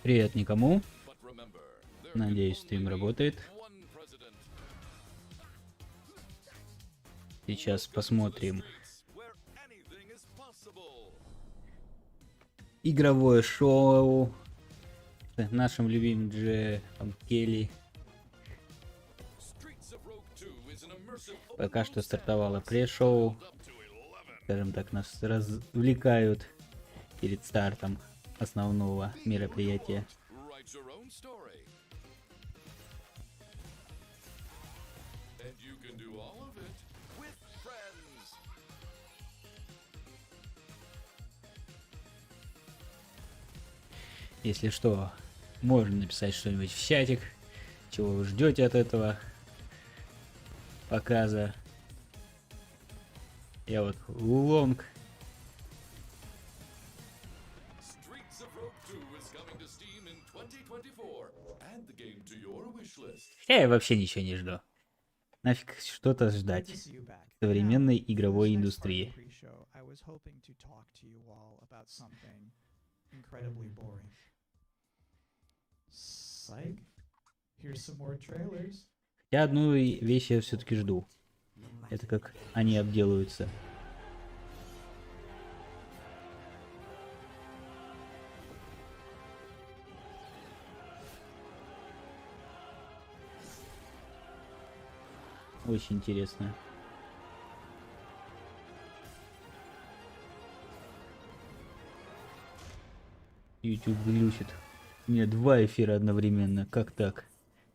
Привет никому. Надеюсь, стрим работает. Сейчас посмотрим игровое шоу с нашим любимым Келли. Пока что стартовало пресс-шоу. Скажем так, нас развлекают перед стартом основного мероприятия. Если что, можно написать что-нибудь в чатик, чего вы ждете от этого показа. Я вот лонг. Я вообще ничего не жду. Нафиг что-то ждать в современной игровой индустрии. Хотя одну вещь я все-таки жду. Это как они обделаются. Очень интересно. YouTube глючит. У меня два эфира одновременно. Как так?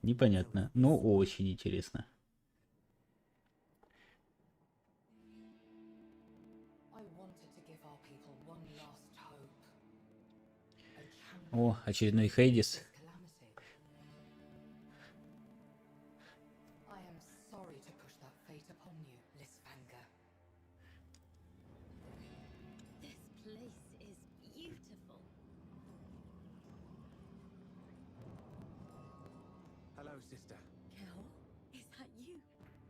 Непонятно, но очень интересно. О, очередной Хейдис.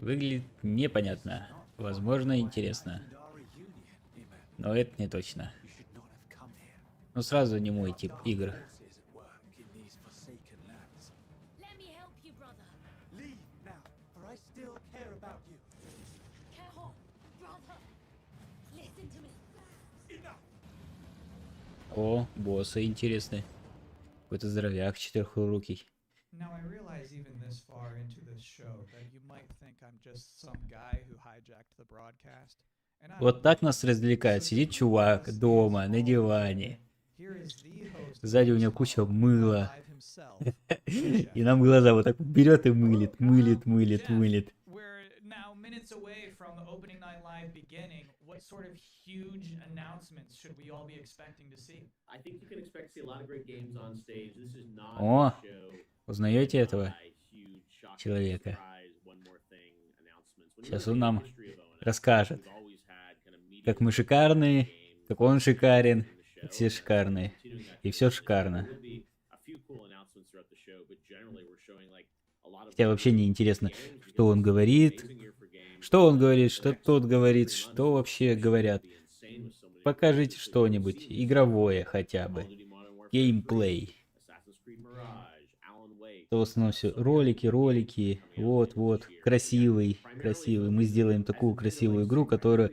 Выглядит непонятно. Возможно, интересно. Но это не точно. Ну сразу не мой тип игр. О, боссы интересные. Какой-то здоровяк четырехрукий. Вот так нас развлекает. Сидит чувак дома, на диване. Сзади у него куча мыла. И нам глаза вот так берет и мылит, мылит, мылит, мылит. О, узнаете этого человека? Сейчас он нам расскажет, как мы шикарные, как он шикарен, как все шикарные. И все шикарно. Хотя вообще не интересно, что он говорит, что тот говорит, что вообще говорят. Покажите что-нибудь игровое хотя бы. Геймплей. То в основном все ролики, вот, красивый. Мы сделаем такую красивую игру, которая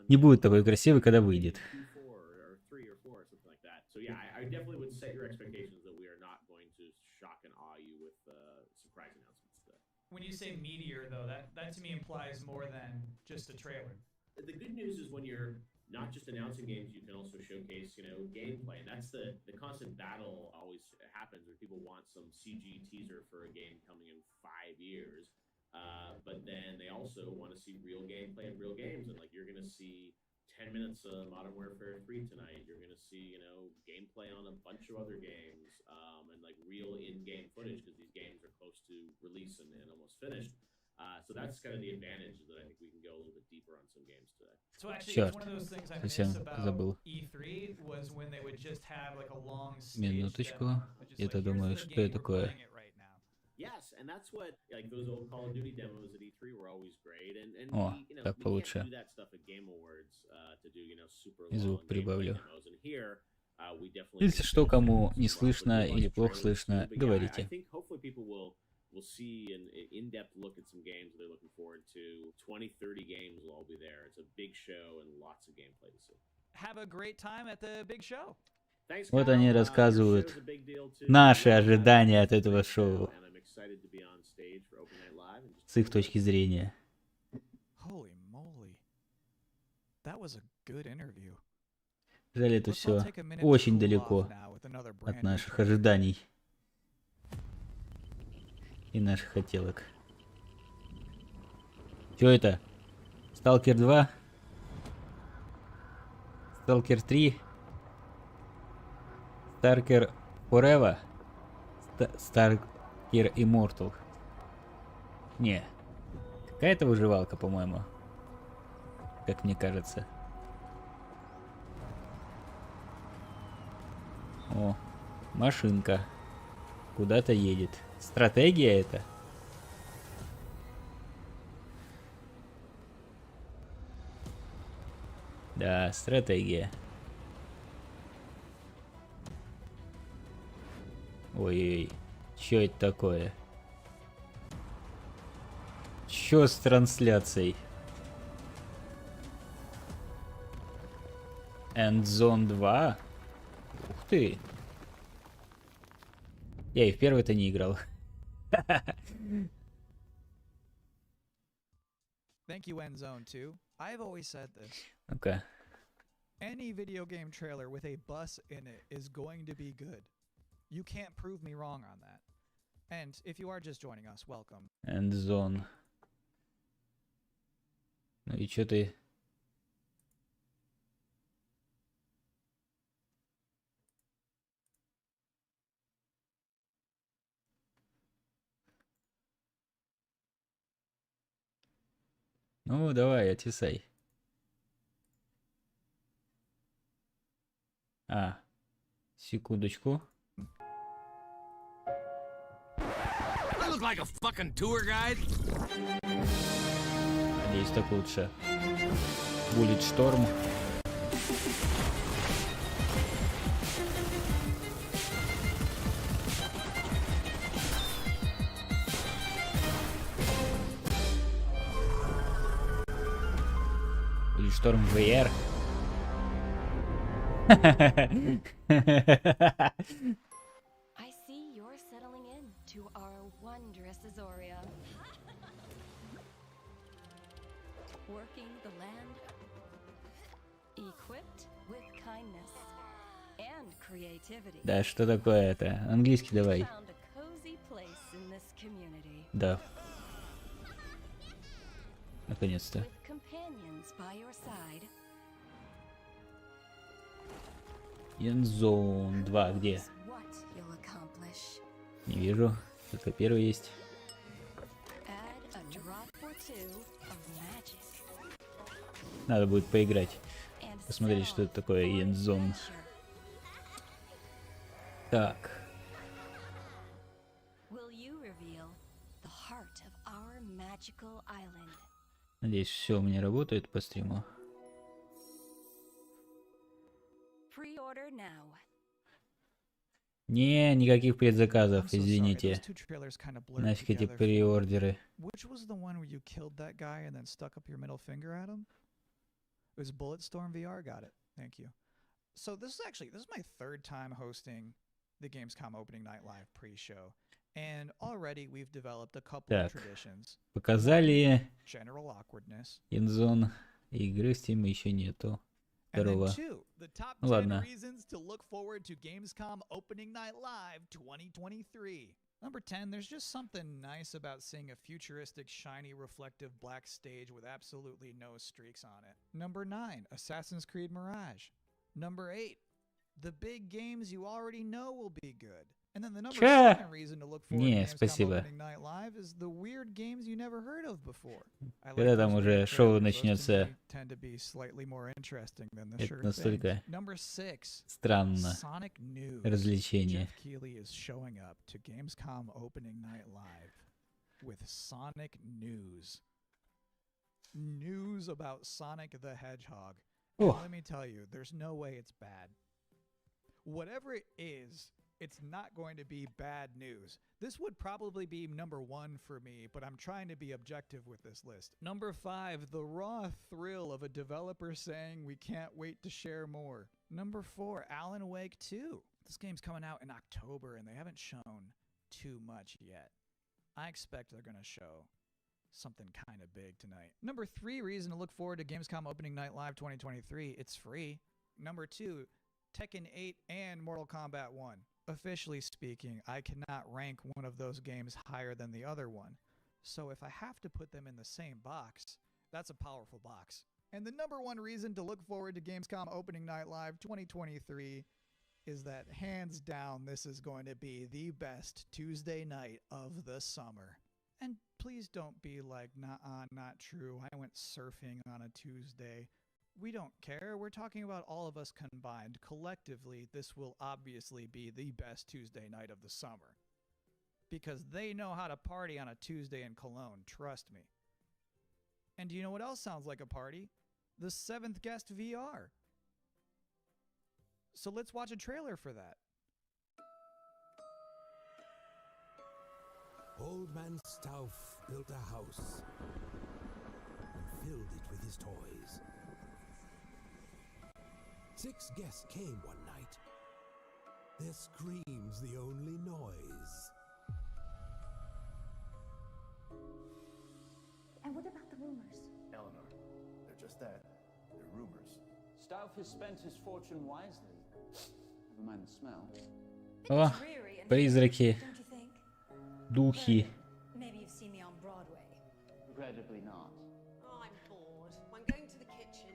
не будет такой красивой, когда выйдет. When you say meteor, though, that to me implies more than just a trailer. The good news is when you're not just announcing games, you can also showcase, gameplay. And that's the constant battle always happens where people want some CG teaser for a game coming in 5 years. But then they also want to see real gameplay and real games. And like, you're going to see 10 minutes of Modern Warfare 3 tonight. You're going to see, gameplay on a bunch of other games, and like real in-game footage because these games are close to release and almost finished. So that's kind of the advantage that I think we can go a little bit deeper on some games today. So actually, it's one of those things I miss about E3 was when they would just have like a long stage demo. Я-то думаю, что это такое? Yes, and that's what like those old Call of Duty demos at E3 were always great, and О, we, так we получше. can't do that stuff at Game Awards to do super И звук long gameplay прибавлю. demos. And here Если что, кому не слышно или плохо слышно, говорите. We'll see an in-depth look at some games they're looking forward to. 20-30 games will all be there. It's a big show and lots of gameplay to see. Have a great time at the big show. Thanks, Вот они рассказывают наши ожидания от этого шоу с их точки зрения. Жаль, это все очень далеко от наших ожиданий и наших хотелок. Чё это? Сталкер 2? Сталкер 3? Сталкер Forever? Сталкер Immortal? Не. Какая-то выживалка, по-моему. Как мне кажется. О, машинка. Куда-то едет. Стратегия это? Да, стратегия. Ой-ой-ой. Чё это такое? Чё с трансляцией? Endzone 2? Ух ты. Я и в первый-то не играл. Thank you, Endzone 2. I've always said this. Ну-ка. Any video game trailer with a bus in it is going to be good. You can't prove me wrong on that. And if you are just joining us, welcome. Endzone. Ну и чё ты... Ну, давай, отвисай. А, секундочку. Надеюсь, так лучше. Будет шторм. Или шторм VR. I see you're settling in to our wondrous Azoria. Working the land, equipped with kindness and creativity. Да, что такое это? Английский давай. Found a cozy place in this community. Да. Наконец-то. With companions by your side. Endzone 2 где? is what you'll accomplish. Не вижу. Только первый есть. Add a drop or two of magic. Надо будет поиграть. And Посмотреть, что это такое for Endzone. adventure. Так. Will you reveal the heart of our magical island? Надеюсь, все у меня работает по стриму. Pre-order now. Не, никаких I'm предзаказов, so sorry, извините. those two trailers kind of blurred Нафиг эти together. преордеры. Which was the one where you killed that guy and then stuck up your middle finger at him? It was Bulletstorm VR. Got it. Thank you. So this is my third time hosting the Gamescom opening night live pre-show, and already we've developed a couple of Так. traditions. Показали General awkwardness. Endzone. Игры в Steam еще нету. And then Здорово. two, the top Ну 10 ладно. reasons to look forward to Gamescom Opening Night Live 2023. Number 10, there's just something nice about seeing a futuristic, shiny, reflective black stage with absolutely no streaks on it. Number 9, Assassin's Creed Mirage. Number 8, the big games you already know will be good. And then the number Чё? 7 reason to look forward Не, to Gamescom спасибо. Opening Night Live is the weird games you never heard of before. I like Когда там those уже weird шоу trailers. Those to начнется, me tend to be slightly more interesting than the это sure настолько things. Number 6, странно. Sonic News. Развлечение. Jeff Keighley is showing up to Gamescom Opening Night Live with Sonic News. News about Sonic the Hedgehog. And О, let me tell you, there's no way it's bad. Whatever it is, it's not going to be bad news. This would probably be number 1 for me, but I'm trying to be objective with this list. Number 5, the raw thrill of a developer saying we can't wait to share more. Number 4, Alan Wake 2. This game's coming out in October and they haven't shown too much yet. I expect they're going to show something kind of big tonight. Number 3 reason to look forward to Gamescom Opening Night Live 2023. It's free. Number 2, Tekken 8 and Mortal Kombat 1. Officially speaking, I cannot rank one of those games higher than the other one. So if I have to put them in the same box, that's a powerful box. And the number 1 reason to look forward to Gamescom Opening Night Live 2023 is that hands down this is going to be the best Tuesday night of the summer. And please don't be like, nah, not true. I went surfing on a Tuesday. We don't care. We're talking about all of us combined. Collectively, this will obviously be the best Tuesday night of the summer. Because they know how to party on a Tuesday in Cologne, trust me. And do you know what else sounds like a party? The 7th Guest VR. So let's watch a trailer for that. Old man Stauff built a house and filled it with his toys. 6 guests came one night. Their screams the only noise. And what about the rumors? Eleanor, they're just that. They're rumors. Stauff has spent his fortune wisely. Never mind the smell. О, Dreary and призраки, don't you think? духи. Maybe you've seen me on Broadway. Regrettably not. I'm bored. I'm going to the kitchen.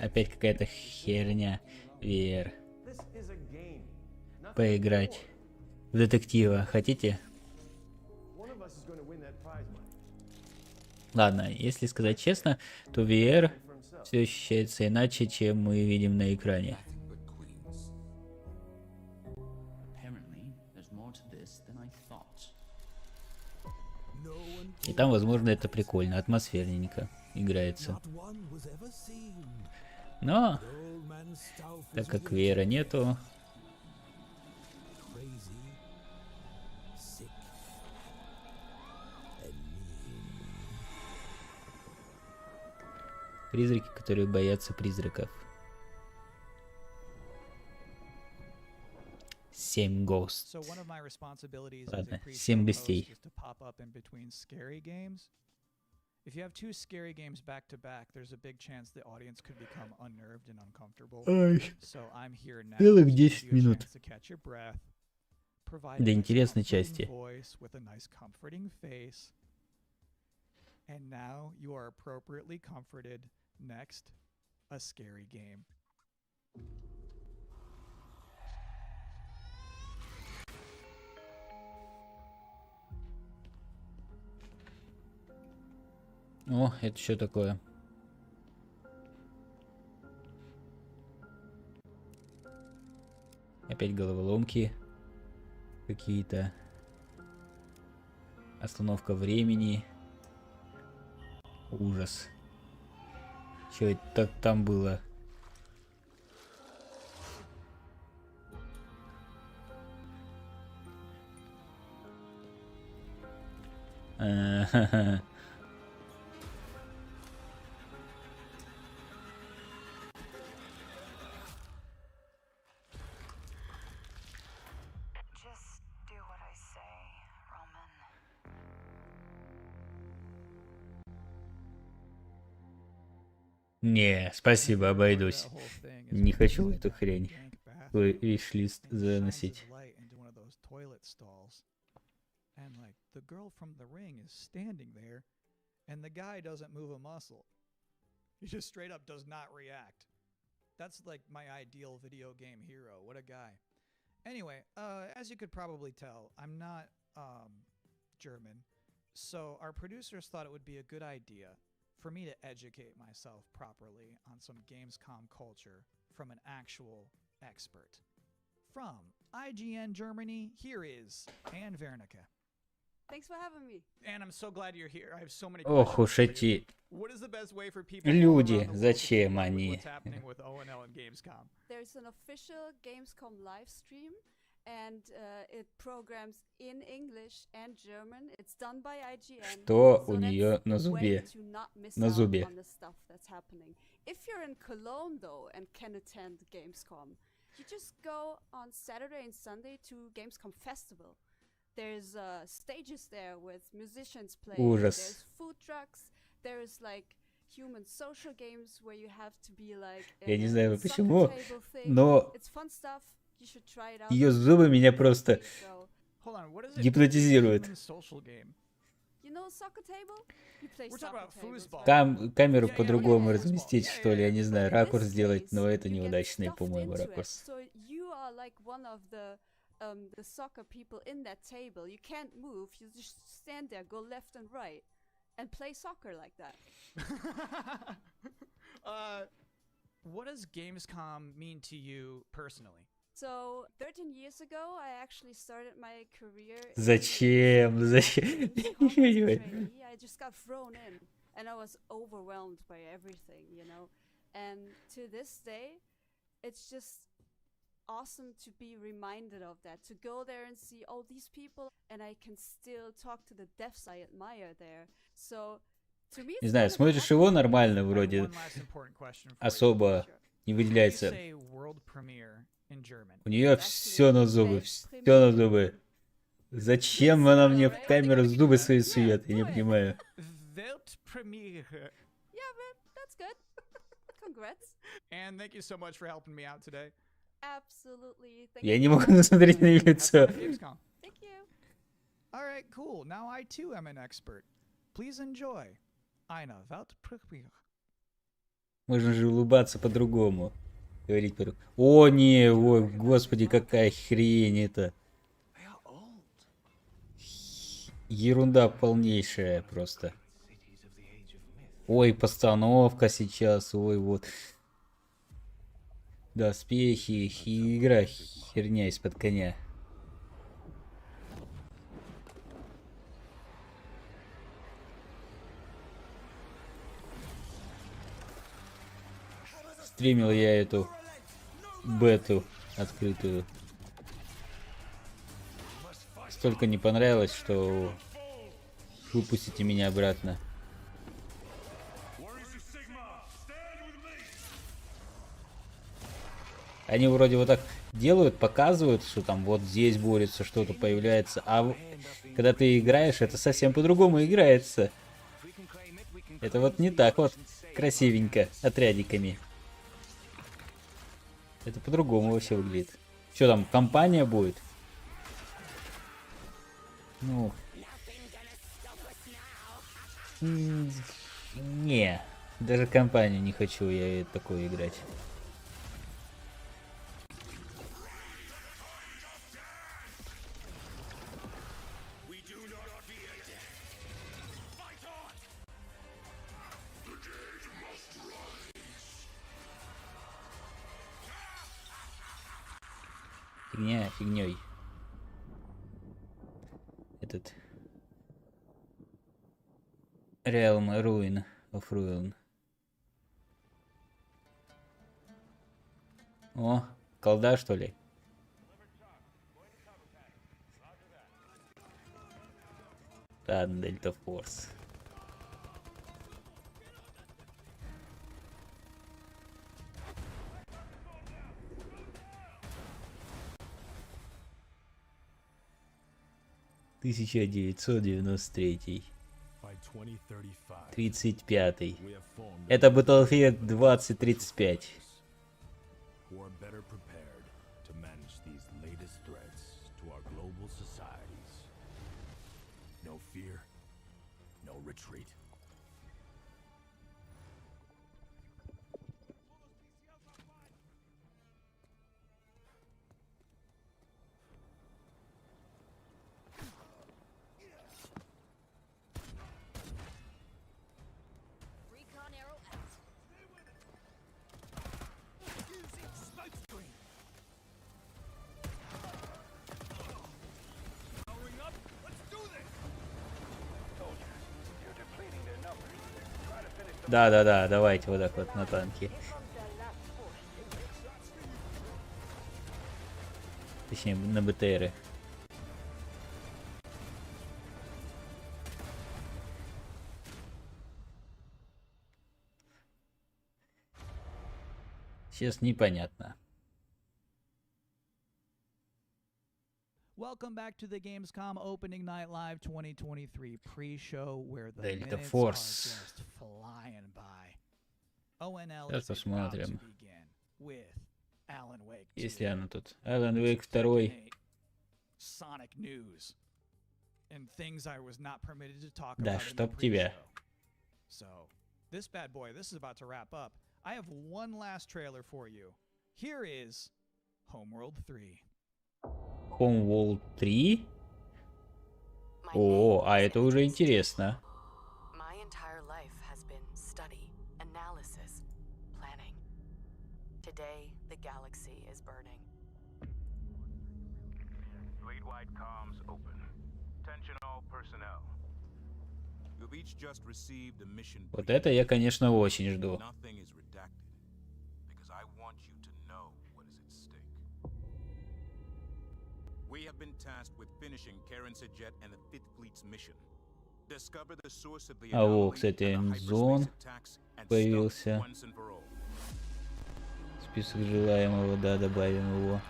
Опять какая-то херня. VR. This is a game. Nothing Поиграть more. в детектива. Хотите? One of us is going to win that prize money. Ладно, если сказать честно, то VR For himself. все ощущается иначе, чем мы видим на экране. Apparently, there's more to this than I thought. No one И там, возможно, это прикольно, атмосферненько играется. not one was ever seen. Но, Old man Stauff так is как within VR нету, crazy, sick, and mean. призраки, которые боятся призраков. 7 Ghosts. So one of my responsibilities as Ладно, a pre-show 7 host гостей. is to pop up in between scary games. If you have 2 scary games back to back, there's a big chance the audience could become unnerved and uncomfortable. Ай, So I'm here now Целых to 10 give you a минут. chance to catch your breath, provide Для a nice интересной comforting части. voice with a nice comforting face. And now you are appropriately comforted. Next, a scary game. О, это что такое? Опять головоломки какие-то. Остановка времени. Ужас. Что это там было? А-ха-ха. Just do what I say, Roman. Не, спасибо, обойдусь. That whole thing is Не хочу really эту bad хрень. dank bathroom. Вы решили And he shines заносить. his light into one of those toilet stalls. And like the girl from The Ring is standing there and the guy doesn't move a muscle. He just straight up does not react. That's like my ideal video game hero. What a guy. Anyway, as you could probably tell, I'm not German. So our producers thought it would be a good idea for me to educate myself properly on some Gamescom culture from an actual expert. From IGN Germany, here is Anne Wernicke. Thanks for having me. And I'm so glad you're here. I have so many Ох questions уж for you. эти What is the best way for people all Люди, around the world to зачем keep up with они? what's happening with ONL and Gamescom? There's an official Gamescom live stream, and it programs in English and German. It's done by IGN. Что so у нее that's на the way зубе? to not miss На out зубе. on the stuff that's happening. If you're in Cologne though and can attend Gamescom, you just go on Saturday and Sunday to Gamescom Festival. There's stages there with musicians playing. Ужас. There's food trucks. There's like human social games where you have to be like Я in не a знаю soccer почему, table thing. но It's fun stuff. You should try it out. ее зубы меня просто So, Hold on, what is it? гипнотизируют. Human social game. you know soccer table? You play We're talking soccer about tables, foosball. right? Камеру Я по-другому понял. разместить, Я- что ли, я не знаю, But in ракурс this сделать, case, но это you get неудачный, stuffed по-моему, into it. ракурс. So you are like one of the soccer people in that table. You can't move. You just stand there, go left and right, and play soccer like that. What does Gamescom mean to you personally? So 13 years ago, I actually started my career. Зачем? Зачем? Gamescom as a trainee. I just got thrown in, and I was overwhelmed by everything, you know. And to this day, it's just awesome to be reminded of that, to go there and see all these people, and I can still talk to the devs I admire there. So to me, Не it's знаю, kind of смотришь его happy. нормально, I have вроде one last important question for you. особо Sure. не How do you выделяется. say world premiere in German? У нее It's все на actually зубы, все Weltpremiere. на зубы. Зачем она мне в камеру зубы свои сует? Я не понимаю. Weltpremiere. Yeah, but that's good. Congrats. And thank you so much for helping me out today. Absolutely. Thank Я you не for могу having me. насмотреть на ее Have fun лицо. at Gamescom. Thank you. All right, cool. Now I too am an expert. Please enjoy. Eine Weltpremiere. Можно же улыбаться по-другому. Говорить по-другому. О, не, ой, господи, какая хрень это. Ерунда полнейшая просто. Ой, постановка сейчас, ой, вот. Доспехи, игра херня из-под коня. Стримил я эту бету открытую. Столько не понравилось, что выпустите меня обратно. Они вроде вот так делают, показывают, что там вот здесь борется, что-то появляется, а когда ты играешь, это совсем по-другому играется. Это вот не так вот красивенько, отрядиками. Это по-другому вообще выглядит. Что там, компания будет? Ну... Не, даже компанию не хочу я такое играть. Фигня фигней. Этот Realm Ruin of Ruin. О, колда, что ли? Ладно, Дельта Форс. Тысяча 993. 35. Это Battlefield 2035. Recon arrow out. Soldiers, you're depleting Да-да-да, давайте вот так вот на танке. Точнее, на БТРы. Сейчас непонятно. Welcome back to the Gamescom Opening Night Live 2023 pre-show where the Delta minutes Force. are just flying by. ONL Сейчас is about to посмотрим, begin with Alan Wake 2. если она тут. Alan Wake 2. Sonic news and things I was not permitted to talk Да, about in the чтоб тебя. pre-show. So, this bad boy, this is about to wrap up. I have one last trailer for you. Here is Homeworld 3. Homeworld 3? О, а это уже интересно. My entire life has been study, analysis, planning. Today, the galaxy is burning. Fleet-wide comms open. Attention all personnel. You've each just received a mission. Вот это я, конечно, очень жду. Nothing is redacted because I want you to know what is at stake. We have been tasked with finishing Jet and the Fifth Fleet's mission. Discover the source of the А во, anomaly кстати, and the Зон hyperspace attacks and stop появился. it once and for all. Список желаемого, да, добавим его.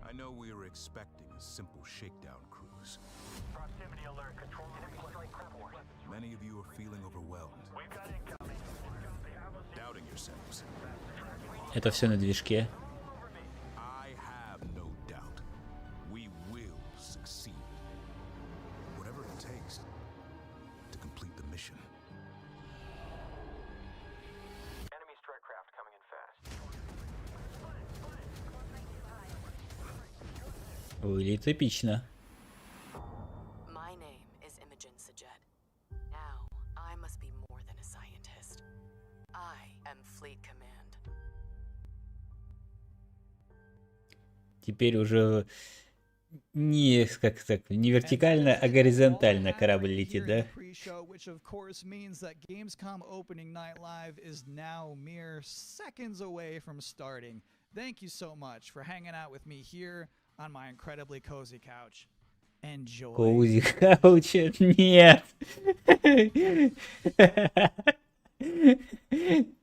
I know we were expecting a simple shakedown cruise. Proximity alert. Control enemy strike report. Many of you are feeling overwhelmed, We've got incoming. doubting yourselves. Это все на движке. I have no doubt. We will succeed. Whatever it takes to complete the mission. Enemy strike craft coming in fast. Выглядит эпично. My name is Imogen Sajet. Now, I must be more than a scientist. I am Fleet Command. Теперь уже не, как так, не вертикально, а горизонтально корабль летит, да? Which of course means that Gamescom Opening Night Live is now mere seconds away from starting. Thank you so much for hanging out with me here on my incredibly cozy couch. Enjoy. Коузи кауча? Нет!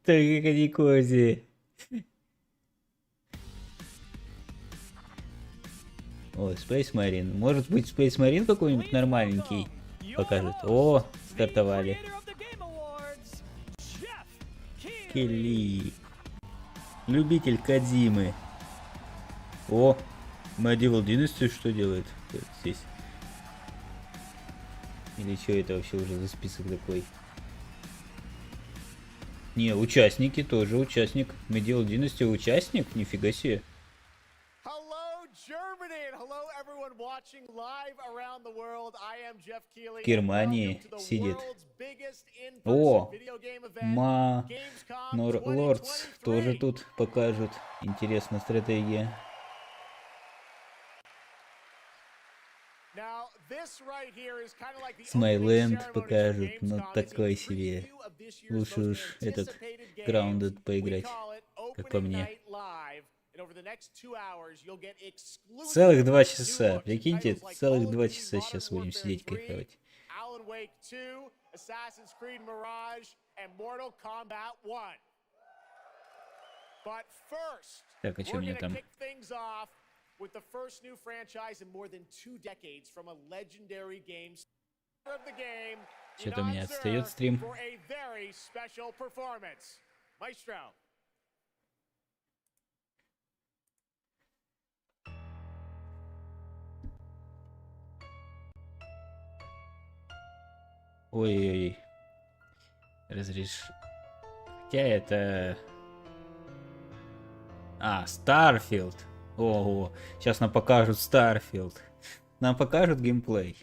Только не кози. О, Space Marine. Может быть, Space Marine какой-нибудь нормальненький покажет. О, стартовали. Келли. Любитель Кодзимы. О, Medieval Dynasty что делает здесь? Или что это вообще уже за список такой? Не, участники тоже участник. Medieval Dynasty участник? Нифига себе. В Германии сидит. О, Лордс тоже тут покажут. Интересная стратегия. Смайленд покажут, но такой себе. Лучше уж этот Grounded поиграть, как по мне. Целых 2 часа, прикиньте, целых 2 часа сейчас будем сидеть кайфовать. Так, а что у меня там? With the first new franchise in more than 2 decades from a legendary game of the game, Что-то у меня отстает стрим. for a very special performance. Maestro. Ой-ой-ой. Хотя это... А, Starfield. Ого, сейчас нам покажут Starfield. Нам покажут геймплей.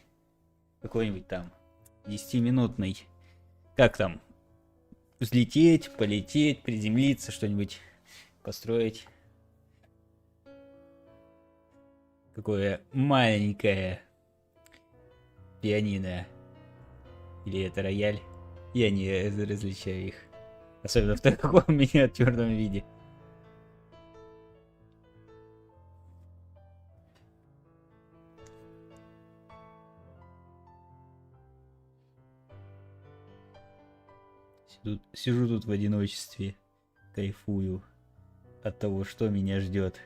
Какой-нибудь там 10-минутный. Как там? Взлететь, полететь, приземлиться, что-нибудь построить. Какое маленькое пианино. Или это рояль? Я не различаю их. Особенно в таком миниатюрном виде. Сижу тут в одиночестве, кайфую от того, что меня ждет.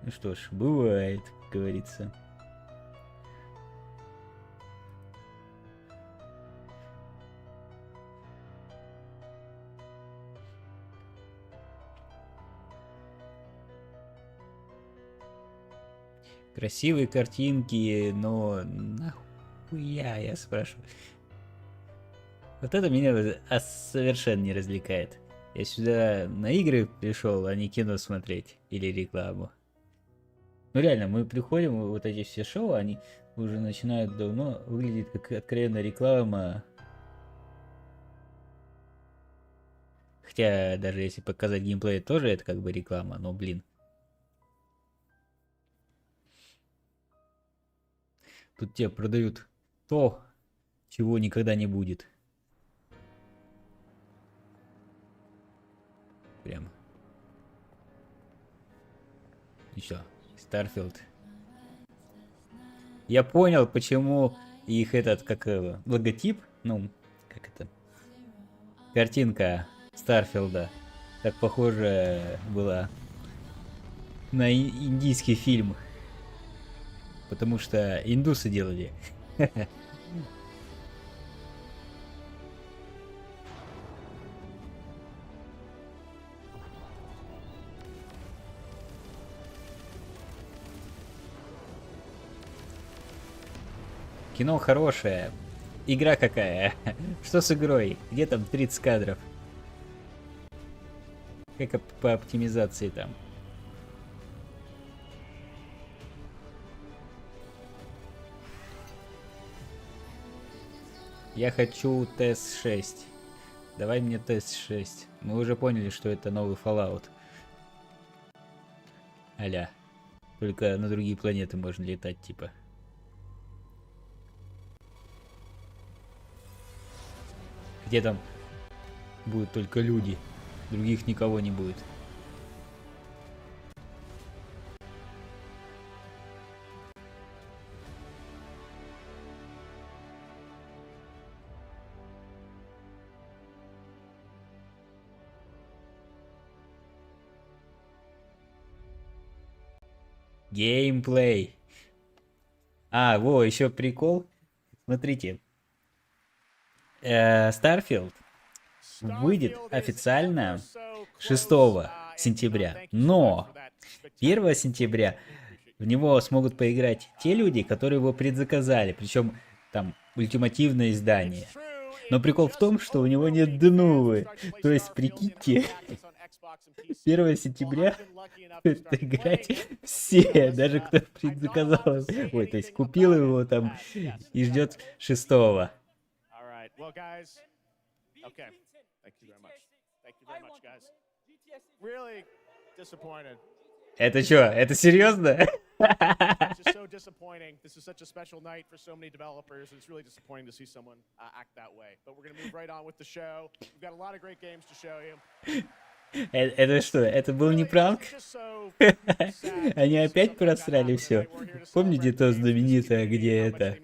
Ну что ж, бывает, как говорится. Красивые картинки, но нахуя, я спрашиваю. Вот это меня совершенно не развлекает. Я сюда на игры пришел, а не кино смотреть или рекламу. Ну реально, мы приходим, вот эти все шоу, они уже начинают давно выглядеть как откровенная реклама. Хотя даже если показать геймплей, тоже это как бы реклама, но блин. Тут тебе продают то, чего никогда не будет. Прям. И что? Starfield. Я понял, почему их этот, как логотип, ну, как это, картинка Старфилда так похожа была на индийский фильм. Потому что индусы делали. Кино хорошее. Игра какая? Что с игрой? Где там 30 кадров? Как по оптимизации там? Я хочу TS6. Давай мне TS6. Мы уже поняли, что это новый Fallout. Аля. Только на другие планеты можно летать, типа. Где там будут только люди. Других никого не будет. Геймплей. А, во, еще прикол. Смотрите. Starfield выйдет официально 6 сентября. Но 1 сентября в него смогут поиграть те люди, которые его предзаказали. Причем там ультимативное издание. Но прикол в том, что у него нет днувы. То есть, прикиньте, 1 сентября будут играть все, даже кто предзаказал. Ой, то есть купил его там и ждет 6. Well, guys, okay. Thank you very much, guys. Really disappointed. Это что? Это серьезно? It's just so disappointing. This is such a special night for so many developers. It's really disappointing to see someone act that way. But we're going to move right on with the show. We've got a lot of great games to show you. Это что? Это был не пранк? Они опять просрали все. Помните то знаменитое, где это...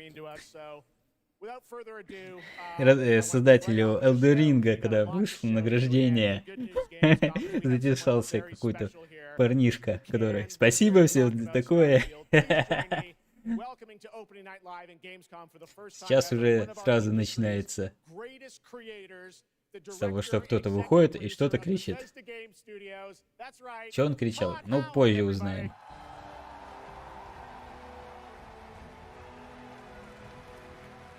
Создателю Элдеринга, когда вышел награждение, затесался какой-то парнишка, который «Спасибо всем за такое». Сейчас уже сразу начинается с того, что кто-то выходит и что-то кричит. Что он кричал? Ну, позже узнаем.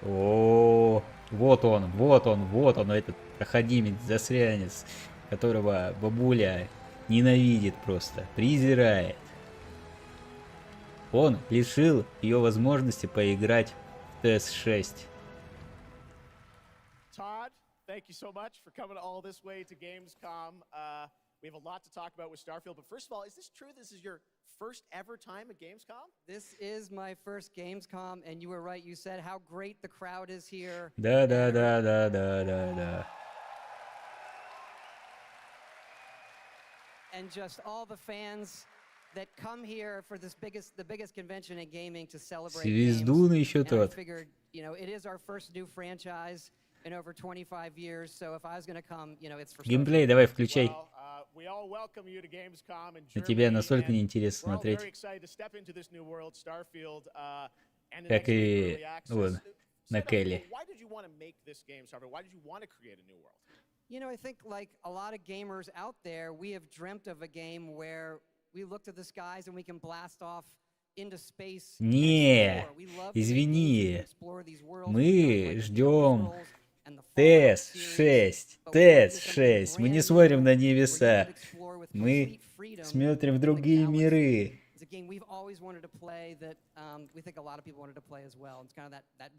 О, вот он, этот проходимец, засранец, которого бабуля ненавидит просто, презирает. Он лишил ее возможности поиграть в TS6. Todd, thank you so much for coming all this way to Gamescom. We have a lot to talk about with Starfield, but first of all, is this true? This is your first ever time at Gamescom? This is my first Gamescom, and you were right. You said how great the crowd is here. Да. And just all the fans that come here for this the biggest convention in gaming to celebrate Звездун еще games. And I тот. figured, you know, it is our first new franchise in over 25 years, so if I was going to come, you know, it's for Геймплей давай включай. Well, we all welcome you to Gamescom in На тебя Germany, настолько and неинтересно we're all смотреть, very excited to step into this new world, Starfield, and the как next week и early access. вот на Set up, Келли. why did you want to make this game, Starfield? Why did you want to create a new world? You know, I think like a lot of gamers out there, we have dreamt of a game where we look to the skies and we can blast off into space. Не, извини. Мы ждем ТС-6. ТС-6. Мы не смотрим на небеса. Мы смотрим в другие миры.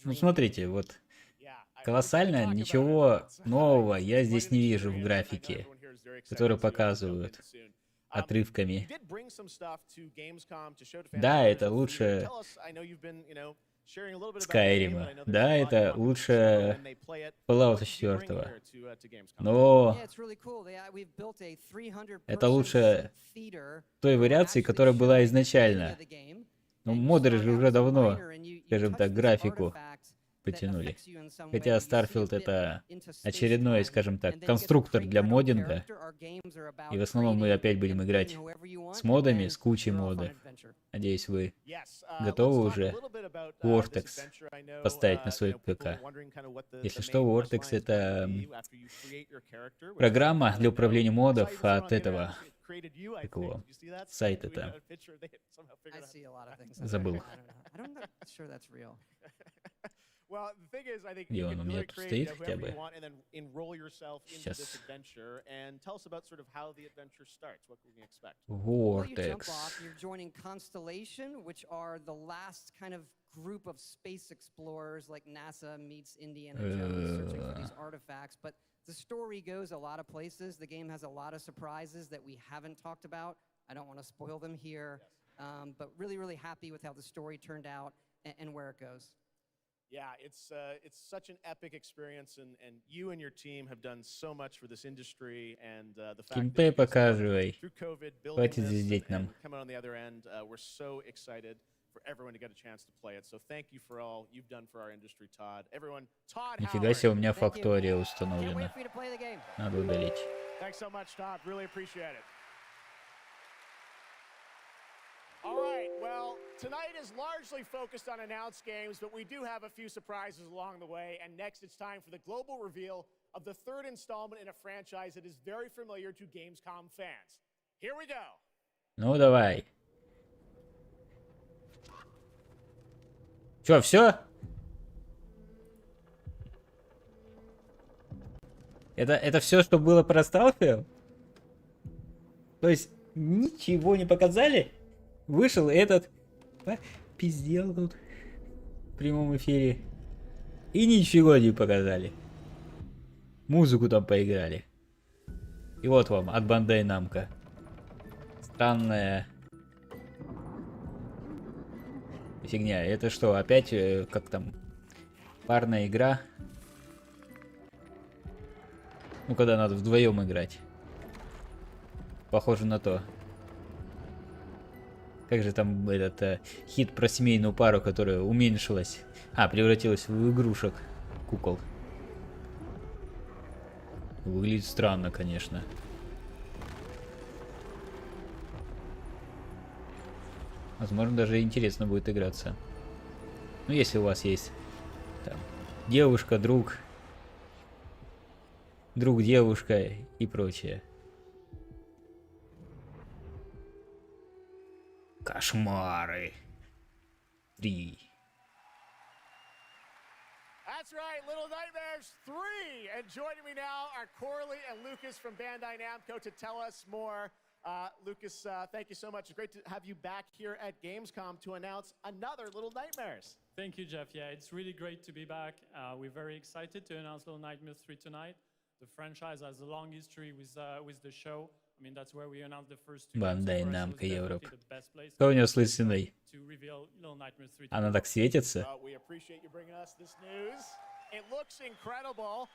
Ну, смотрите, вот колоссально ничего нового я здесь не вижу в графике, которую показывают отрывками. Да, это лучше Скайрима. Да, это лучше Fallout 4. Но это лучше той вариации, которая была изначально. Но модеры же уже давно, скажем так, графику потянули. Хотя Starfield это очередной, скажем так, конструктор для моддинга. И в основном мы опять будем играть с модами, с кучей модов. Надеюсь, вы готовы уже Vortex поставить на свой ПК. Если что, Vortex это программа для управления модов от этого такого сайта-то. Забыл. Где он у меня тут стоит хотя бы? Сейчас. Vortex. Group of space explorers like NASA meets Indiana Jones searching for these artifacts, but the story goes a lot of places. The game has a lot of surprises that we haven't talked about. I don't want to spoil them here, but really happy with how the story turned out and where it goes. Yeah, it's such an epic experience, and you and your team have done so much for this industry, and the fact that through COVID, building this and coming on the other end, we're so excited for everyone to get a chance to play it. So thank you for all you've done for our industry, Todd. Everyone, Todd. Нифига себе, у меня фактория установлена. Надо удалить. Thanks so much, Todd. Really appreciate it. All right, well, tonight is largely focused on announced games, but we do have a few surprises along the way. And next, it's time for the global reveal of the third installment in a franchise that is very familiar to Gamescom fans. Here we go. Ну, давай. Чё, все? Это все, что было про Starfield? То есть ничего не показали? Вышел этот пиздел тут в прямом эфире. И ничего не показали. Музыку там поиграли. И вот вам от Bandai Namco. Странная фигня. Это что, опять как там парная игра? Ну, когда надо вдвоем играть. Похоже на то. Как же там этот хит про семейную пару, которая уменьшилась. Превратилась в игрушек, кукол. Выглядит странно, конечно. Возможно, даже интересно будет играться. Ну, если у вас есть там девушка, друг, девушка и прочее. Кошмары 3. That's right, Little Nightmares 3. And joining me now are Corley and Lucas from Bandai Namco to tell us more. Lucas, thank you so much. It's great to have you back here at Gamescom to announce another Little Nightmares. Thank you, Jeff. Yeah, it's really great to be back. We're very excited to announce Little Nightmares 3 tonight. The franchise has a long history with the show. I mean, that's where we announced the first two games. Бандай For us, it намка was Европа. definitely the best place Что у него с лысиной? to reveal Little Nightmares 3 to Она the так world. светится. We appreciate you bringing us this news. It looks incredible.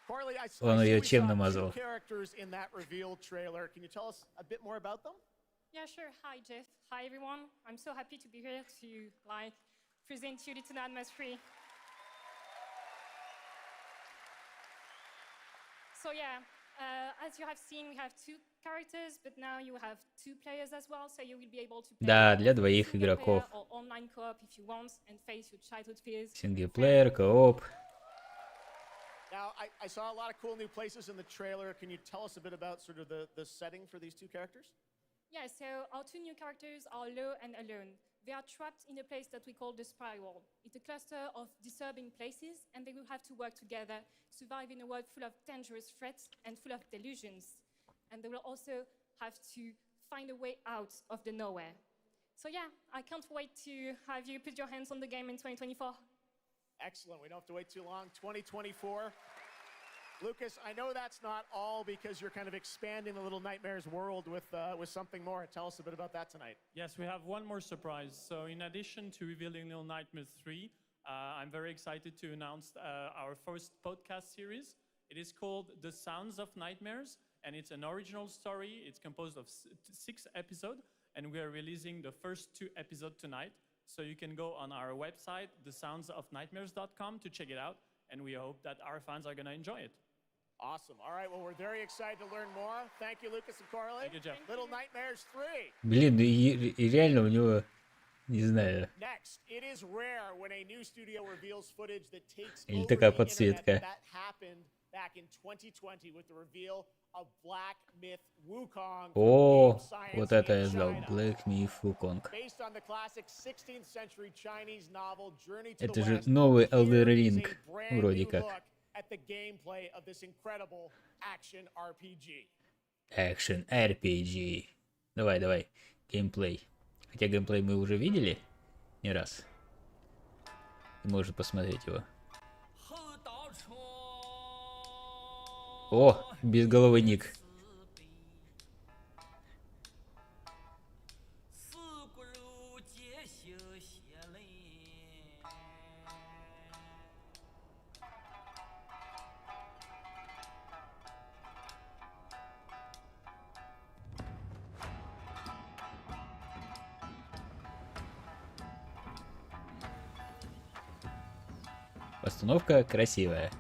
Corley, I Он see ее we чем saw намазал? two characters in that reveal trailer. Can you tell us a bit more about them? Yeah, sure. Hi, Jeff. Hi, everyone. I'm so happy to be here to present you Little Nightmares 3. So yeah, as you have seen, we have two characters, but now you have two players as well, so you will be able to play Да, для двоих single игроков. player or online co-op if you want, and face your childhood fears. Синглплеер, кооп. Now, I saw a lot of cool new places in the trailer. Can you tell us a bit about sort of the setting for these two characters? Yeah, so our two new characters are Lo and Alone. They are trapped in a place that we call the Spiral. It's a cluster of disturbing places, and they will have to work together, survive in a world full of dangerous threats and full of delusions. And they will also have to find a way out of the nowhere. So yeah, I can't wait to have you put your hands on the game in 2024. Excellent. We don't have to wait too long. 2024. Lucas, I know that's not all because you're kind of expanding the Little Nightmares world with something more. Tell us a bit about that tonight. Yes, we have one more surprise. So in addition to revealing Little Nightmares 3, I'm very excited to announce our first podcast series. It is called The Sounds of Nightmares, and it's an original story. It's composed of 6 episodes, and we are releasing the first 2 episodes tonight. So you can go on our website, thesoundsofnightmares.com, to check it out, and we hope that our fans are going to enjoy it. Awesome. All right. Well, we're very excited to learn more. Thank you, Lucas and Corley. Thank you, Jeff. Little Nightmares 3. Блин, и реально у него, не знаю. Next, it is rare when a new studio reveals footage that takes Или over такая the internet. подсветка. That happened back in 2020 with the reveal of Black Myth Wukong. О, вот это я знал. Black Myth Wukong. Based on the classic 16th century Chinese novel Journey to Это the же West, новый Elden here is Ring, a brand вроде new как. look at the gameplay of this incredible action RPG. Action RPG. Давай, давай. Геймплей. Хотя геймплей мы уже видели не раз. Можно посмотреть его. О, безголовый ник. Постановка красивая.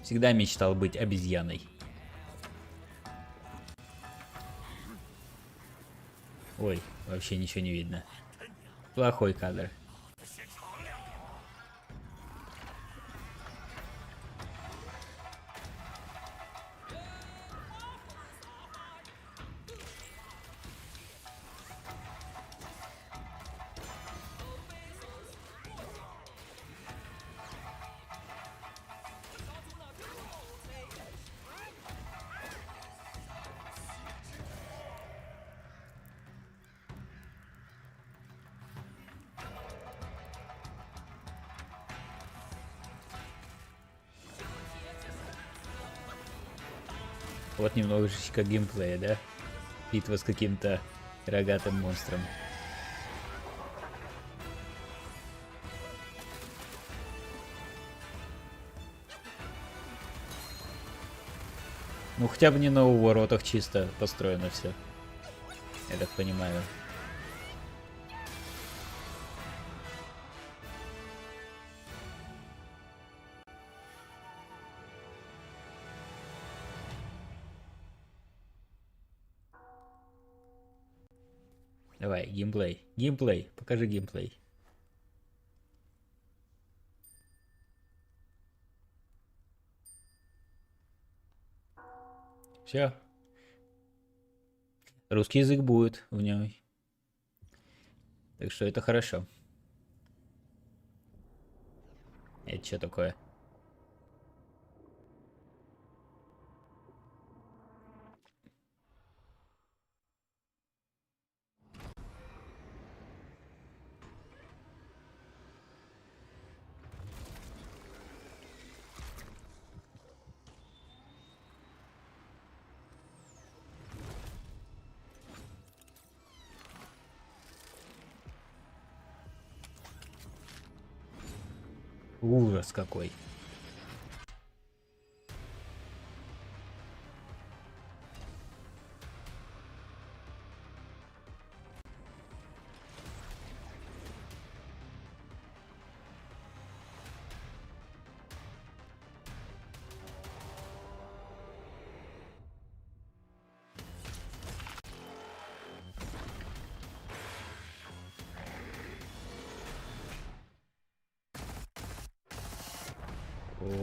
Всегда мечтал быть обезьяной. Ой, вообще ничего не видно. Плохой кадр. Вот немножечко геймплея, да? Битва с каким-то рогатым монстром. Ну хотя бы не на уворотах чисто построено все. Я так понимаю. Давай, геймплей. Геймплей. Покажи геймплей. Все. Русский язык будет в нем. Так что это хорошо. Это что такое? Ужас какой.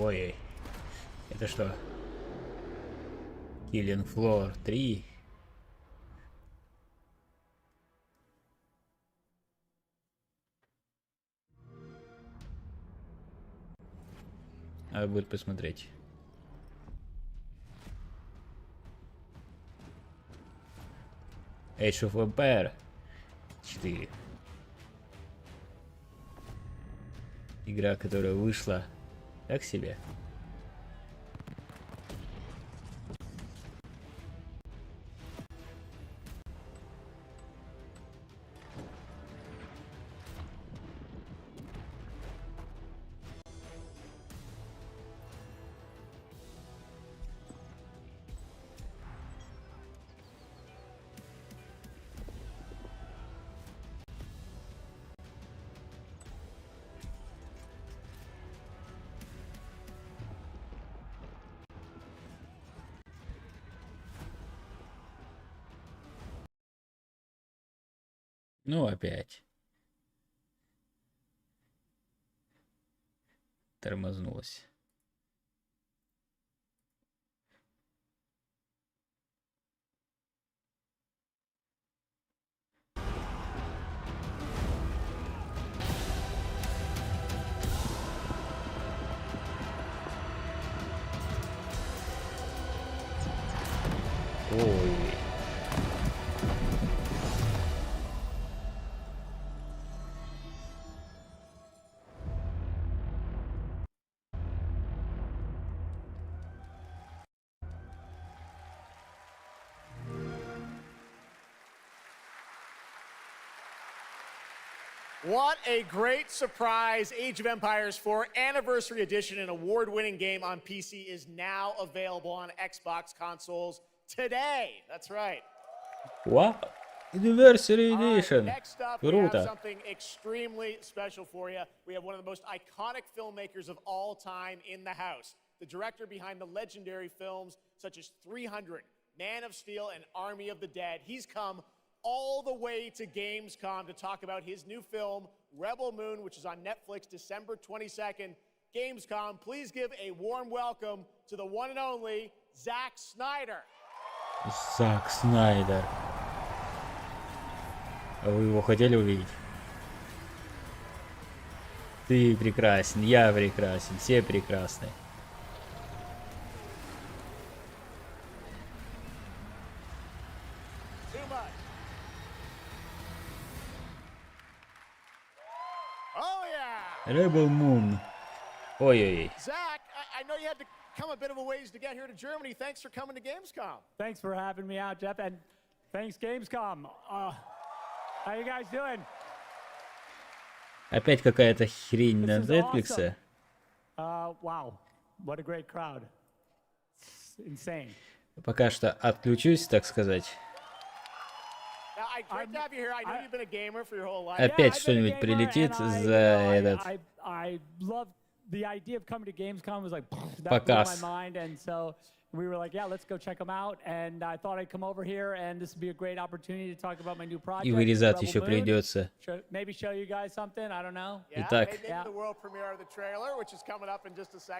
Ой, это что? Killing Floor 3. Надо будет посмотреть. Age of Empire 4. Игра, которая вышла так себе. Ну, опять. Тормознулась. Ой. What a great surprise. Age of Empires 4 Anniversary Edition, an award-winning game on PC, is now available on Xbox consoles today. That's right. Wow. Anniversary Edition. Next up, we have Круто. something extremely special for you. We have one of the most iconic filmmakers of all time in the house. The director behind the legendary films such as 300, Man of Steel, and Army of the Dead. He's come all the way to Gamescom to talk about his new film, Rebel Moon, which is on Netflix December 22nd. Gamescom, please give a warm welcome to the one and only Zack Snyder. Зак Снайдер. А вы его хотели увидеть? Ты прекрасен, я прекрасен, все прекрасны. Rebel Moon. Ой-ой-ой. Zach, I know you had to come a bit of a ways to get here to Germany. Thanks for coming to Gamescom. Thanks for having me out, Jeff, and thanks Gamescom. How you guys doing? Опять какая-то хрень на Netflix. Wow, what a great crowd. It's insane. Пока что отключусь, так сказать. Опять что-нибудь прилетит за этот показ. We were like, yeah, let's go check them out, and I thought I'd come over here, and this would be a great opportunity to talk about my new project. И вырезать еще придется. Maybe show you guys something, I don't know. Итак,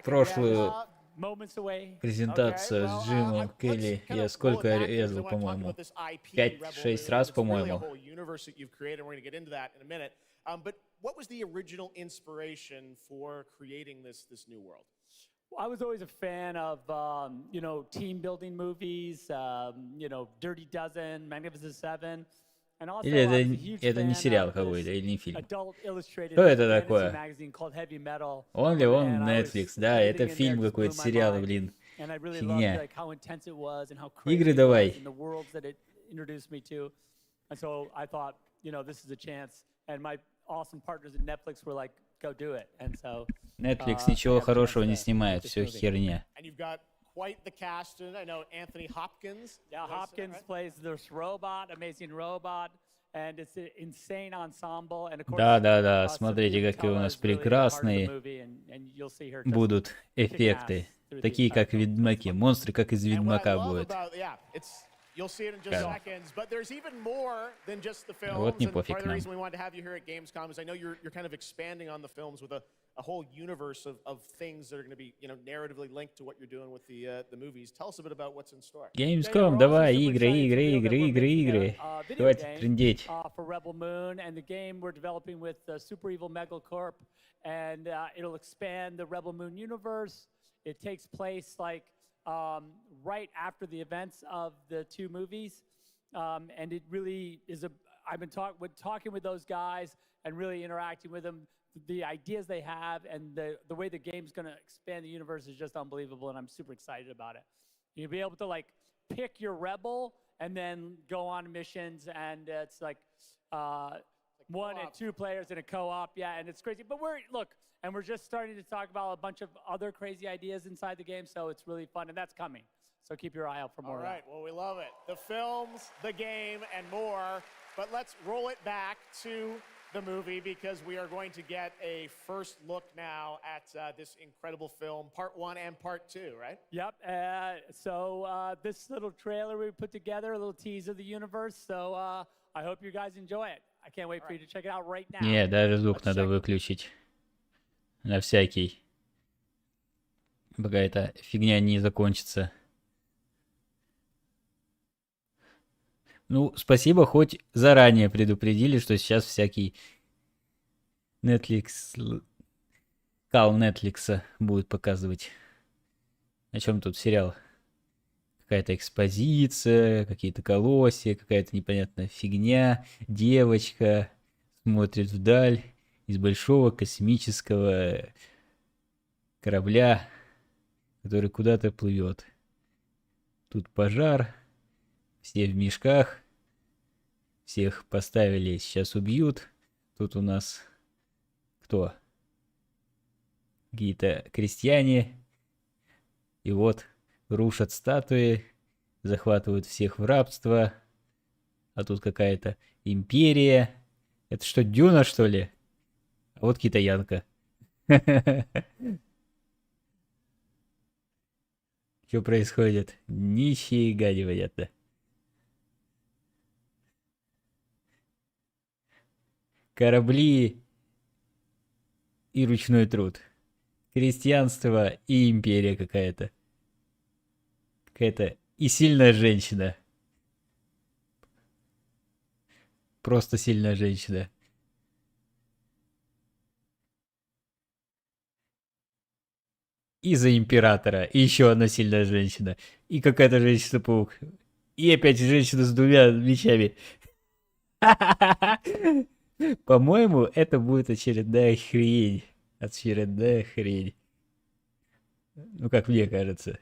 прошлую презентацию с Джимом Келли я сколько резал, по-моему? 5-6 раз, по-моему. What was the original inspiration for creating this new world? I was always a fan of, you know, team building movies, you know, Dirty Dozen, Magnificent Seven. Или это не сериал какой-то, или не фильм. Что это такое? Он ли он Netflix? Да, это фильм какой-то, сериал, блин. Фигня. Игры давай. And so I thought, you know, this is a chance. And my awesome partners at Netflix were like, go do it. And so Netflix ничего хорошего не снимает, все херня. And you've got quite the cast, and I know Anthony Hopkins. Yeah, Hopkins plays this robot, amazing robot, and it's an insane ensemble. And of course, Да, смотрите, какие у нас прекрасные будут эффекты, такие как Ведьмаки, монстры, как из Ведьмака будут. You'll see it in just seconds, but there's even more than just the films. Вот не and пофиг part of the нам. reason we wanted to have you here at Gamescom is I know you're kind of expanding on the films with a whole universe of things that are going to be, you know, narratively linked to what you're doing with the movies. Tell us a bit about what's in store. Gamescom, давай, игры. Давайте трындеть. For Rebel Moon and the game we're developing with Super Evil Megacorp, and it'll expand the Rebel Moon universe. It takes place like right after the events of the two movies, and it really is I've been talking with those guys and really interacting with them. The ideas they have and the way the game's going to expand the universe is just unbelievable, and I'm super excited about it. You'll be able to like pick your rebel and then go on missions, and it's like 1 and 2 players in a co-op, yeah, and it's crazy. But we're just starting to talk about a bunch of other crazy ideas inside the game, so it's really fun, and that's coming. So keep your eye out for more. All right, well, we love it. The films, the game, and more. But let's roll it back to the movie because we are going to get a first look now at this incredible film, part 1 and part 2, right? Yep. So this little trailer we put together, a little tease of the universe. So I hope you guys enjoy it. I can't wait for you to check it out right now. Не, даже звук надо выключить. На всякий. Пока эта фигня не закончится. Ну, спасибо, хоть заранее предупредили, что сейчас всякий Netflix, кал Netflix будет показывать. О чем тут сериал? Какая-то экспозиция, какие-то колосья, какая-то непонятная фигня. Девочка смотрит вдаль из большого космического корабля, который куда-то плывет. Тут пожар, все в мешках, всех поставили, сейчас убьют. Тут у нас кто? Какие-то крестьяне. И вот рушат статуи, захватывают всех в рабство. А тут какая-то империя. Это что, Дюна, что ли? А вот китаянка. Что происходит? Нифига непонятно. Корабли и ручной труд. Крестьянство и империя какая-то. Какая-то и сильная женщина. Просто сильная женщина. И за императора. И еще одна сильная женщина. И какая-то женщина-паук. И опять женщина с 2 мечами. По-моему, это будет очередная хрень. Очередная хрень. Ну, как мне кажется.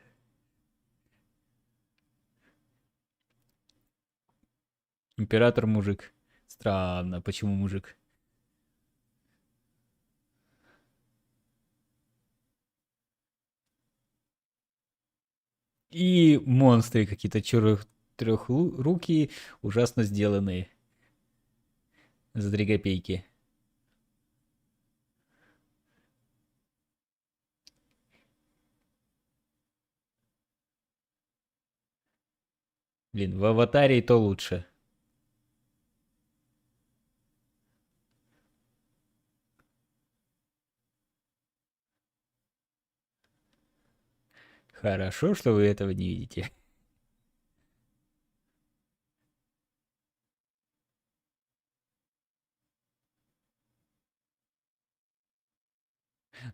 Император мужик. Странно, почему мужик? И монстры какие-то трехрукие, ужасно сделанные. За 3 копейки. Блин, в аватаре и то лучше. Хорошо, что вы этого не видите.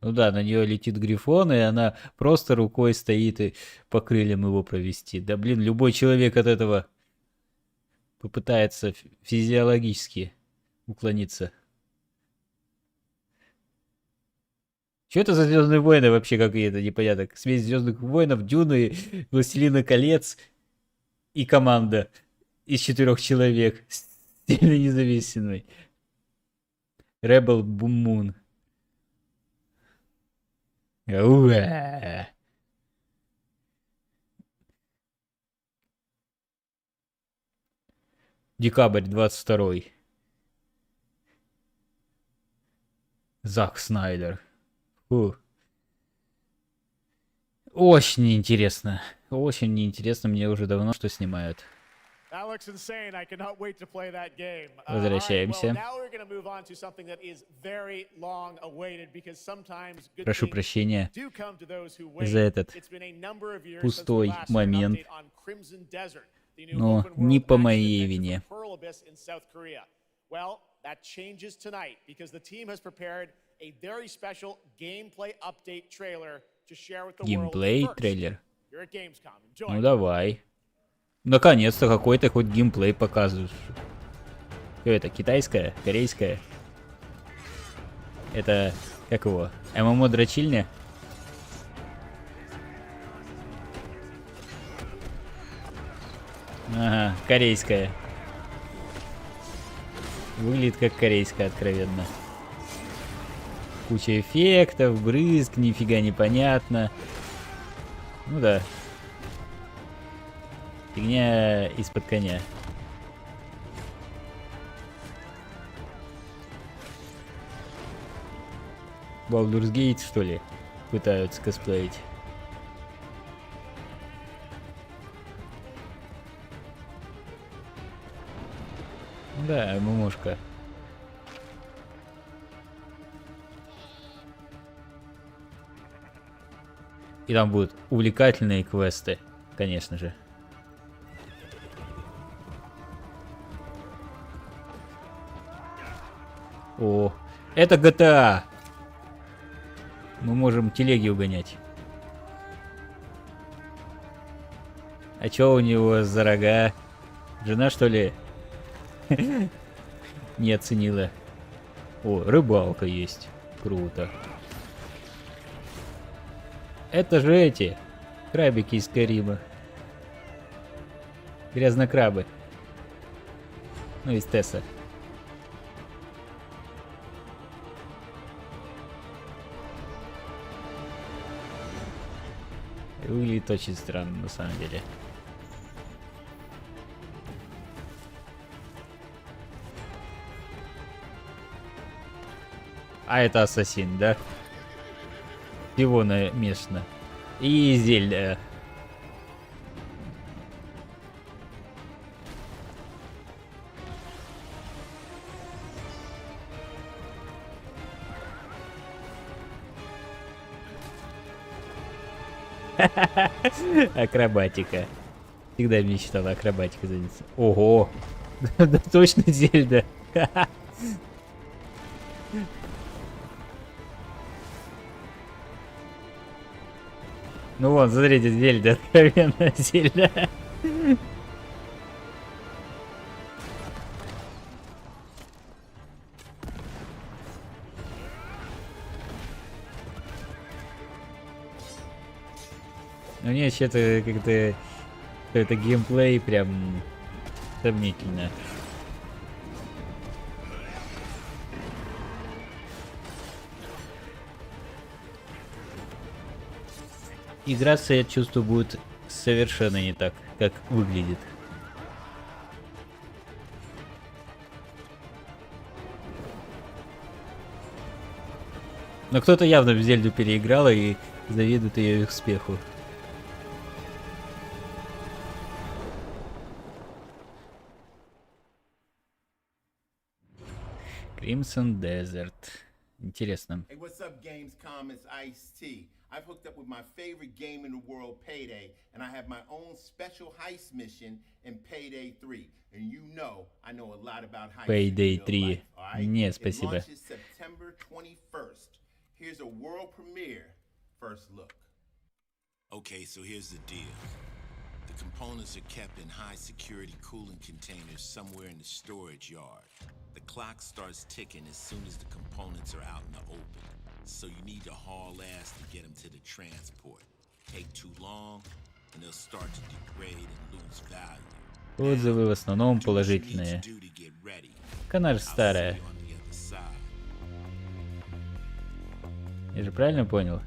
Ну да, на нее летит грифон, и она просто рукой стоит и по крыльям его провести. Да блин, любой человек от этого попытается физиологически уклониться. Что это за Звездные войны вообще какие-то, непонятно. Смесь Звездных войнов, Дюны, Властелина колец и команда из 4 человек. Стильно независимый. Rebel Moon. Уа. Декабрь 22-й. Зак Снайдер. Фу. Очень неинтересно. Очень неинтересно. Мне уже давно что снимают. Возвращаемся. Прошу прощения за этот пустой момент. Но не по моей вине. Геймплей трейлер? Ну давай. Наконец-то какой-то хоть геймплей показываешь. Что это, китайская? Корейская? Это, как его, ММО-дрочильня? Ага, корейская. Выглядит как корейская, откровенно. Куча эффектов, брызг, нифига непонятно. Ну да. Фигня из-под коня. Baldur's Gate, что ли, пытаются косплеить. Да, мумушка. И там будут увлекательные квесты, конечно же. О, это GTA. Мы можем телеги угонять. А чё у него за рога? Жена, что ли? Не оценила. О, рыбалка есть. Круто. Это же эти крабики из Кариба. Грязнокрабы. Ну, из Тесса. Выглядит очень странно, на самом деле. А это ассасин, да? Всего намешано. И зелье. Акробатика. Всегда мечтала акробатикой заняться. Ого! Да точно Зельда. Ну вон, смотрите, Зельда, откровенно Зельда. Ну нет, что-то как-то это геймплей прям сомнительно. Играться, я чувствую, будет совершенно не так, как выглядит. Но кто-то явно в Зельду переиграл и завидует ее успеху. Crimson Desert. Интересно. Hey, what's up, Gamescom? It's Ice-T. I've hooked up with my favorite game in the world, Payday, and I have my own special heist mission in Payday 3. And you know, I know a lot about heist. Payday 3. Нет, спасибо. It launches September 21st. Here's a world premiere first look. Okay, so here's the deal. The components are kept in high security cooling containers somewhere in the storage yard. The clock starts ticking as soon as the components are out in the open. So you need to haul ass to get them to the transport. Take too long, and they'll start to degrade and lose value. Отзывы в основном положительные. Она же старая. Я же правильно понял?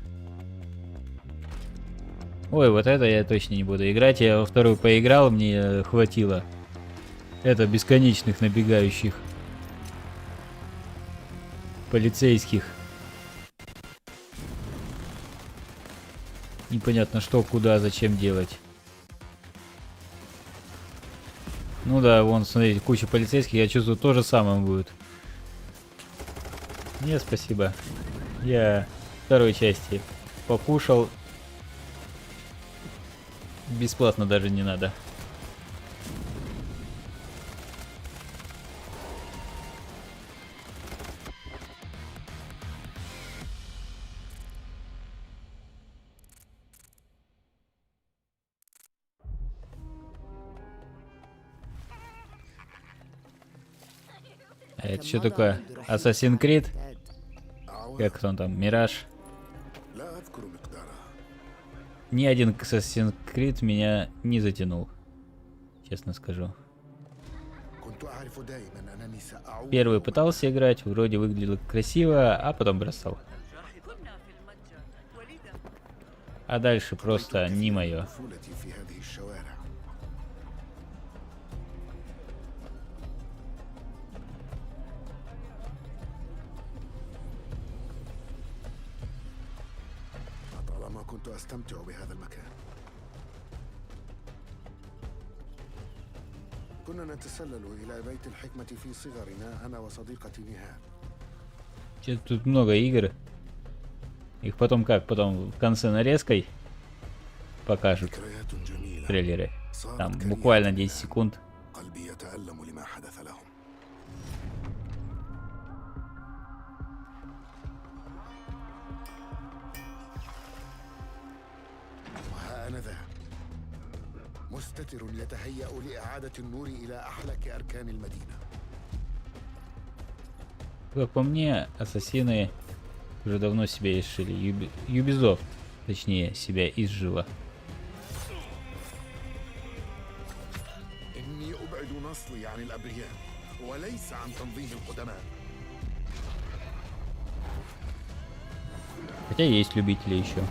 Ой, вот это я точно не буду играть. Я во вторую поиграл, мне хватило. Это бесконечных набегающих полицейских. Непонятно что, куда, зачем делать. Ну да, вон, смотрите, куча полицейских. Я чувствую, то же самое будет. Нет, спасибо. Я второй части покушал. Бесплатно даже не надо. А это что такое? Assassin's Creed? Как он там? Мираж? Ни один Assassin's Creed меня не затянул. Честно скажу. Первый пытался играть, вроде выглядело красиво, а потом бросал. А дальше просто не мое. كنت أستمتع بهذا المكان. كنا نتسلل إلى بيت الحكمة في صغرنا أنا وصديقتي نهاد. Тут много игр. Их потом как? Потом в конце нарезкой покажут трейлеры. Там буквально 10 секунд. مستتر يتهيأ لإعادة النور إلى أحلك أركان المدينة. Как по мне, ассасины уже давно себя изжили. Ubisoft, точнее, себя изжила. إني أبعد نصلي عن الأبرياء وليس عن تنظيم القدماء. Хотя есть любители еще.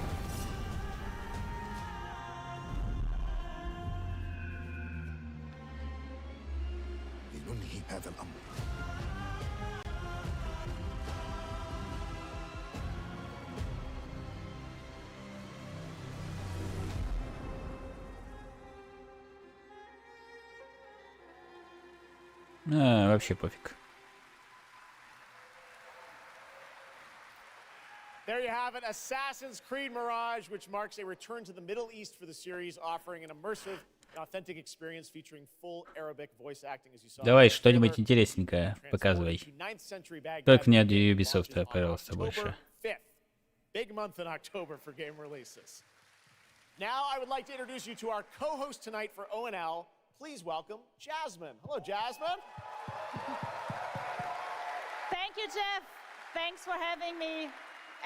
هذا الأمر. Вообще пофиг. There you have it, Assassin's Creed Mirage, which marks a return to the Middle East for the series, offering an immersive and authentic experience featuring full Arabic voice acting, as you saw. Давай что-нибудь интересненькое показывай. Только не от Ubisoft, пожалуйста, больше. Big month in October for game releases. Now I would like to introduce you to our co-host tonight for ONL. Please welcome Jasmine. Hello, Jasmine. Thank you, Jeff. Thanks for having me.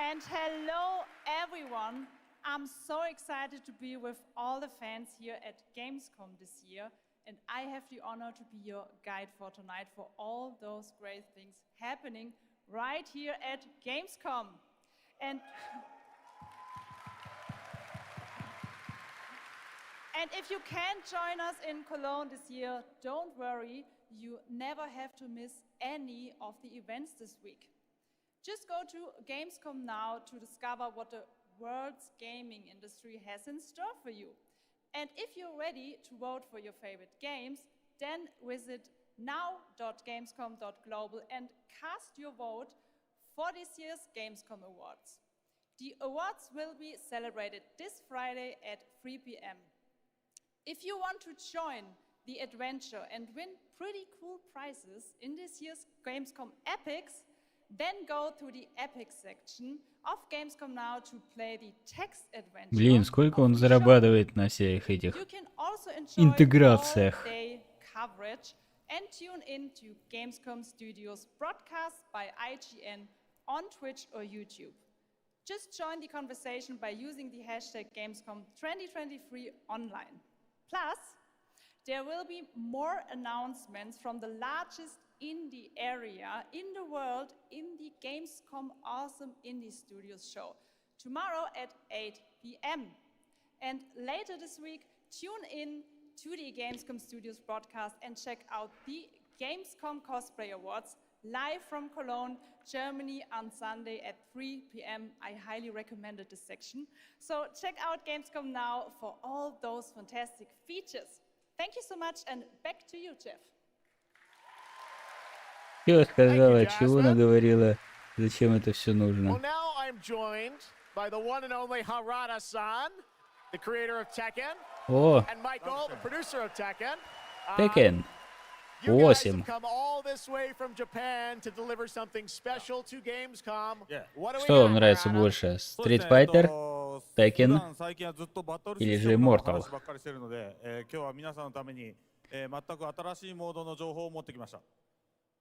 And hello, everyone. I'm so excited to be with all the fans here at Gamescom this year. And I have the honor to be your guide for tonight for all those great things happening right here at Gamescom. And if you can't join us in Cologne this year, don't worry. You never have to miss any of the events this week. Just go to Gamescom now to discover what the world's gaming industry has in store for you. And if you're ready to vote for your favorite games, then visit now.gamescom.global and cast your vote for this year's Gamescom Awards. The awards will be celebrated this Friday at 3 p.m. If you want to join the adventure and win pretty cool prizes in this year's Gamescom Epics, then go to the Epic section of Gamescom now to play the text adventure. Блин, сколько он зарабатывает на всех этих интеграциях. Coverage and tune in to Gamescom Studios broadcast by IGN on Twitch or YouTube. Just join the conversation by using the hashtag Gamescom 2023 online. Plus, there will be more announcements from the largest indie area in the world in the Gamescom Awesome Indie Studios show tomorrow at 8 p.m. And later this week, tune in to the Gamescom Studios broadcast and check out the Gamescom Cosplay Awards live from Cologne, Germany on Sunday at 3 p.m. I highly recommended this section. So check out Gamescom now for all those fantastic features. Thank you so much, and back to you, Jeff. Чего сказала, чего наговорила, зачем это все Well, нужно? now I'm joined by the one and only Harada-san, the creator of Tekken, О, and Michael, the producer of Tekken. Tekken. You guys 8. have come all this way from Japan to deliver something special to Gamescom. What do we Что вам got, нравится Harada? больше? Street Fighter, Tekken или же Immortal? ばっかりしてるので、今日は皆さんのために、全く新しいモードの情報を持ってきました。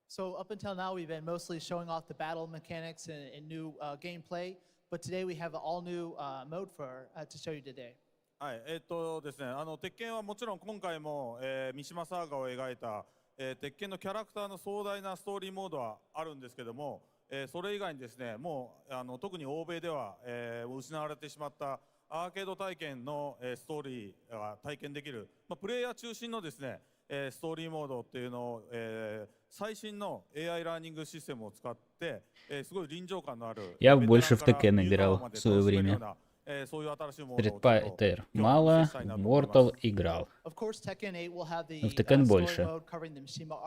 So up until now, we've been mostly showing off the battle mechanics and new gameplay, but today we have an all-new mode to show you today. はい、ですね、鉄拳はもちろん今回も、三島サーガを描いた、鉄拳のキャラクターの壮大なストーリーモードはあるんですけども、それ以外にですね、もう特に欧米では、失われてしまったアーケード体験の、ストーリーが体験できる、プレイヤー中心のですね、ストーリーモードっていうのを、最新の AI ラーニングシステムを使って、すごい臨場感のある Я больше в Tekken играл в свое время. Street Fighter мало, Immortal играл. Of course, Tekken 8 will have the В Tekken story больше. mode covering the Mishima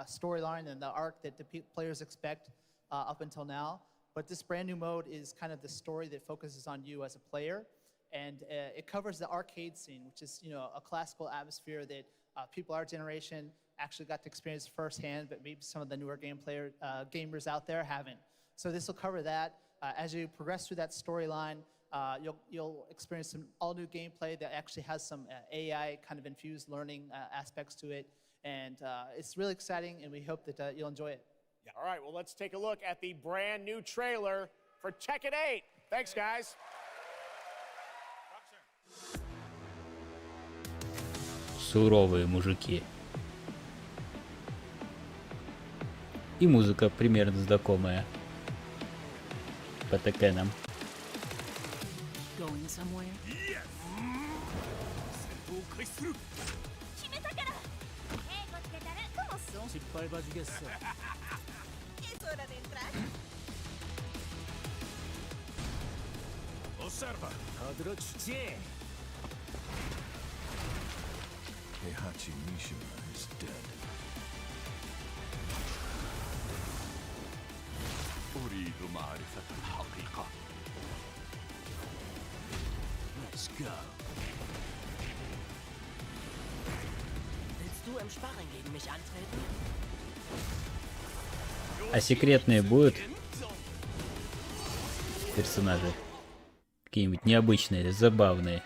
storyline and the arc that the players expect up until now. But this brand new mode is kind of the story that focuses on you as a player, and it covers the arcade scene, which is a classical atmosphere that people our generation actually got to experience firsthand, but maybe some of the newer gamers out there haven't. So this will cover that. As you progress through that storyline, you'll experience some all-new gameplay that actually has some AI kind of infused learning aspects to it, and it's really exciting, and we hope that you'll enjoy it. All right, well, let's take a look at the brand new trailer for Tekken 8. Thanks, guys. Суровые мужики. И музыка примерно знакомая по Текенам. Going somewhere? Yes! 失敗バジゲッソ Es hora de entrar. Observa! Kadro Chichi! Heihachi Mishima is dead. أريد معرفة الحقيقة. Let's go. Willst du im Sparring gegen mich antreten? А секретные будут персонажи? Какие-нибудь необычные, забавные.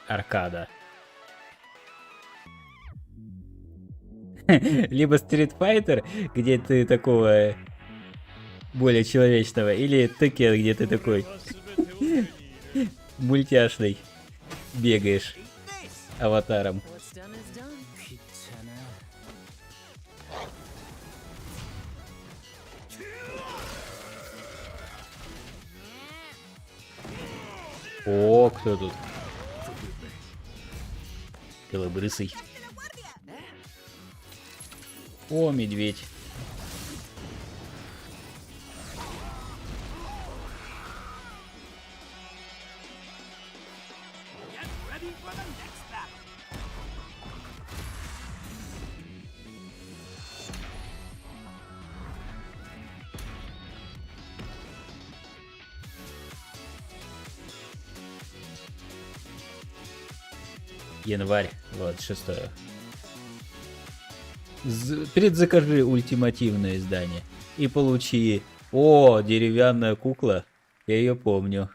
Аркада. Либо Street Fighter, где ты такого более человечного, или Tekken, где ты такой мультяшный, бегаешь аватаром. О, кто тут? Белобрысый. О, медведь. Январь, вот, 6. Предзакажи ультимативное издание и получи. О, деревянная кукла. Я ее помню.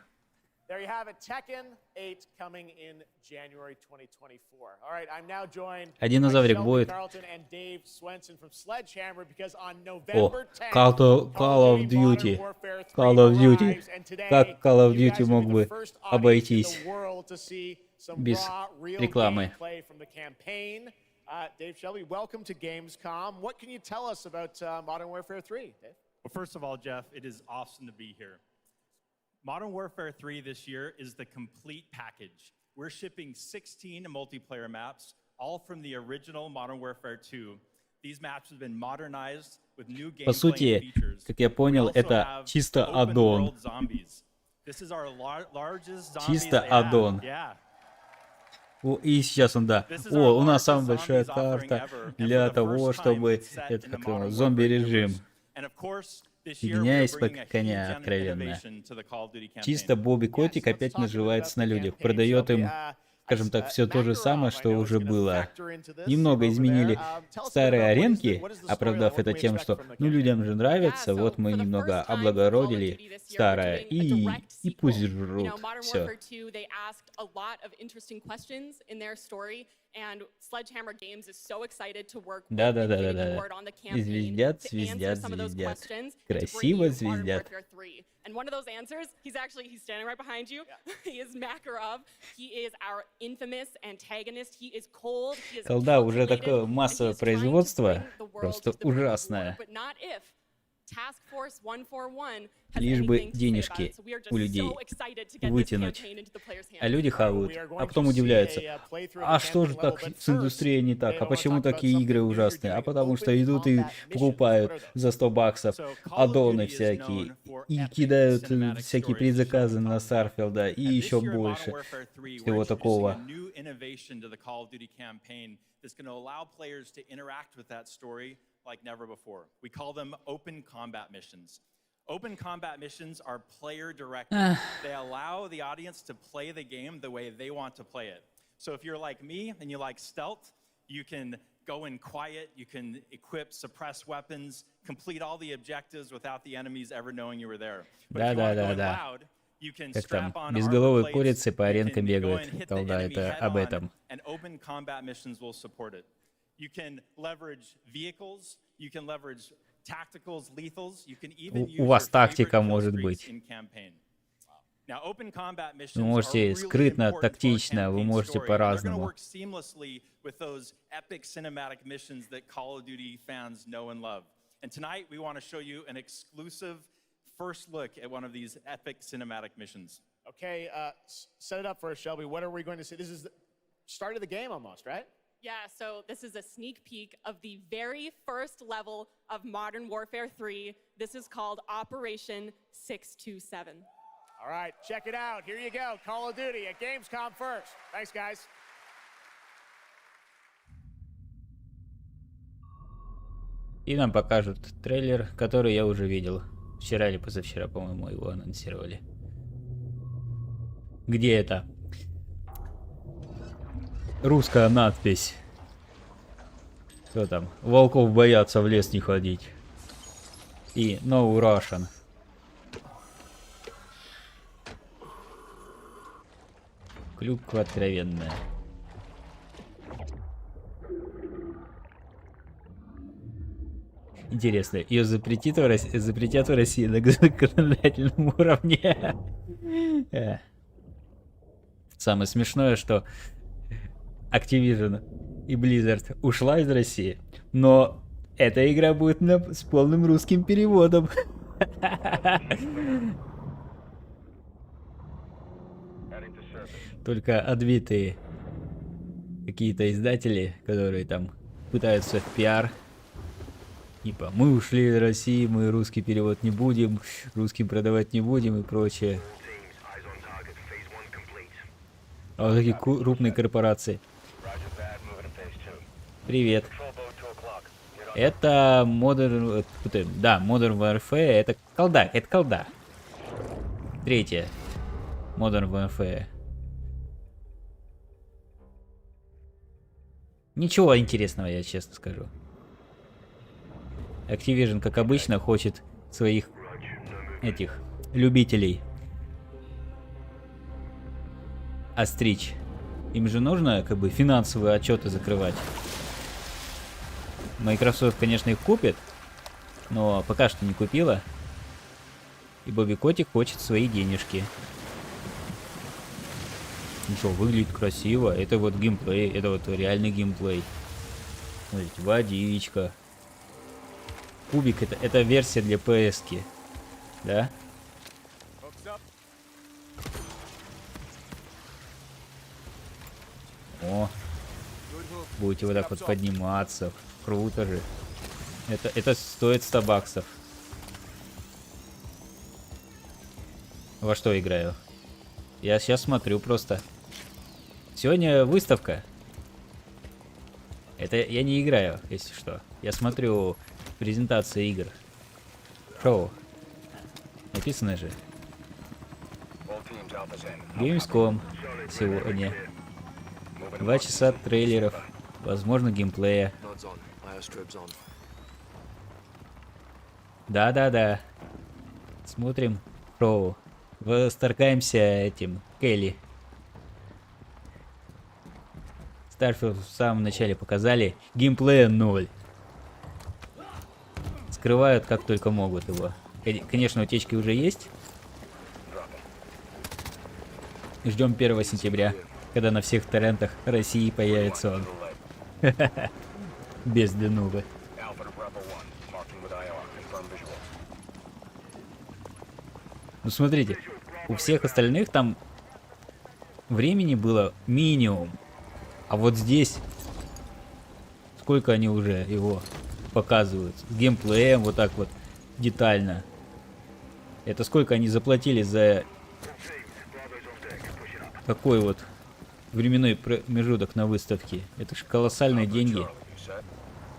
There you have it, Tekken 8 coming in January 2024. All right, I'm now joined А динозаврик by будет? Shelby Carlton and Dave Swenson from Sledgehammer because on О, November 10th, Call of Duty. Call of Duty. Как Call of Duty мог бы обойтись без рекламы? Dave, Shelby, welcome to Gamescom. What can you tell us about Modern Warfare 3, Dave? Well, first of all, Jeff, it is awesome to be here. Modern Warfare 3 this year is the complete package. We're shipping 16 multiplayer maps, all from the original Modern Warfare 2. These maps have been modernized with new По gameplay сути, and features. как я понял, это чисто аддон. This is our largest zombies Чисто they have. аддон. Yeah. И сейчас он, да. О, у нас самая большая карта для того, чтобы... Это как зомби-режим. Фигня из под коня откровенная. Чисто Бобби Котик опять наживается на людях. Продает им, скажем так, все то же самое, что уже было. Немного изменили старые аренки, оправдав это тем, что ну людям же нравится, вот мы немного облагородили старое, и пусть жрут. Все. Да. Звездят. Красиво звездят. And one of those answers, he's standing right behind you. He is Makarov. He is our infamous antagonist. He is cold. He is Колда уже такое массовое производство, просто ужасное. Лишь бы денежки у людей вытянуть. А люди хавают, а потом удивляются. А что же так с индустрией не так? А почему такие игры ужасные? А потому что идут и покупают за $100 аддоны всякие. И кидают всякие предзаказы на Старфилда и еще больше всего такого. Like never before. We call them open combat missions. Open combat missions are player directed. They allow the audience to play the game the way they want to play it. So if you're like me and you like stealth, you can go in quiet, you can equip, suppress weapons, complete all the objectives without the enemies ever knowing you were there. But if you want to go in loud, you can strap on безголовые курицы по аренкам бегают. Колда, это об этом. And open combat missions will support it. You can leverage vehicles, you can leverage tacticals, lethals, you can even use У вас тактика может быть. Вы можете скрытно, тактично, вы можете по-разному. And tonight we want to show you an exclusive first look at one of these epic cinematic missions. Okay, set it up for us, Shelby. What are we going to see? This is the start of the game almost, right? Yeah, so this is a sneak peek of the very first level of Modern Warfare 3. This is called Operation 627. All right, check it out. Here you go. Call of Duty at Gamescom first. Thanks, guys. И нам покажут трейлер, который я уже видел. Вчера или позавчера, по-моему, его анонсировали. Где это? Русская надпись. Что там? Волков боятся в лес не ходить. И No Russian. Клюква откровенная. Интересно, ее запретят в России на законодательном уровне. Самое смешное, что Activision и Blizzard ушла из России, но эта игра будет с полным русским переводом. Только отбитые какие-то издатели, которые там пытаются в пиар. Типа, мы ушли из России, мы русский перевод не будем, русским продавать не будем и прочее. А вот такие крупные корпорации. Привет. Это Modern Warfare, это колда. Третья. Modern Warfare. Ничего интересного, я честно скажу. Activision, как обычно, хочет своих этих любителей остричь. Им же нужно как бы финансовые отчеты закрывать. Microsoft, конечно, их купит, но пока что не купила. И Бобби Котик хочет свои денежки. Ну что, выглядит красиво. Это вот геймплей, это вот реальный геймплей. Смотрите, водичка. Кубик, это версия для PS-ки. Да? Будете вот так вот подниматься. Круто же. Это стоит 100 баксов. Во что играю? Я сейчас смотрю просто. Сегодня выставка. Это я не играю, если что. Я смотрю презентации игр. Шоу. Написано же. Gamescom сегодня. 2 часа трейлеров. Возможно, геймплея. Да. Смотрим шоу. Восторгаемся этим Келли. Старфилд в самом начале показали. Геймплея 0. Скрывают как только могут его. Конечно, утечки уже есть. Ждем 1 сентября, когда на всех торрентах России появится он. Без денувы. Ну смотрите, у всех остальных там времени было минимум. А вот здесь сколько они уже его показывают. С геймплеем вот так вот детально. Это сколько они заплатили за такой вот временной промежуток на выставке. Это же колоссальные деньги.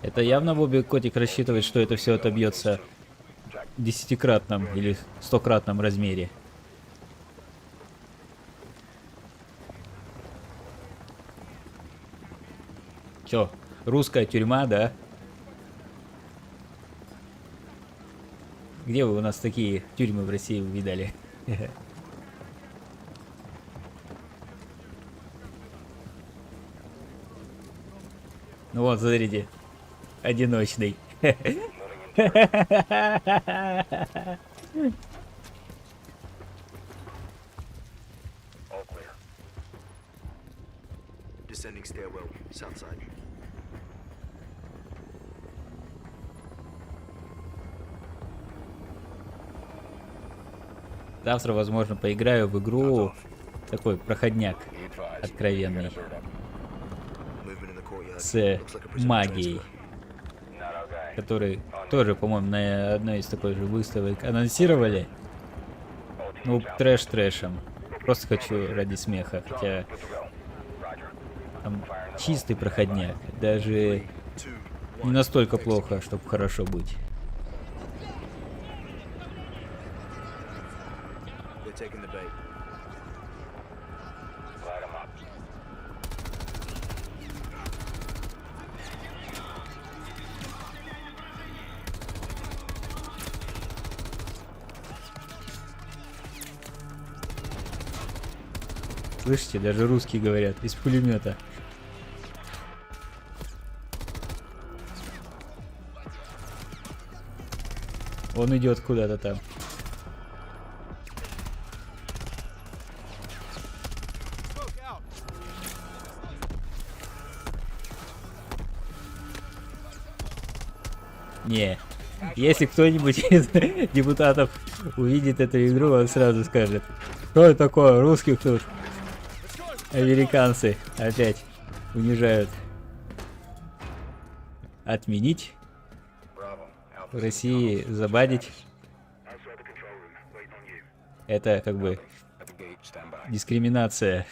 Это явно Бобби Котик рассчитывает, что это все отобьется в 10-кратном или 100-кратном размере. Чё, русская тюрьма, да? Где вы у нас такие тюрьмы в России видали? Ну вот, смотрите. Одиночный. Descending stairwell, south side. Завтра, возможно, поиграю в игру. Такой проходняк откровенный. С магией. Который тоже, по-моему, на одной из такой же выставок анонсировали. Ну, трэш трэшем. Просто хочу ради смеха. Хотя там чистый проходняк. Даже не настолько плохо, чтобы хорошо быть. Слышите, даже русские говорят из пулемета. Он идет куда-то там. Не, если кто-нибудь из депутатов увидит эту игру, он сразу скажет: что это такое, русских тут американцы опять унижают. Отменить. В России забанить. Это как бы дискриминация.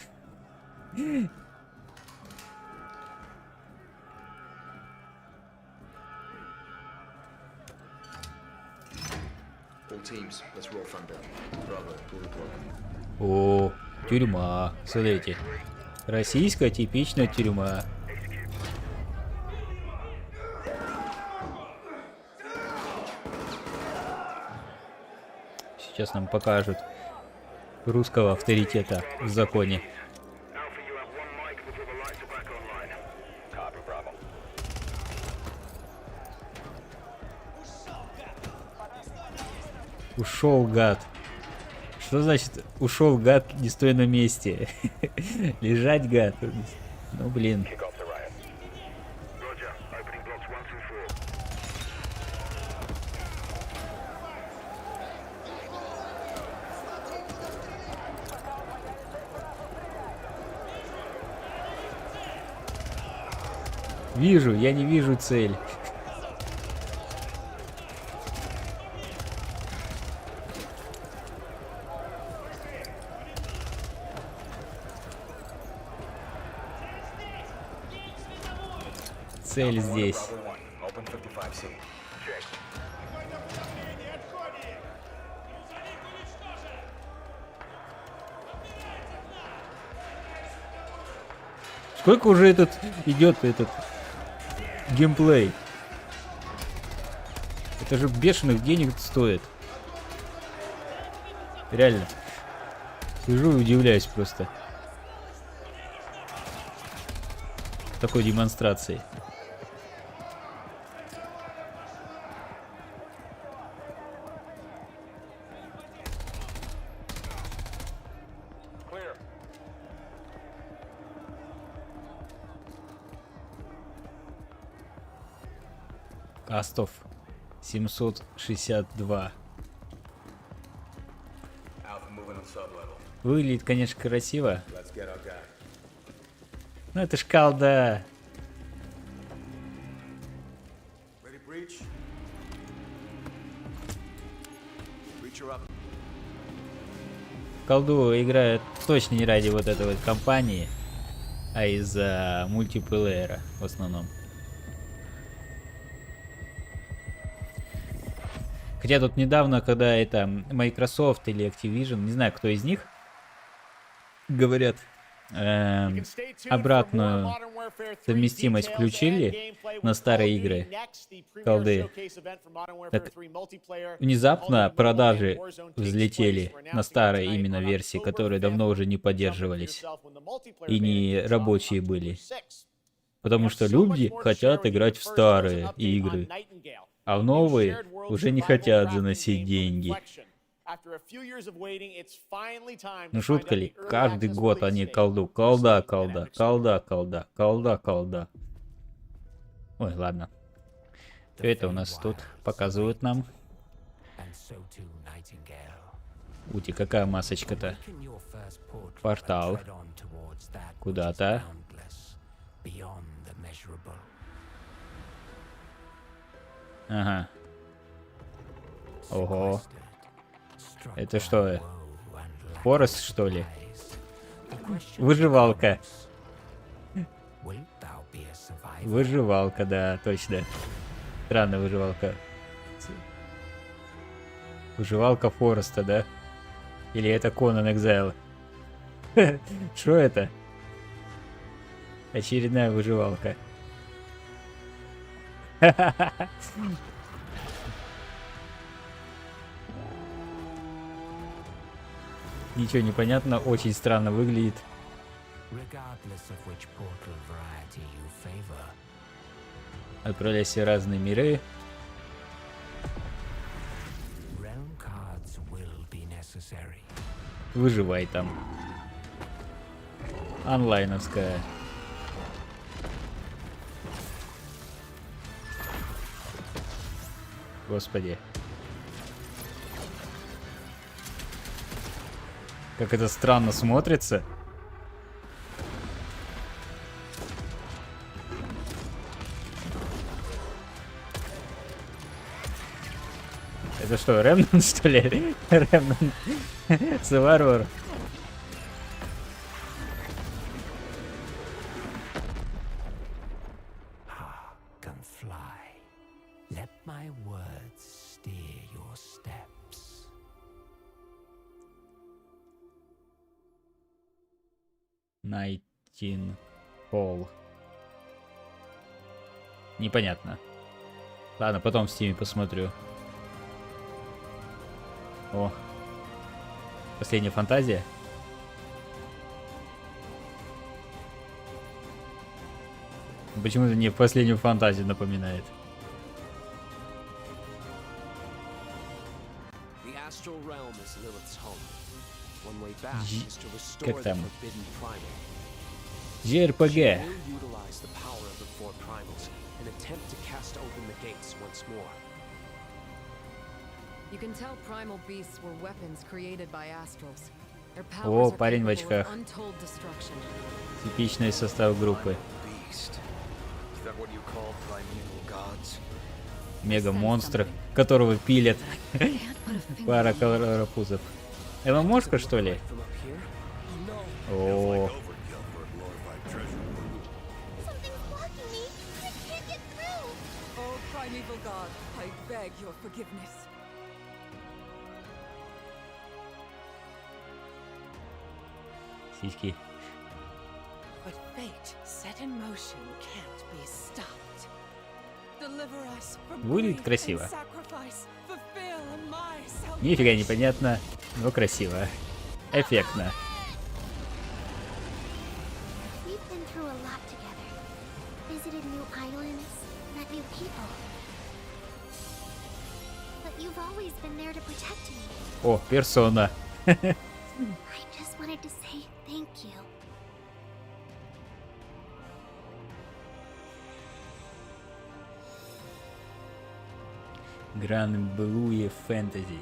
О, тюрьма. Смотрите. Российская типичная тюрьма. Сейчас нам покажут русского авторитета в законе. Ушел гад. Что значит ушел гад, не стоя на месте? Лежать гад. Ну блин. Вижу, я не вижу цель. Цель здесь. Сколько уже идет этот геймплей? Это же бешеных денег стоит. Реально. Сижу и удивляюсь просто. Такой демонстрации. Кастов 762. Выглядит, конечно, красиво. Ну это ж колда. Колду играют точно не ради вот этой вот компании, а из-за мультиплеера в основном. Хотя тут недавно, когда это Microsoft или Activision, не знаю, кто из них, говорят, обратную совместимость включили на старые игры колды, так внезапно продажи взлетели на старые именно версии, которые давно уже не поддерживались и не рабочие были. Потому что люди хотят играть в старые игры, а в новые уже не хотят заносить деньги. Ну шутка ли? Каждый год они колду. Колда, колда, колда, колда, колда, колда. Ой, ладно. Что это у нас тут показывают нам? Ути, какая масочка-то? Портал. Куда-то. Ага. Ого. Это что? Форест, что ли? Выживалка. Выживалка, да, точно. Странная выживалка. Выживалка Фореста, да? Или это Conan Exile? Что это? Очередная выживалка. Ничего не понятно, очень странно выглядит. Отправляйся в разные миры. Выживай там. Онлайновская. Господи. Как это странно смотрится. Это что, Ремнант, что ли? Ремнант. Саварвар. Пол. Непонятно. Ладно, потом в Steam посмотрю. О. Последняя фантазия. Почему-то мне последнюю фантазию напоминает. Как там? JRPG. О, парень в очках. Типичный состав группы. Мега-монстр, которого пилят пара колоропузов. Это мошка, что ли? О. Сиськи. Выглядит красиво. Нифига непонятно, но красиво. Эффектно. О, персона. Гран-блуе фэнтези.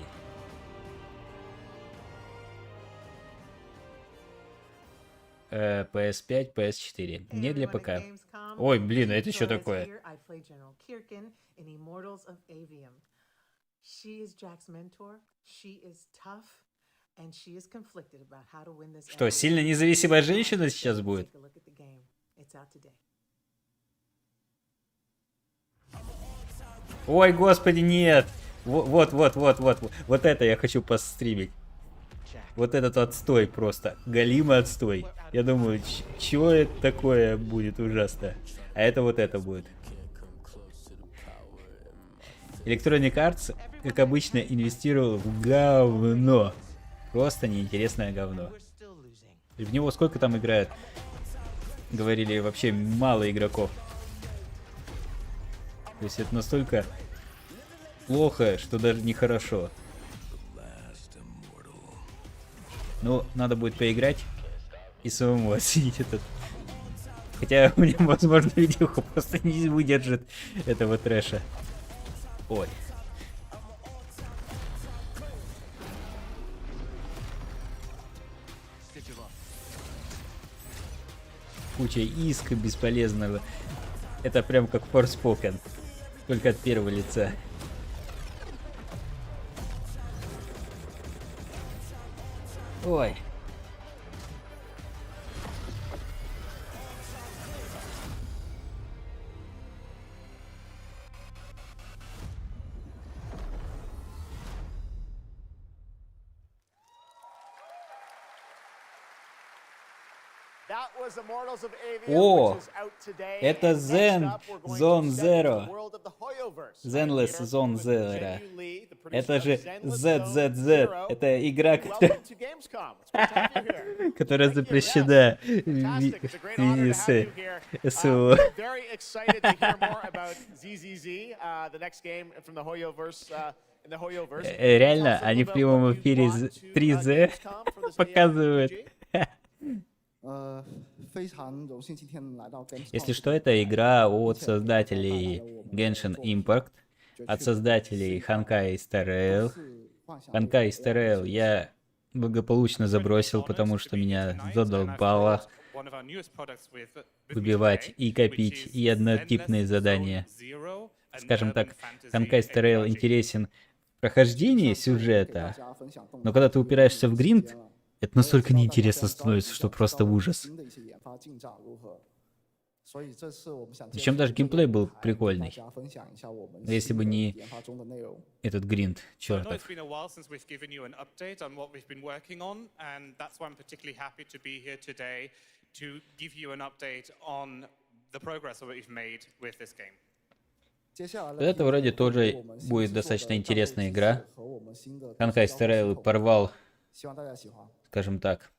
PS5, PS4. Не для ПК. Ой, блин, это что такое? Что, сильно независимая женщина сейчас будет? Ой, господи, нет! Вот это я хочу постримить. Вот этот отстой просто. Галимый отстой. Я думаю, чего это такое будет ужасно? А это вот это будет. Electronic Arts, как обычно, инвестировал в говно. Просто неинтересное говно. В него сколько там играет? Говорили, вообще мало игроков. То есть это настолько плохо, что даже нехорошо. Ну, надо будет поиграть и самому оценить этот. Хотя у меня, возможно, видеоха просто не выдержит этого трэша. Ой. Куча иска бесполезного. Это прям как Forspoken. Только от первого лица. Ой. О, это Zen Zone Zero. Zenless Zone Zero. Это же ZZZ. Это игра, которая запрещена в СВО. Реально, они в прямом эфире 3Z показывают. Если что, это игра от создателей Genshin Impact, от создателей Honkai Star Rail. Honkai Star Rail я благополучно забросил, потому что меня задолбало убивать и копить, и однотипные задания. Скажем так, Honkai Star Rail интересен в прохождении сюжета, но когда ты упираешься в гринд, это настолько неинтересно становится, что просто ужас. Причем даже геймплей был прикольный. Если бы не этот гринд, чертов. Это вроде тоже будет достаточно интересная игра. Honkai Star Rail порвал, скажем так,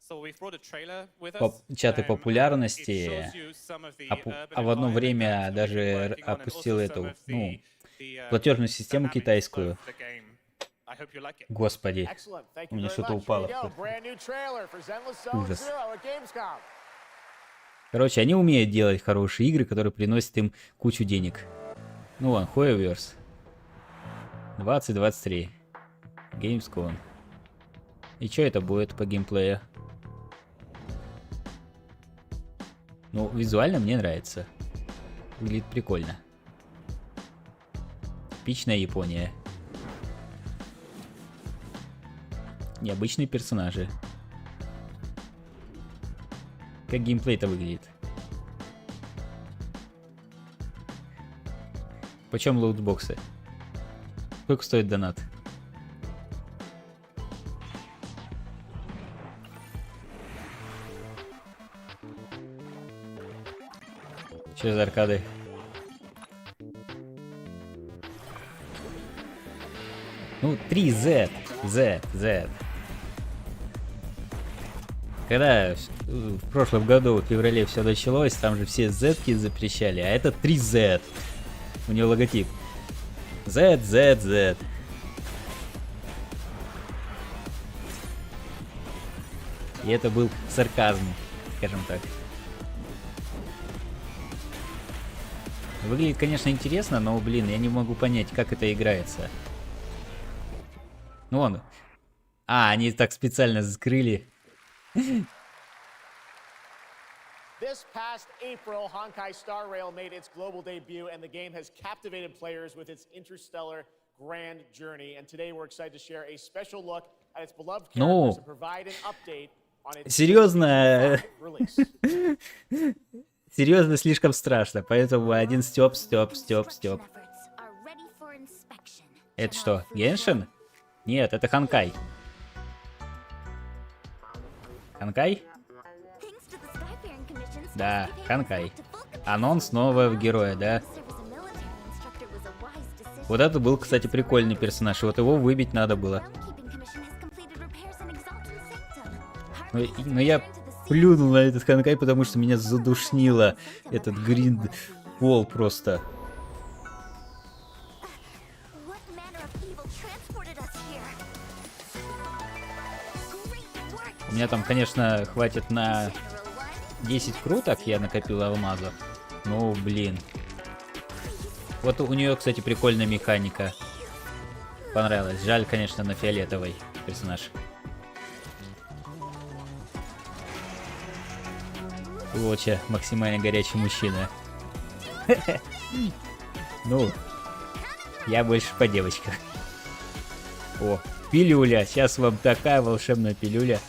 чаты популярности, а в одно время даже опустил эту, ну, платежную систему китайскую. Господи, у меня что-то упало. Ужас. Короче, они умеют делать хорошие игры, которые приносят им кучу денег. Ну вон, Hoyoverse. 2023. Gamescom. И что это будет по геймплею? Ну, визуально мне нравится. Выглядит прикольно. Типичная Япония. Необычные персонажи. Как геймплей-то выглядит? Почем лутбоксы? Сколько стоит донат? Что за аркады? Ну, 3Z. Z. Когда в прошлом году, в феврале все началось, там же все Z-ки запрещали, а это 3Z. У него логотип. Z. И это был сарказм, скажем так. Выглядит, конечно, интересно, но, блин, я не могу понять, как это играется. Ну он. А, они так специально скрыли. This past April, Honkai Star Rail made its global debut, and the game has captivated players with its interstellar grand journey. And today we're excited to share a special look at its beloved characters and provide an update on its Серьезно. release. Серьезно, слишком страшно, поэтому один Степ. Это что, Геншин? Нет, это Ханкай. Ханкай? Да, Ханкай. Анонс нового героя, да? Вот это был, кстати, прикольный персонаж, и вот его выбить надо было. Но я плюнул на этот Ханкай, потому что меня задушнило этот гринд-пол просто. У меня там, конечно, хватит на 10 круток, я накопил алмазов. Ну, блин. Вот у нее, кстати, прикольная механика. Понравилось. Жаль, конечно, на фиолетовый персонаж. Лучше, максимально горячий мужчина. Ну, я больше по девочкам. О, пилюля. Сейчас вам такая волшебная пилюля.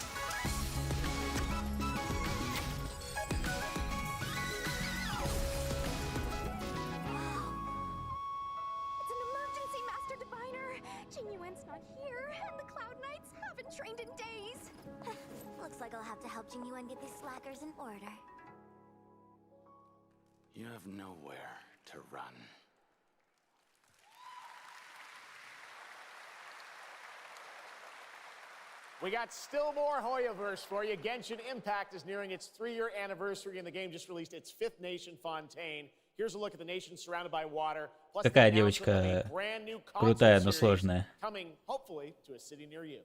You have nowhere to run. We got still more Hoyoverse for you. Genshin Impact is nearing its 3-year anniversary, and the game just released its 5th nation, Fontaine. Here's a look at the nation surrounded by water. Какая девочка крутая, но сложная. Coming, hopefully, to a city near you.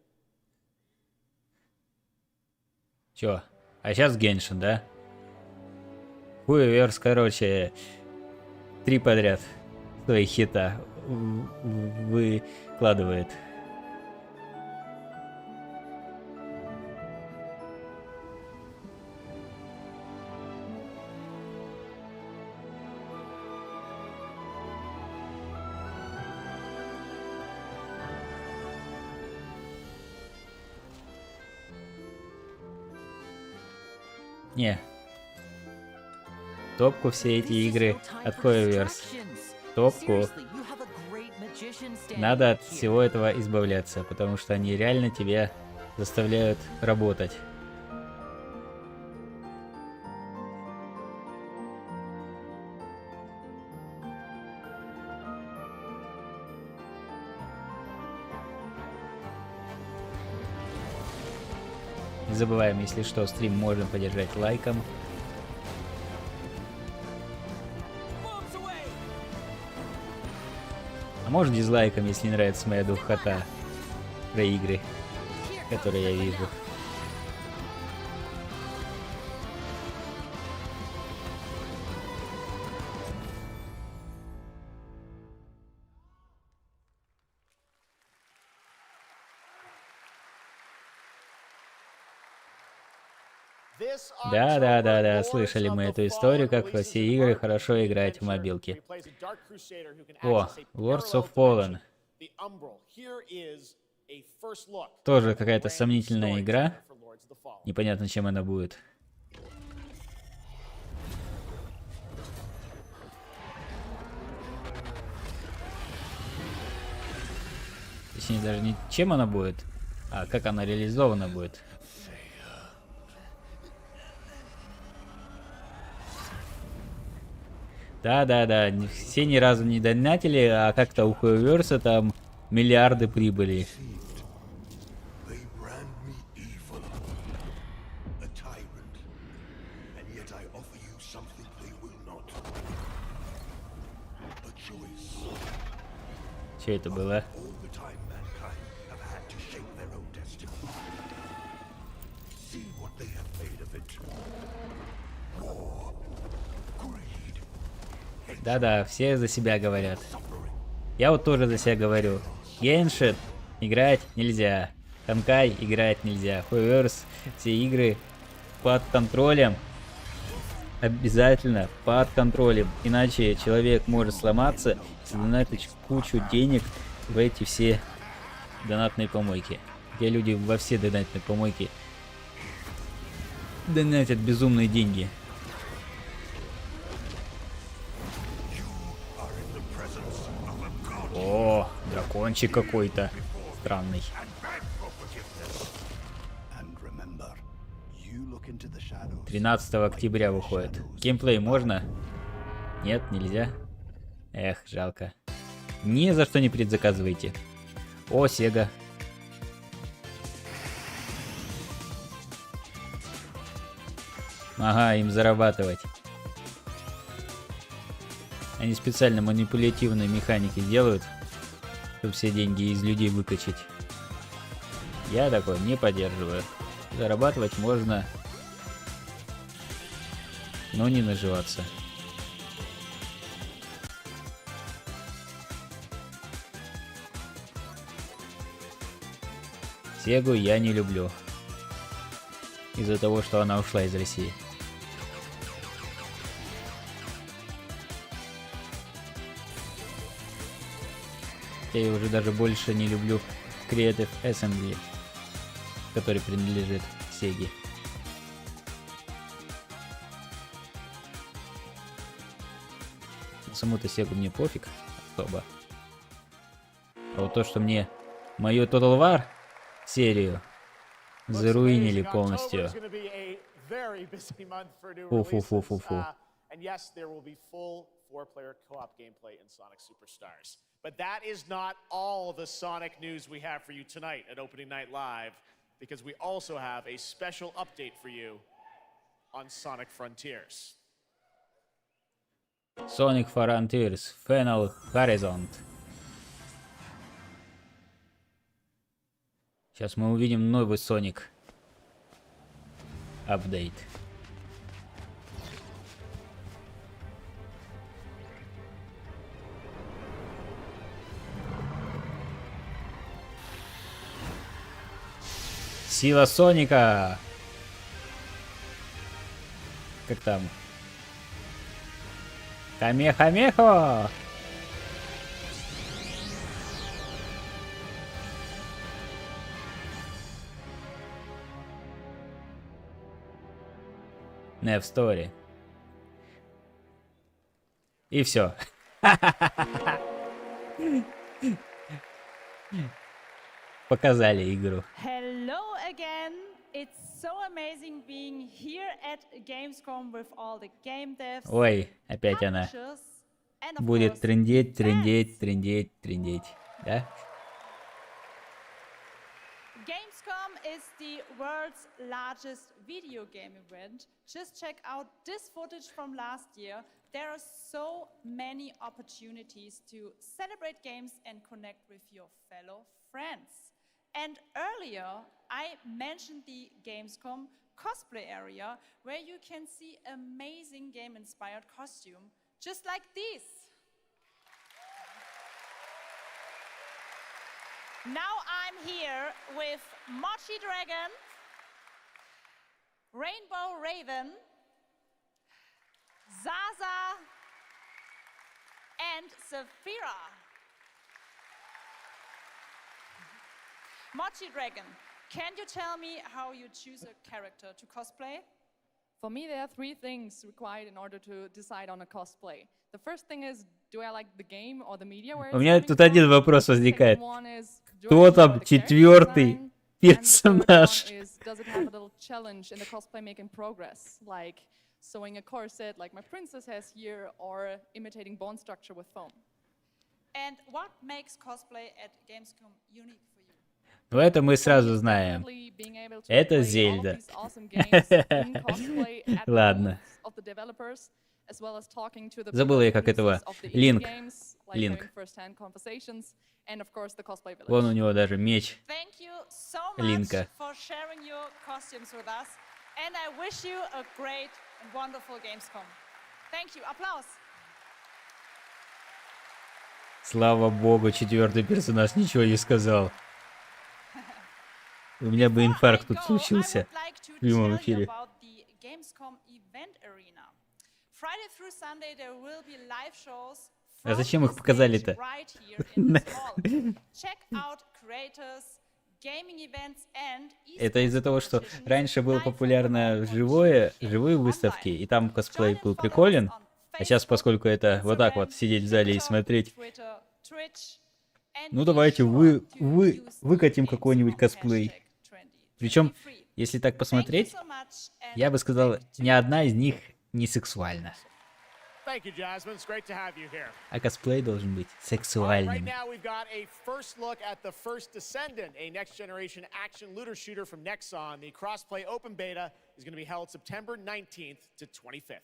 Чё? А сейчас Геншин, да? Хуеверс, короче, 3 подряд своих хита выкладывает. Не. Топку все эти игры от Hoyoverse. Топку. Надо от всего этого избавляться, потому что они реально тебя заставляют работать. Не забываем, если что, стрим можно поддержать лайком. А может дизлайком, если не нравится моя духота про игры, которые я вижу. Да, слышали мы эту историю, как во все игры хорошо играть в мобилке. О, Lords of Fallen. Тоже какая-то сомнительная игра. Непонятно, чем она будет. Точнее, даже не чем она будет, а как она реализована будет. Да, все ни разу не донатили, а как-то у Хуэверса там миллиарды прибыли. Что это было? Да, все за себя говорят. Я вот тоже за себя говорю. Геншит играть нельзя. Танкай играть нельзя. Хуэверс, все игры под контролем. Обязательно под контролем. Иначе человек может сломаться и донатить кучу денег в эти все донатные помойки. Где люди во все донатные помойки донатят безумные деньги. О, дракончик какой-то странный. 13 октября выходит. Геймплей можно? Нет, нельзя. Эх, жалко. Ни за что не предзаказывайте. О, Сега. Ага, им зарабатывать. Они специально манипулятивные механики делают, чтобы все деньги из людей выкачать. Я такой не поддерживаю. Зарабатывать можно, но не наживаться. Сегу я не люблю. Из-за того, что она ушла из России. Я уже даже больше не люблю Creative Assembly, который принадлежит Сеге. Саму-то Сегу мне пофиг особо. А вот то, что мне мою Total War серию заруинили полностью. Фу. Four-player co-op gameplay in Sonic Superstars. But that is not all the Sonic news we have for you tonight at Opening Night Live, because we also have a special update for you on Sonic Frontiers. Sonic Frontiers Final Horizon. Сейчас мы увидим новый Sonic. Апдейт. Сила Соника! Как там? Камехамехо! Не в стори. И все. Показали игру. Hello again. It's so amazing being here at Gamescom with all the game devs. Ой, опять она. Будет трындеть, да? Gamescom is the world's largest video game event. Just check out this footage from last year. There are so many opportunities to celebrate games and connect with your fellow friends. And earlier, I mentioned the Gamescom cosplay area, where you can see amazing game-inspired costume, just like this. Now I'm here with Mochi Dragon, Rainbow Raven, Zaza, and Saphira. Mochi Dragon, can you tell me how you choose a character to cosplay? For me, there are 3 things required in order to decide on a cosplay. The first thing is, do I like the game or the media where У it's меня coming тут from? один вопрос возникает. Second one is, do I Кто enjoy там the character 4-й design? персонаж? And the third one is, does it have a little challenge in the cosplay making progress, like sewing a corset like my princess has here, or imitating bone structure with foam? And what makes cosplay at Gamescom unique for you? Ну это мы сразу знаем. Это Зельда. Ладно. Забыл я, как этого. Линк. Линк. Вон у него даже меч Линка. Слава богу, 4-й персонаж ничего не сказал. У меня бы инфаркт тут случился в прямом эфире. А зачем их показали-то? Это из-за того, что раньше было популярно живые выставки, и там косплей был приколен, а сейчас, поскольку это вот так вот сидеть в зале и смотреть, ну давайте выкатим какой-нибудь косплей. Причем, если так посмотреть, я бы сказал, ни одна из них не сексуальна. Thank you, Jasmine. It's great to have you here. А косплей должен быть сексуальным. Right now, we've got a first look at the first Descendant, a next-generation action looter shooter from Nexon. The crossplay open beta is going to be held September 19th to 25th.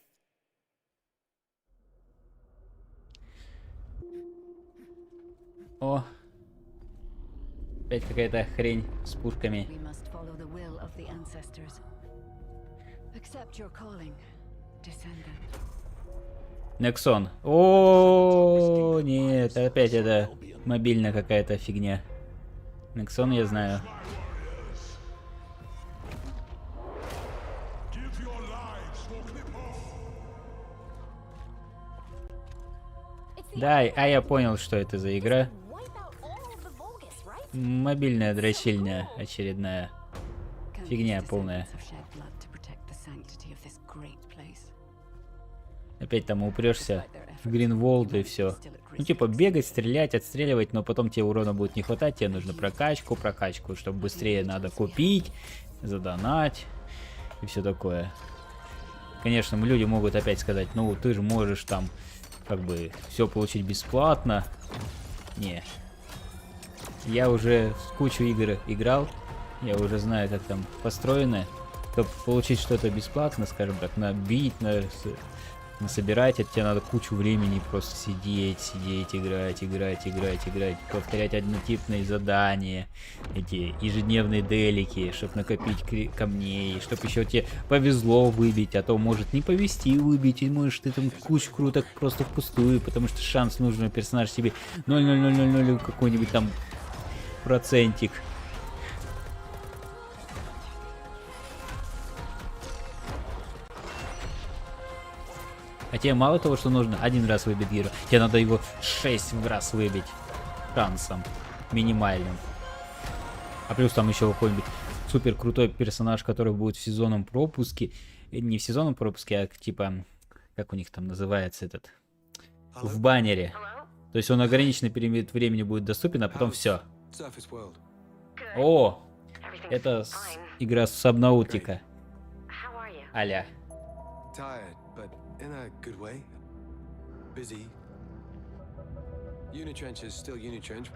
О, опять какая-то хрень с пушками. Нексон. О, нет, опять это мобильная какая-то фигня. Нексон я знаю. Да, а я понял, что это за игра. Мобильная дрочильня очередная. Фигня полная. Опять там упрешься в Гринволд и все. Ну типа бегать, стрелять, отстреливать, но потом тебе урона будет не хватать, тебе нужно прокачку, чтобы быстрее надо купить, задонать и все такое. Конечно, люди могут опять сказать, ну ты же можешь там как бы все получить бесплатно. Не. Я уже в кучу игр играл, я уже знаю, как там построено. Чтобы получить что-то бесплатно, скажем так, набить, насобирать, от тебя надо кучу времени просто сидеть, играть, повторять однотипные задания, эти ежедневные делики, чтобы накопить камней, чтобы еще тебе повезло выбить, а то может не повезти выбить, и можешь ты там кучу круток просто впустую, потому что шанс нужного персонажа себе 0,0000 какой-нибудь там процентик. А тебе мало того, что нужно один раз выбить героя, тебе надо его 6 раз выбить шансом минимальным. А плюс там еще какой-нибудь супер крутой персонаж, который будет в сезонном пропуске. Не в сезонном пропуске, а типа, как у них там называется этот, в баннере. То есть он ограниченный период времени будет доступен, а потом все. О, это игра Сабнаутика. Аля. In a good way. Busy. Unitrench is still Unitrench.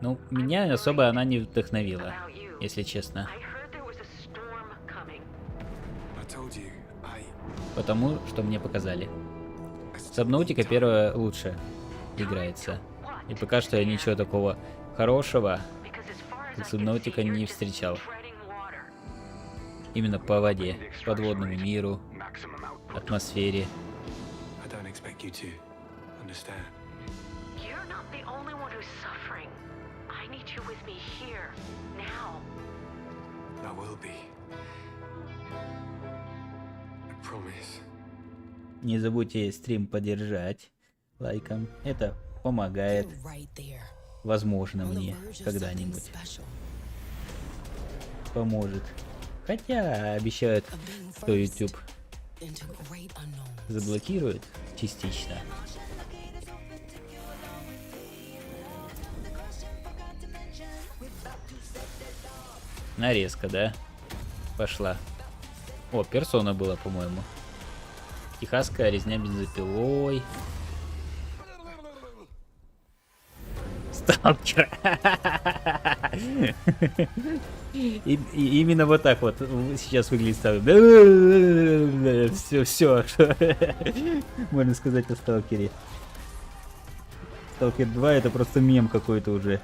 Ну, меня особо она не вдохновила, если честно. Потому что мне показали. Сабнаутика первая лучше играется. И пока что я ничего такого хорошего как Сабнаутика не встречал. Именно по воде, подводному миру, атмосфере. You to understand. You're not the only one who's suffering. I need you with me here, now. I will be. Не забудьте стрим поддержать лайком. Это помогает. Возможно, мне когда-нибудь поможет. Хотя обещают, что YouTube заблокирует частично. Нарезка, да? Пошла. О, персона была, по-моему. Техасская резня бензопилой. Сталкер. И именно вот так вот сейчас выглядит сталкер. Все, можно сказать о сталкере. Сталкер 2 это просто мем какой-то уже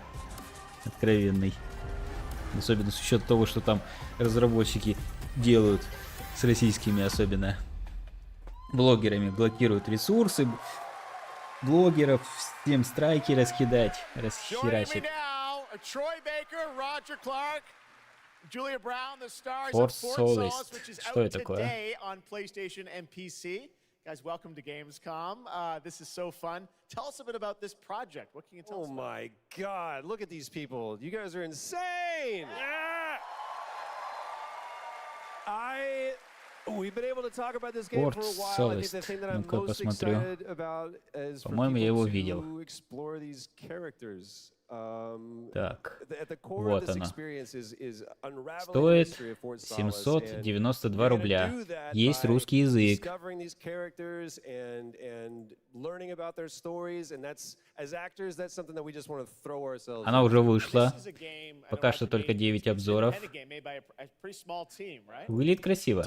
откровенный. Особенно с учетом того, что там разработчики делают с российскими особенно блогерами. Блокируют ресурсы блогеров, всем страйки раскидать, расхерачить. Force Solist. Что это такое? Guys, welcome to Gamescom. This is so fun. Tell us a bit about this project. What can you tell us? Oh my God, look at these people. You guys are insane. We've been able to talk about this game for a while. I think the thing that I'm most excited about is for people to explore these characters. Так, вот оно. Стоит 792 рубля. Есть русский язык. Она уже вышла. Пока что только 9 обзоров. Выглядит красиво.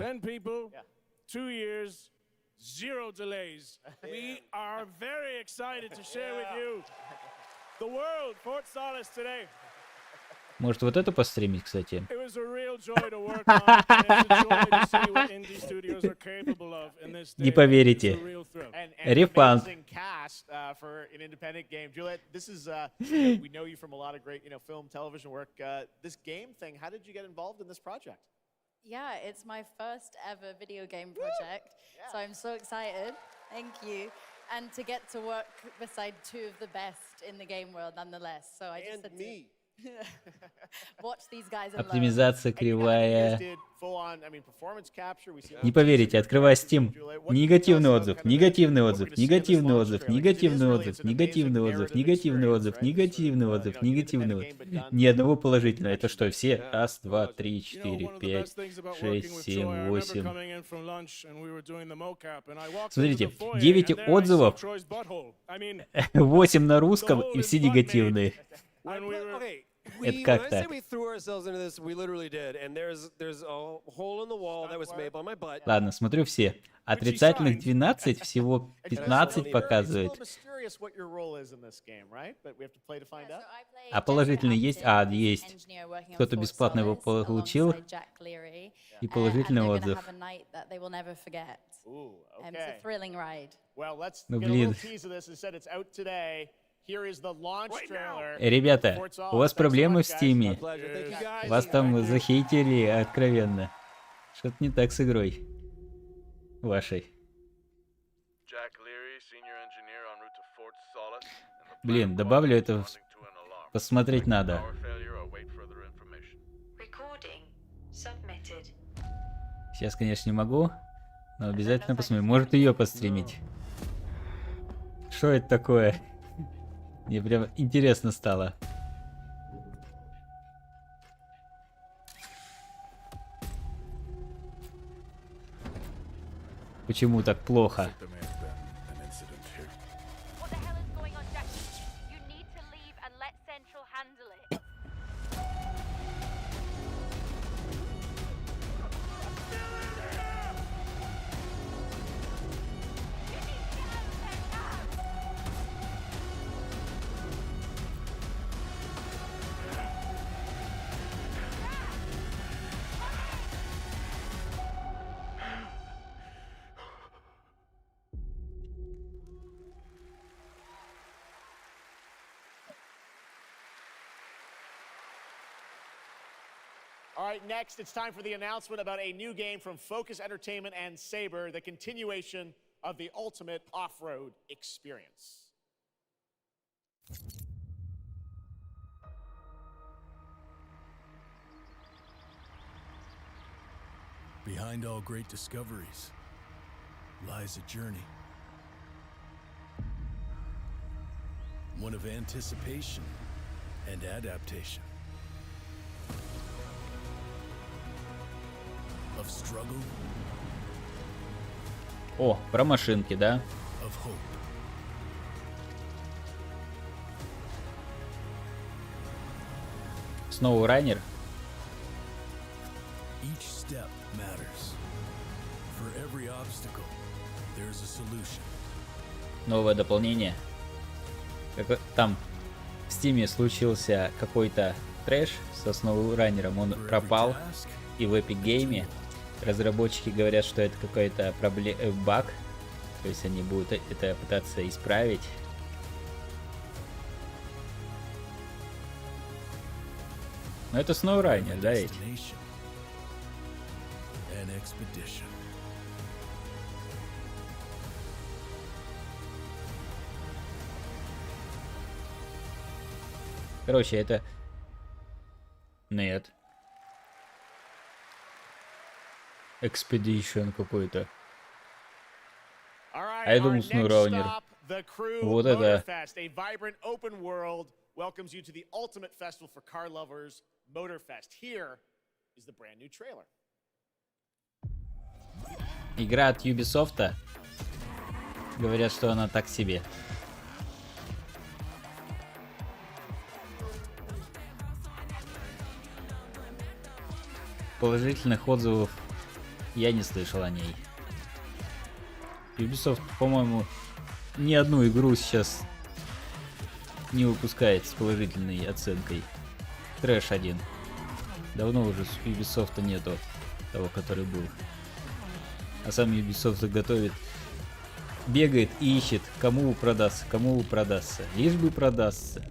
Может вот это постримить, кстати? Не поверите. Рефанд. Yeah, it's my first ever video game project, so I'm so excited. Thank you. And to get to work beside two of the best in the game world nonetheless. So I just had to watch these guys and learn. Оптимизация кривая. Не поверите, открывая Steam. Негативный отзыв, негативный отзыв, негативный отзыв, негативный отзыв, негативный отзыв, негативный отзыв, негативный отзыв, негативный отзыв. Ни одного положительного. Это что, все? Раз, два, три, четыре, пять, шесть, семь, восемь. Смотрите, 9 отзывов, 8 на русском и все негативные. Это как так? Ладно, смотрю все. Отрицательных 12, всего 15 показывает. А положительный есть? А, есть. Кто-то бесплатно его получил. И положительный отзыв. Ну блин. Ребята, у вас проблемы в Стиме. Вас там захейтили откровенно. Что-то не так с игрой вашей. Блин, добавлю это. Посмотреть надо. Сейчас, конечно, не могу, но обязательно посмотрим. Может ее постримить. Что это такое? Мне прям интересно стало. Почему так плохо? All right, next it's time for the announcement about a new game from Focus Entertainment and Saber, the continuation of the ultimate off-road experience. Behind all great discoveries lies a journey. One of anticipation and adaptation. Of struggle. О, про машинки, да? Of hope. SnowRunner. Each step matters. For every obstacle, there's a solution. Новое дополнение. Там в Стиме случился какой-то трэш со SnowRunner'ом, он пропал, и в Epic Game разработчики говорят, что это какой-то баг, то есть они будут это пытаться исправить. Но это SnowRunner, да ведь? Короче, это... Нет. Expedition какой-то. А я думал, SnowRunner. Вот это... A vibrant open world welcomes you to the ultimate festival for car lovers, Motorfest. Here is the brand new trailer. Игра от Ubisoft. Говорят, что она так себе. Положительных отзывов я не слышал о ней. Ubisoft, по-моему, ни одну игру сейчас не выпускает с положительной оценкой. Трэш один. Давно уже с Ubisoft нету того, который был. А сам Ubisoft готовит, бегает и ищет, кому продастся, лишь бы продастся.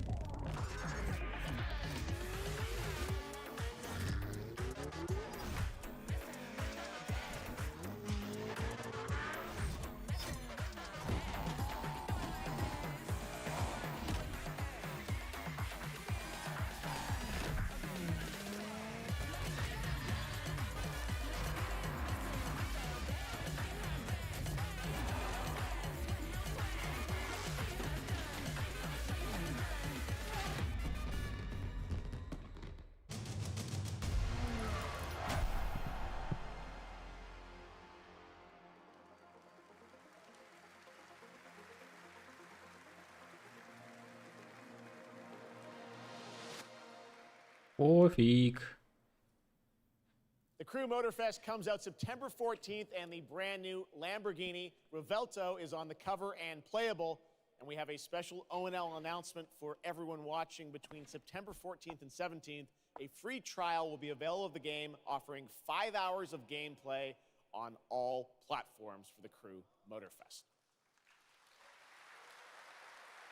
Пофиг. The Crew Motorfest comes out September 14th, and the brand new Lamborghini Revelto is on the cover and playable. And we have a special O&L announcement for everyone watching between September 14th and 17th. A free trial will be available of the game, offering 5 hours of gameplay on all platforms for the Crew Motorfest.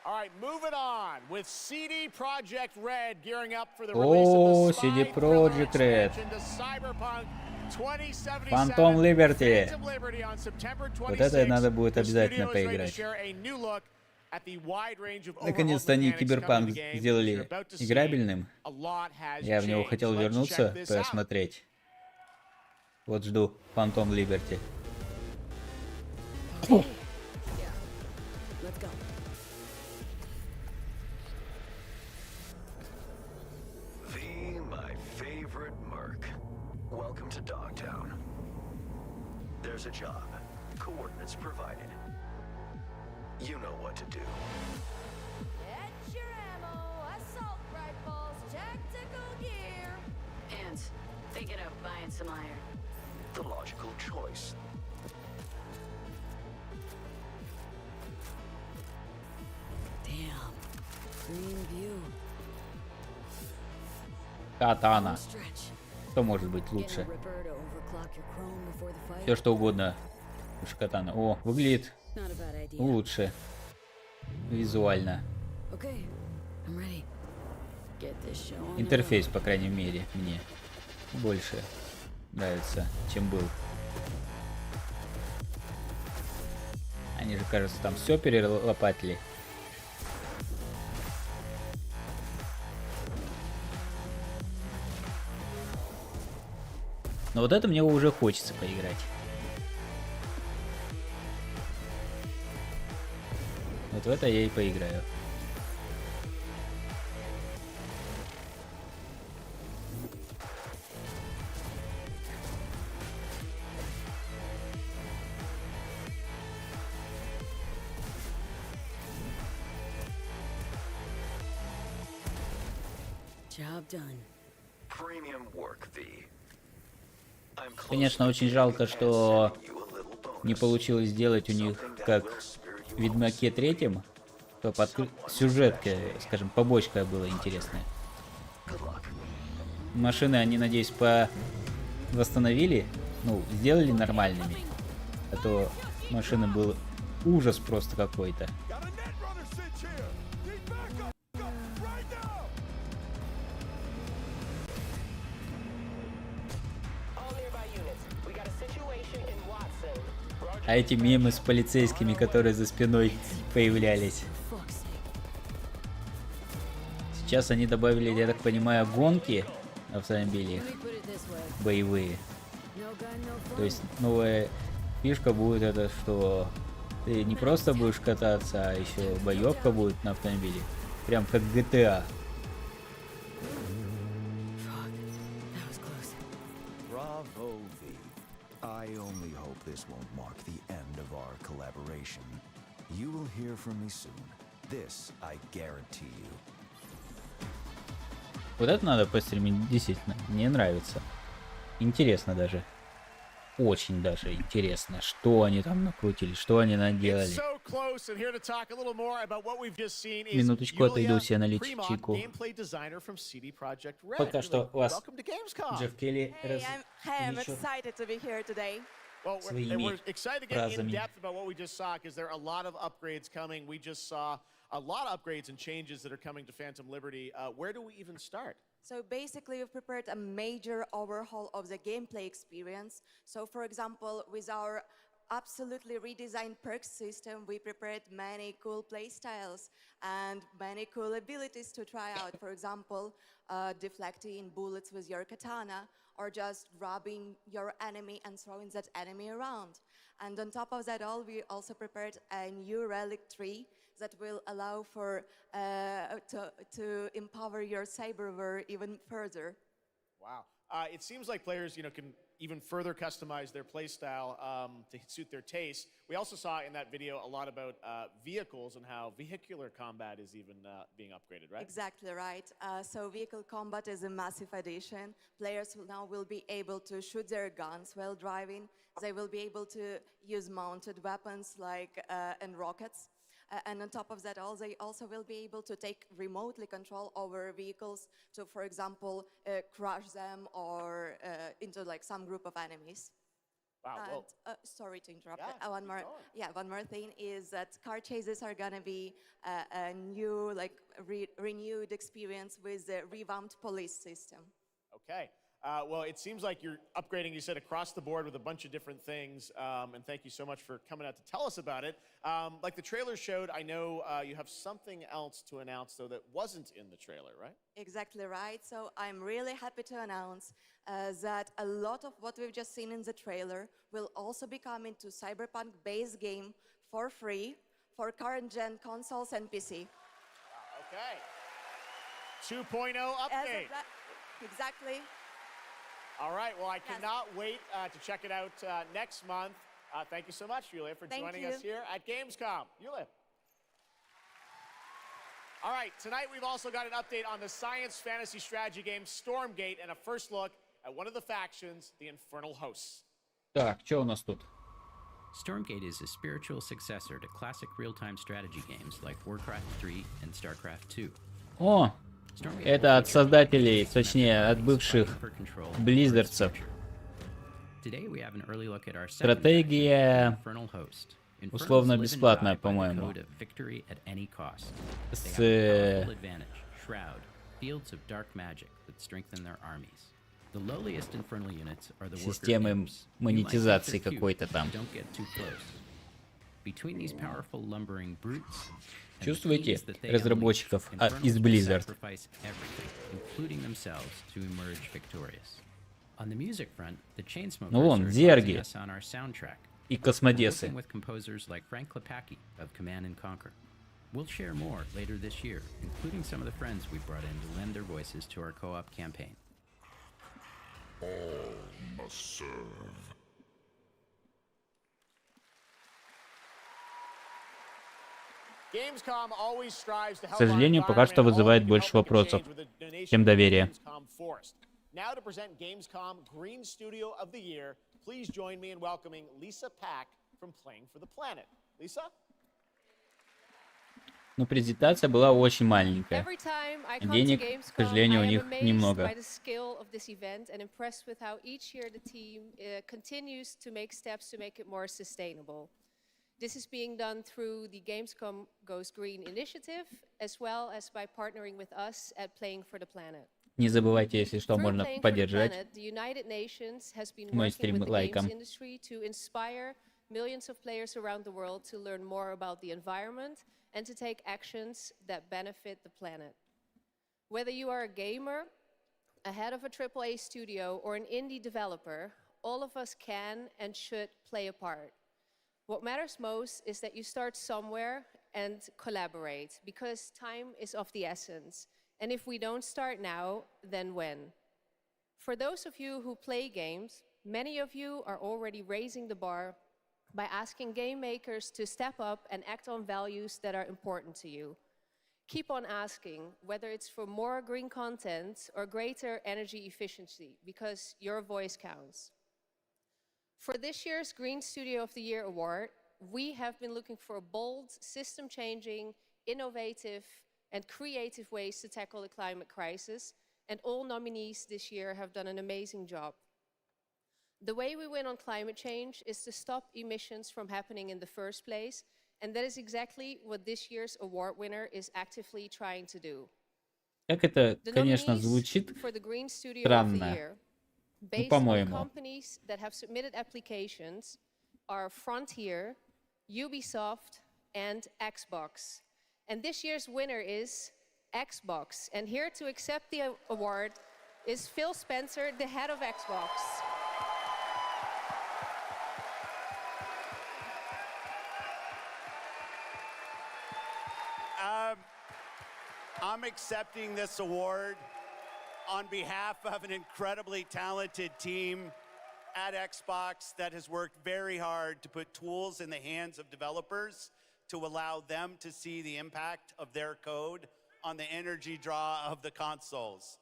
All right, moving on with CD Projekt Red gearing up for the release of the CD Spy Projekt Red. expansion to Cyberpunk 2077. Phantom Liberty. Phantom Liberty on September 26th. Вот это надо будет The обязательно studio is ready to поиграть. share a new look at the wide range of Наконец-то они overhauled mechanics Киберпанк coming to the game. сделали You're about to see играбельным. a lot has Я в него changed. хотел Let's вернуться, check this out. посмотреть. Вот жду Phantom Liberty. Let's go. My favorite merc. Welcome to Dogtown. There's a job. Coordinates provided. You know what to do. Get your ammo, assault rifles, tactical gear. And thinking of buying some iron. The logical choice. Damn. Green view. Катана. Что может быть лучше? Все что угодно. Уж катана. О, выглядит лучше. Визуально. Okay, I'm ready. Интерфейс, по крайней мере, мне больше нравится, чем был. Они же, кажется, там все перелопатили. Но вот это мне уже хочется поиграть. Вот в это я и поиграю. Job done. Premium work V. Конечно, очень жалко, что не получилось сделать у них как в Ведьмаке 3, то сюжетка, скажем, побочка была интересная. Машины они, надеюсь, восстановили, ну, сделали нормальными. А то машина был ужас просто какой-то. А эти мемы с полицейскими, которые за спиной появлялись. Сейчас они добавили, я так понимаю, гонки автомобилей боевые. То есть новая фишка будет это, что ты не просто будешь кататься, а еще боевка будет на автомобиле. Прям как GTA. I only hope this won't mark the end of our collaboration. You will hear from me soon. This I guarantee you. Вот это надо постримить, действительно. Мне нравится. Интересно даже. Очень даже интересно, что они там накрутили, что они наделали. Минуточку отойду себе налить чайку. Пока что вас Джефф Келли развлечет своими фразами. A lot of upgrades and changes that are coming to Phantom Liberty. Where do we even start? So basically, we've prepared a major overhaul of the gameplay experience. So for example, with our absolutely redesigned perks system, we prepared many cool playstyles and many cool abilities to try out. For example, deflecting bullets with your katana, or just grabbing your enemy and throwing that enemy around. And on top of that all, we also prepared a new relic tree that will allow for to empower your cyberware even further. Wow. It seems like players, can even further customize their playstyle to suit their taste. We also saw in that video a lot about vehicles and how vehicular combat is even being upgraded, right? Exactly right. So vehicle combat is a massive addition. Players now will be able to shoot their guns while driving. They will be able to use mounted weapons and rockets. And on top of that all, they also will be able to take remotely control over vehicles to, for example, crush them or into some group of enemies. Wow. And, sorry to interrupt. Yeah, one more thing is that car chases are gonna be a new, renewed experience with the revamped police system. Okay. Well, it seems like you're upgrading, you said, across the board with a bunch of different things. And thank you so much for coming out to tell us about it. Like the trailer showed, I know you have something else to announce, though, that wasn't in the trailer, right? Exactly right. So I'm really happy to announce that a lot of what we've just seen in the trailer will also be coming to Cyberpunk base game for free for current-gen consoles and PC. Okay. 2.0 update. Exactly. All right, well, I cannot wait to check it out next month. Thank you so much, Yulia, for joining us here at Gamescom. Yulia. All right, tonight we've also got an update on the science fantasy strategy game Stormgate and a first look at one of the factions, the Infernal Hosts. Так, что у нас тут? Stormgate is a spiritual successor to classic real-time strategy games like Warcraft 3 and StarCraft 2. О! Это от создателей, точнее, от бывших близзардцев. Стратегия условно бесплатная, по-моему. The lowliest infernal units are the worker Системы imps. монетизации какой-то там. Don't get too close. Between these powerful lumbering brutes and the Чувствуете fiends that they разработчиков unleash, из Infernals will Blizzard? sacrifice everything, including themselves, to emerge victorious. On the music front, the Chainsmokers Ну вон, are зерги advising us on our soundtrack. и We're космодесы. working with composers like Frank Klepacki of Command and Conquer. We'll share more later this year, including some of the friends we brought in to lend their voices to our co-op campaign. All must serve. Gamescom always strives to К help our сожалению, пока что environment, and all вызывает we can больше help make a вопросов, change with a donation чем to доверия. Gamescom Forest. Now to present Gamescom Green Studio of the Year, please join me in welcoming Lisa Pack from Playing for the Planet. Lisa? Но презентация была очень маленькая. Every time I come Денег, to к Gamescom, сожалению, у I am них amazed немного. by the skill of this event and impressed with how each year the team continues to make steps to make it more sustainable. This is being done through the Gamescom Goes Green initiative, as well as by partnering with us at Playing for the Planet. Не забывайте, если что, Through можно Playing for the поддержать Planet, the United Nations has been мой working стрим with the лайком. games industry to inspire millions of players around the world to learn more about the environment and to take actions that benefit the planet. Whether you are a gamer, a head of a AAA studio, or an indie developer, all of us can and should play a part. What matters most is that you start somewhere and collaborate, because time is of the essence. And if we don't start now, then when? For those of you who play games, many of you are already raising the bar by asking game makers to step up and act on values that are important to you. Keep on asking, whether it's for more green content or greater energy efficiency, because your voice counts. For this year's Green Studio of the Year award, we have been looking for bold, system-changing, innovative, and creative ways to tackle the climate crisis, and all nominees this year have done an amazing job. The way we win on climate change is to stop emissions from happening in the first place, and that is exactly what this year's award winner is actively trying to do. Как это, The конечно, nominees звучит for the Green Studio of the странно. Year, Ну, based on по-моему. companies that have submitted applications, are Frontier, Ubisoft, and Xbox. And this year's winner is Xbox. And here to accept the award is Phil Spencer, the head of Xbox. I'm accepting this award on behalf of an incredibly talented team at Xbox that has worked very hard to put tools in the hands of developers to allow them to see the impact of their code on the energy draw of the consoles.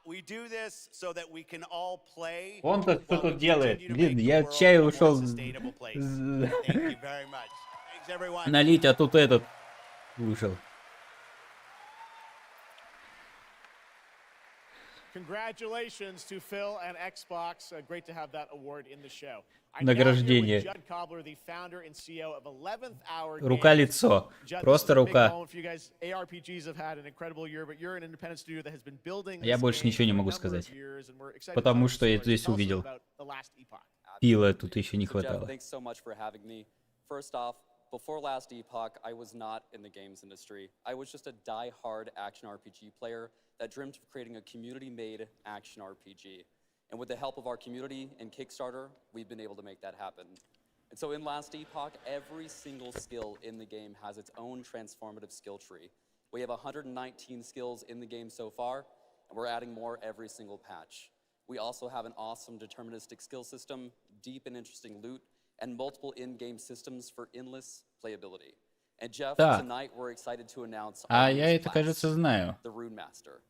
We do this so that we can all play. Он-то что while we тут делает? continue to Блин, make я the world чай a more ушел sustainable place. Thank you very much. Thanks, everyone. налить, а тут этот вышел. Congratulations to Phil and Xbox. Great to have that award in the show. Награждение. Judd Cobbler, the founder and CEO of 11th Hour Рука-лицо. Judd, Просто this is a big рука. moment for you guys. ARPGs have had an incredible year, but you're an independent studio that has been building Я this больше game ничего не for a могу number of сказать. years, and we're excited to Потому tell что the я story. здесь Tell us увидел. about the last epoch. Пила тут еще не So, Jeff, хватало. thanks so much for having me. First off, before last epoch, I was not in the games industry. I was just a die-hard action RPG player that dreamt of creating a community-made action RPG. And with the help of our community and Kickstarter, we've been able to make that happen. And so in last epoch, every single skill in the game has its own transformative skill tree. We have 119 skills in the game so far, and we're adding more every single patch. We also have an awesome deterministic skill system, deep and interesting loot, and multiple in-game systems for endless playability. And Jeff, Так. tonight we're excited to announce А our я newest это, class, кажется, знаю. the Rune Master.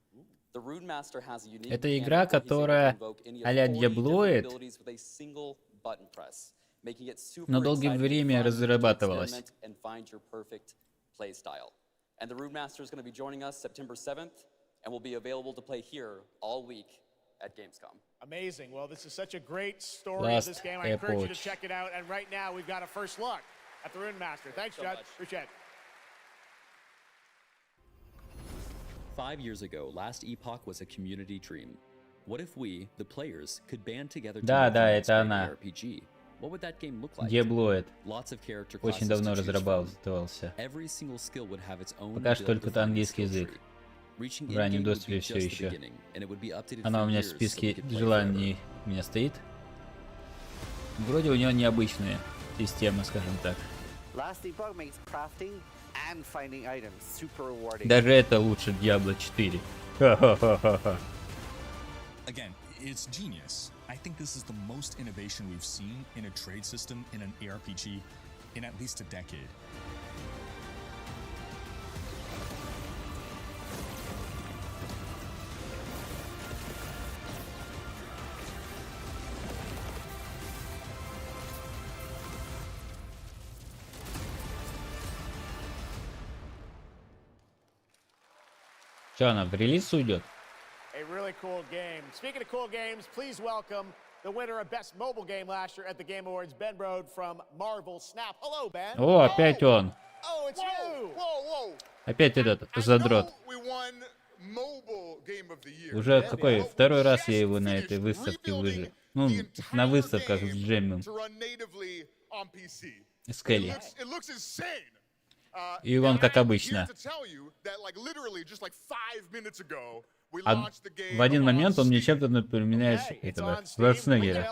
The Rune Master has a unique Это mechanic игра, where he's able to которая invoke any а-ля of 40 different Diabloid, abilities with a single button press, making it super но долгое exciting and время fun to разрабатывалась. experiment and find your perfect play style. And the Rune Master is going to be joining us September 7th and will be available to play here all week at Gamescom. Amazing. Well, this is such a great story of this Last game. I encourage you to epoch. check it out. And right now, we've got a first look at the Rune Master. Thanks, So Judd. much. Appreciate it. 5 years ago, Last Epoch was a community dream. What if we, the players, could band together to Да, make да, an это exciting она. RPG? What would that game look like? Диаблоид. Lots of character Очень classes давно to choose from. разрабатывался. Every single skill would have its own Пока что только built-defined английский skill язык. tree. Reaching В раннем endgame would доступе be все just the еще. beginning, and it would be updated Она for у меня в years so we списке could play желаний у меня стоит. Вроде у него необычная система, скажем так. Last debug makes crafting and finding items super rewarding. Даже это лучше Diablo 4. Ха-ха-ха-ха-ха. Again, it's genius. I think this is the most innovation we've seen in a trade system in an ARPG in at least a decade. Что она в релиз уйдет? A really cool game. Speaking of cool games, please welcome the winner of Best Mobile Game last year at the Game Awards, Ben Brode from Marvel Snap. Hello, Ben. О, опять он. Oh, it's you. Опять этот задрот. Уже какой второй раз я его на этой выставке выжил. Ну, на выставках с Джемом. С Келли. И он как обычно. В один момент он мне чем-то напоминает этого Шварценеггера.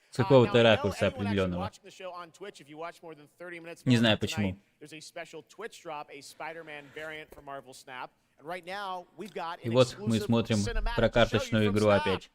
С какого-то ракурса определенного. Не знаю почему. И вот мы смотрим про карточную игру опять.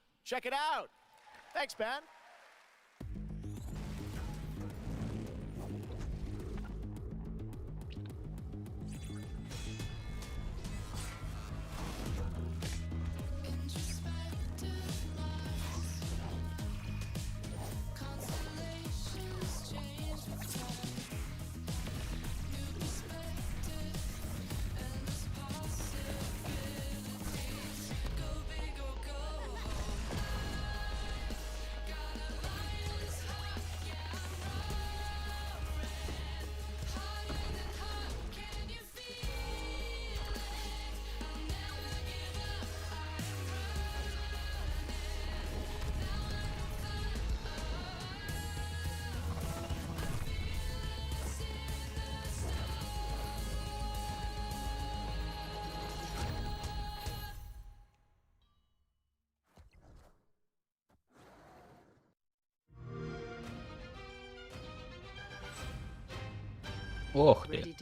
Ох ты.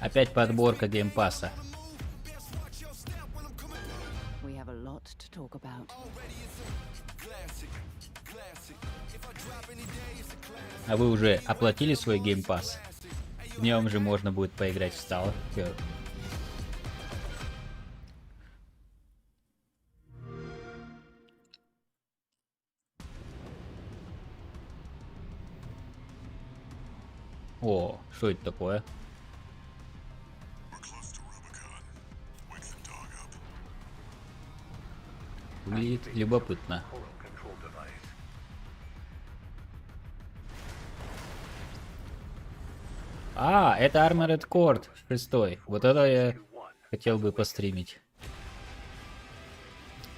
Опять подборка геймпасса. А вы уже оплатили свой геймпасс? В нем же можно будет поиграть в Сталкер. О, что это такое? Выглядит любопытно. А, это Armored Core 6. Вот это я хотел бы постримить.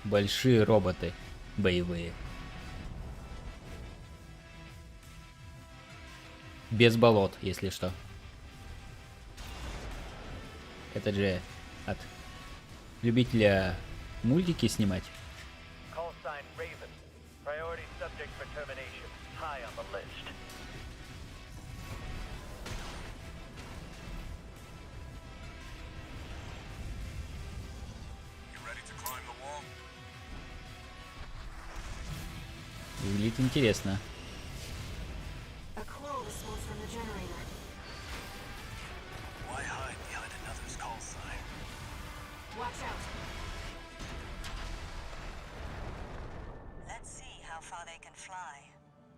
Большие роботы боевые. Без болот, если что. Это же от любителя мультики снимать. Выглядит интересно. Let's see how far they can fly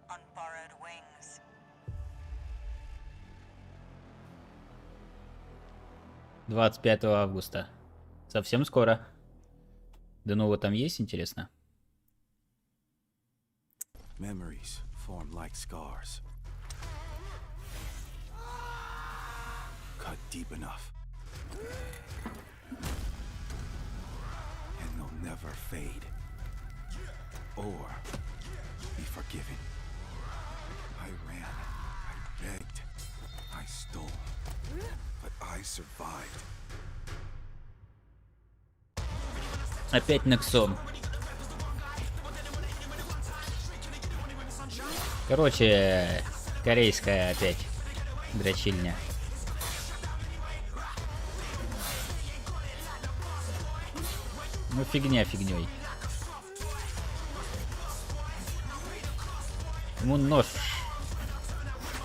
on borrowed wings. 25 августа. Совсем скоро. Да нового там есть, интересно? Memories form like scars. Cut deep enough. never fade or be forgiven. I ran, I begged, I stole, but I survived. Опять Нексон. Короче, корейская опять дрочильня. Ну фигня фигней. Ему нож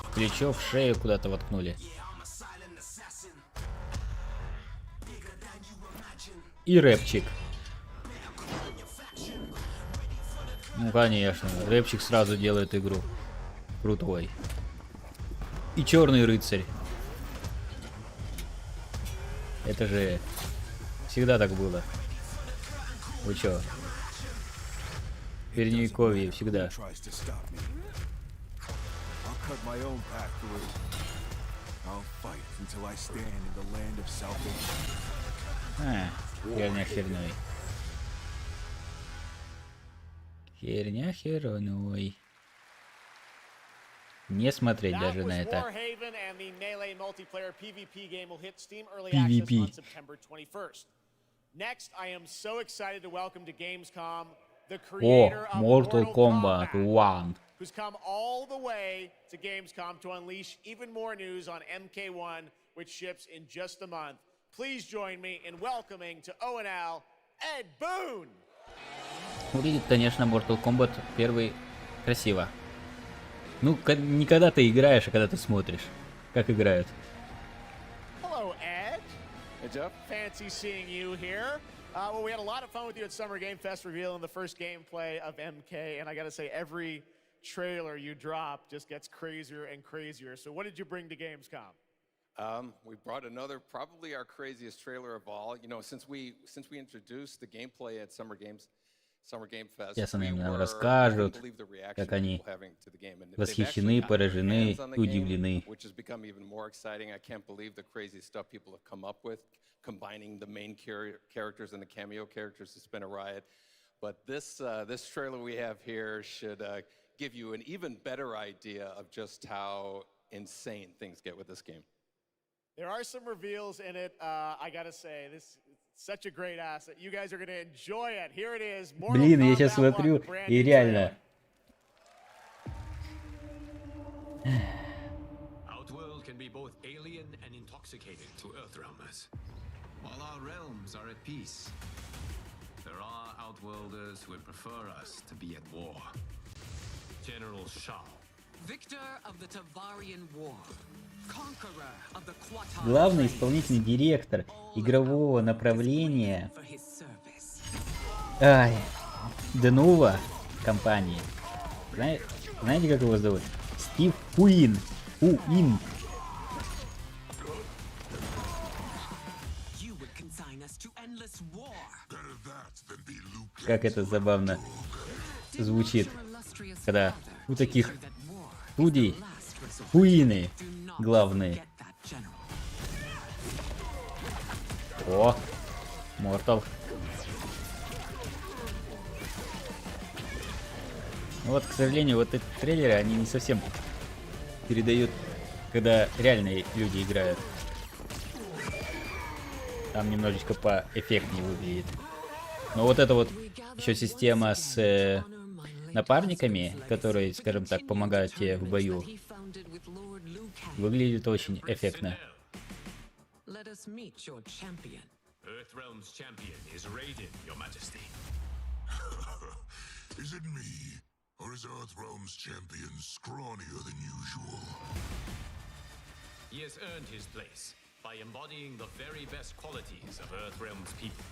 в плечо, в шею куда-то воткнули. И рэпчик. Ну конечно, рэпчик сразу делает игру крутой. И черный рыцарь. Это же всегда так было. Вы чё? Передневековье всегда. Херня херной. Херня херной. Не смотреть даже на это. PvP. Next, I am so excited to welcome to Gamescom the О, creator of Mortal Mortal Kombat Kombat, 1. who's come all the way to Gamescom to unleash even more news on MK1, which ships in just a month. Please join me in welcoming to ONL, Ed Boon. Выглядит, конечно, Mortal Kombat 1 красиво. Ну, не когда ты играешь, а когда ты смотришь, как играют. Hello, Ed. Hey, Jeff. Fancy seeing you here. Well, we had a lot of fun with you at Summer Game Fest revealing the first gameplay of MK, and I gotta say, every trailer you drop just gets crazier and crazier. So what did you bring to Gamescom? We brought another, probably our craziest trailer of all. You know, since we introduced the gameplay at Summer Game Fest, Сейчас они нам расскажут, как они восхищены, поражены, удивлены. Which has become even more exciting. I can't believe the crazy stuff people have come up with, combining the main characters and the cameo characters. It's been a riot. But this trailer we have here should give you an even better idea of just how insane things get with this game. There are some reveals in it. I gotta say, this is such a great asset. You guys are gonna enjoy it. Here it is. Блин, я сейчас смотрю и реально. Outworld can be both alien and intoxicating to Earthrealmers. While our realms are at peace, there are Outworlders who would prefer us to be at war. General Shao, victor of the Tavarian War. Главный исполнительный директор игрового направления Денува компании. Знаете, как его зовут? Стив Пуин. Как это забавно звучит, когда у таких студий Пуины главные. О, Mortal. Вот, к сожалению, вот эти трейлеры, они не совсем передают, когда реальные люди играют. Там немножечко поэффектнее выглядит. Но вот эта вот еще система с напарниками, которые, скажем так, помогают тебе в бою, выглядит очень эффектно. Earthrealm's champion is Raiden, Your Majesty. Is it me, or is Earthrealm's champion scrawnier than usual? He has earned his place by embodying the very best qualities of Earthrealm's people.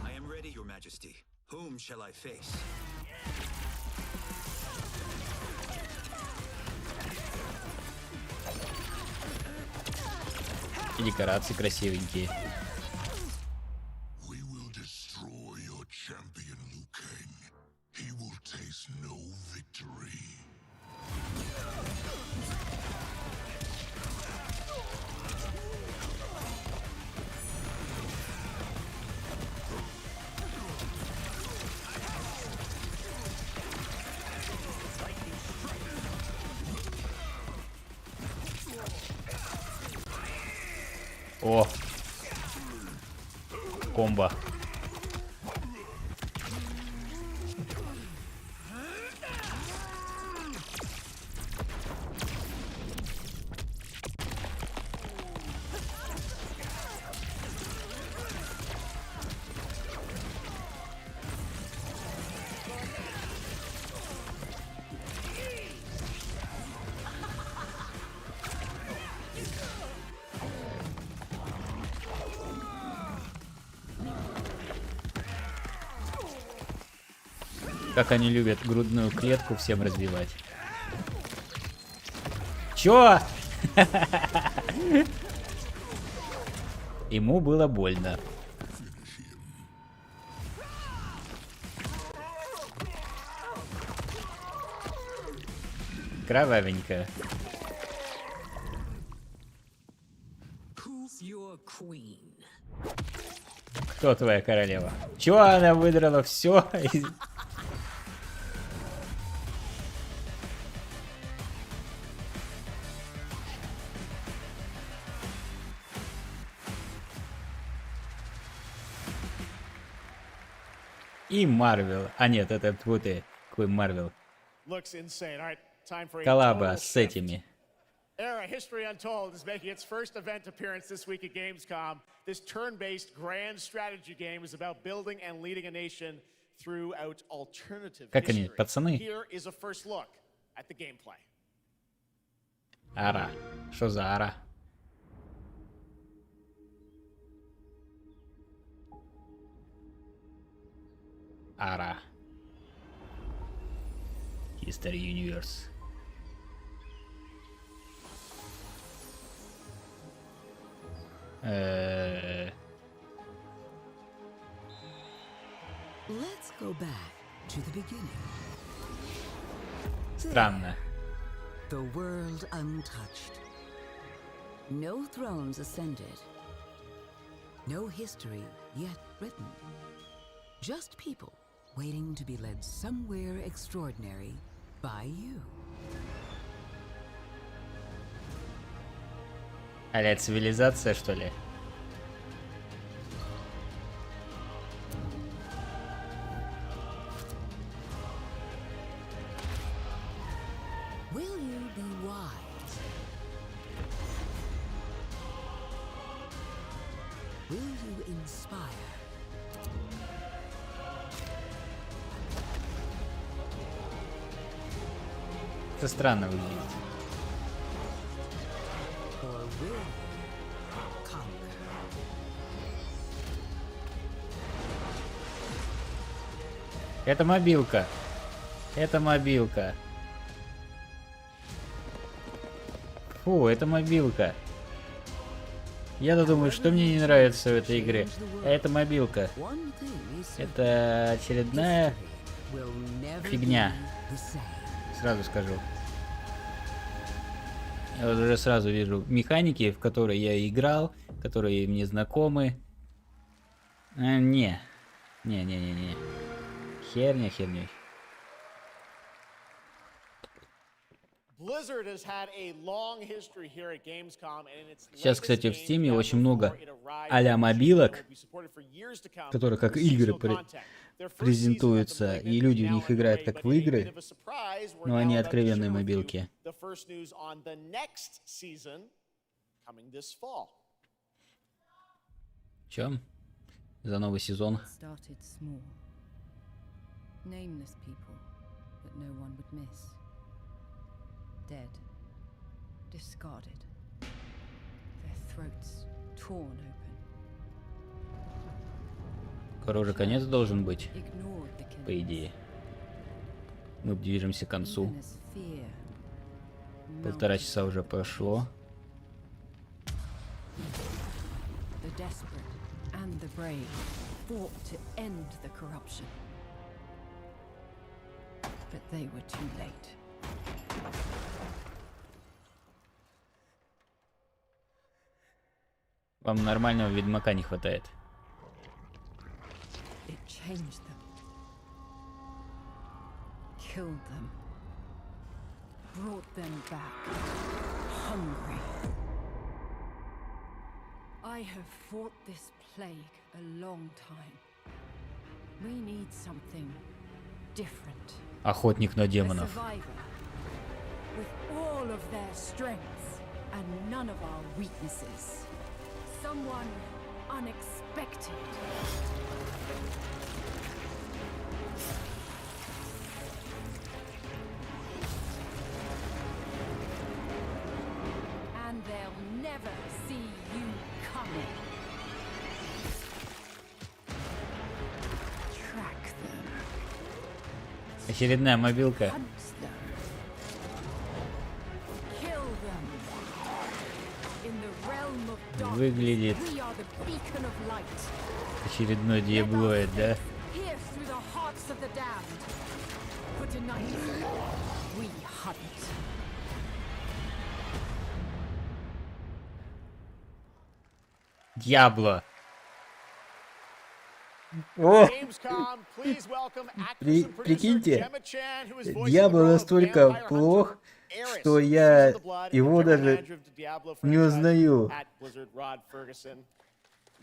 I am ready, Your Majesty. Whom shall I face? И декорации красивенькие. We will destroy your champion, Liu Kang. He will taste no victory. О! Комбо. Как они любят грудную клетку всем разбивать. Чё? Ему было больно. Кровавенько. Кто твоя королева? Чё она выдрала все? И Марвел. А нет, это ты. Какой Марвел? Коллаба с этими. Era History Untold is making its first event appearance this week at Gamescom. This turn-based grand strategy game is about building and leading a nation throughout alternative Как они, history. пацаны? Here is a first look at the gameplay. Ара. Что за ара? Ара. History Universe. Let's go back to the beginning. Странно. The world untouched. No thrones ascended. No history yet written. Just people waiting to be led somewhere extraordinary by you. А-ля цивилизация, что ли? Will you be wise? Will you inspire? Это странно выглядит. Or will you conquer? Это мобилка. Это мобилка. Фу, это мобилка. Я-то думаю, что мне не нравится в этой игре. А это мобилка. Это очередная фигня. Сразу скажу. Я вот уже сразу вижу механики, в которые я играл, которые мне знакомы. Не. Не. Херня херней. Сейчас, кстати, в Стиме очень много а-ля мобилок, которые как игры презентуются, и люди в них играют как в игры, но они откровенные мобилки. Чё? За новый сезон. Nameless people that no one would miss. Dead, discarded, their throats torn open. Короче, конец должен быть, по идее. Мы движемся к концу. 1,5 часа уже прошло. The desperate and the brave fought to end the corruption. But they were too late. Вам нормального ведьмака не хватает. It changed them. Killed them. Brought them back. Hungry. I have fought this plague a long time. We need something different. Охотник на A демонов. survivor with all of their strengths and none of our weaknesses. Someone unexpected. And they'll never see you coming. Track them. Очередная мобилка. Hunt them. Kill them. In the realm of darkness, Выглядит we are the beacon of light. очередной диаблоид, да? Pierce through the hearts of the damned. For tonight, we hunt. Дьябло. О! Gamescom, please welcome actress and producer Прикиньте, Gemma Chan, who is voicing the Дьябло role of настолько vampire плох, hunter Eris что in я Season of the Blood, and его general даже manager of the Diablo не franchise узнаю. at Blizzard, Rod Ferguson.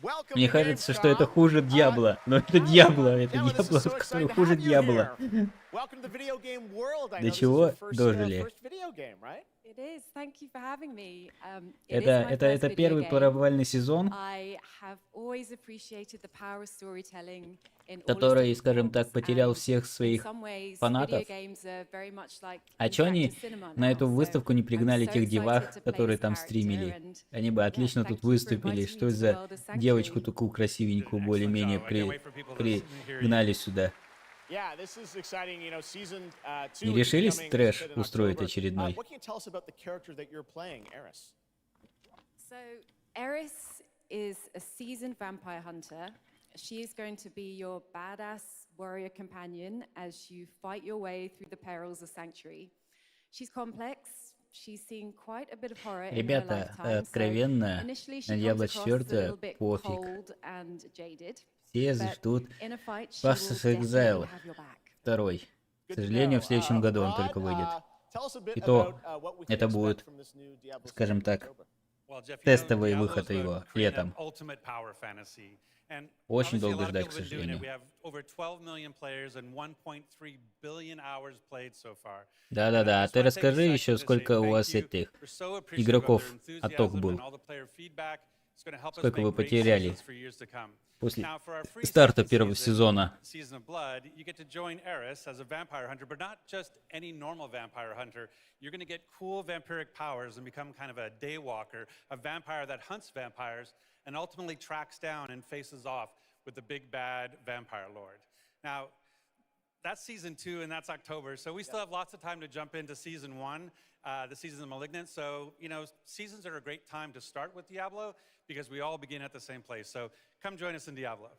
Welcome Мне to кажется, что это Gamescom. хуже Дьябло. Но это Дьябло, это Gemma, this is Дьябло, so который exciting to хуже have you Дьябло. here. Welcome to the video game world. I До know this is чего your first дожили? video game, right? It is. Thank you for having me. It is my Это first video первый game. провальный сезон, I have always appreciated the power of storytelling in all its который, different скажем так, forms, потерял and всех in своих some ways, фанатов. video games are very much like А чё они interactive cinema на now. эту So выставку не пригнали I'm so тех excited девах, to play которые this там character, стримили? and Они бы отлично тут thank you for выступили. inviting Что me это to за World of Sanctuary. девочку такую красивенькую, более-менее пригнали сюда? Yeah, this is exciting. You know, season Не 2 is решились coming трэш in устроить October. очередной? What can you tell us about the character that you're playing, Eris? So, Eris is a seasoned vampire hunter. She is going to be your badass warrior companion as you fight your way through the perils of Sanctuary. She's complex. She's seen quite a bit of horror in her Ребята, lifetime. откровенно, So initially she на comes Diablo across as a 4 little bit пофиг. cold and jaded. Все But ждут in a fight, she Pass will of Exile definitely have your back. 2. К сожалению, в следующем году он только выйдет. И то, это будет, скажем так, тестовый выход его летом. Очень долго ждать, к сожалению. Да-да-да, а ты расскажи еще, сколько у вас этих игроков отток был. Сколько вы потеряли после старта первого сезона. You're going to get cool vampiric powers and become kind of a daywalker, a vampire that hunts vampires and ultimately tracks down and faces off with the big bad vampire lord. Now, that's season 2 and that's October, so we still have lots of time to jump into season 1, the season of Malignant. So, you know, seasons are a great time to start with Diablo because we all begin at the same place. So come join us in Diablo.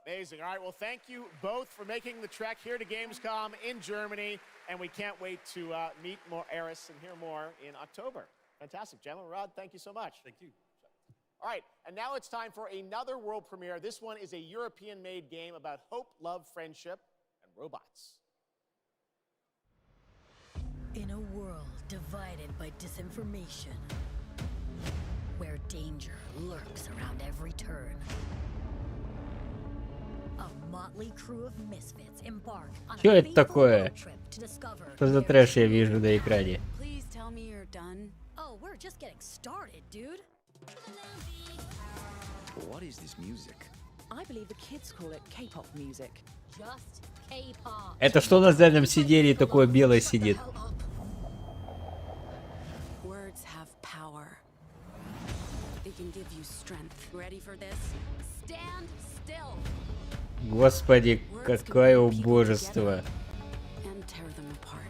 Amazing. All right, well, thank you both for making the trek here to Gamescom in Germany, and we can't wait to meet more Eris and hear more in October. Fantastic. Gentlemen, Rod, thank you so much. Thank you. All right, and now it's time for another world premiere. This one is a European-made game about hope, love, friendship, and robots. In a world divided by disinformation, where danger lurks around every turn, a motley crew of misfits embark on Что a это такое? Что за трэш я вижу на экране? Please tell me you're done. Oh, we're just getting started, dude. What is this music? I believe the kids call it K-pop music. Just K-pop. Это что на заднем сиденье такое белое сидит? Words have power. They can give you strength. Ready for this? Stand still. Господи, какое убожество. And tear them apart.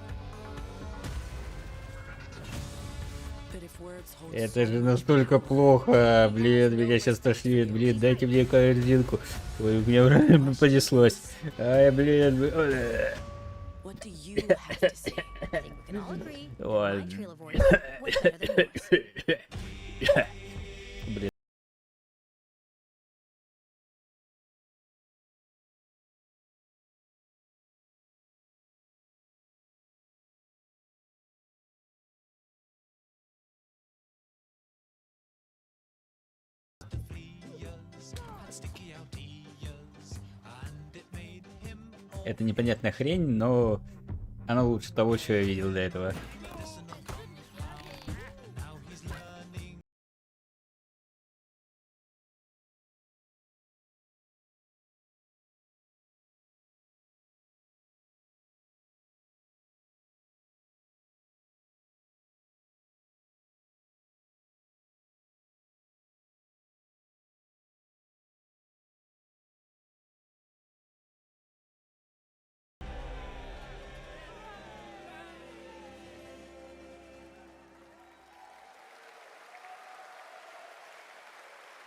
But if words hold Это же настолько плохо, блин, меня сейчас тошнит, блин, дайте мне картинку. Ой, у меня уже понеслось. Ай, блин. What do you have to say? I think we can all agree. Ой. My trail of voice was better than yours. Блин. Это непонятная хрень, но она лучше того, что я видел до этого.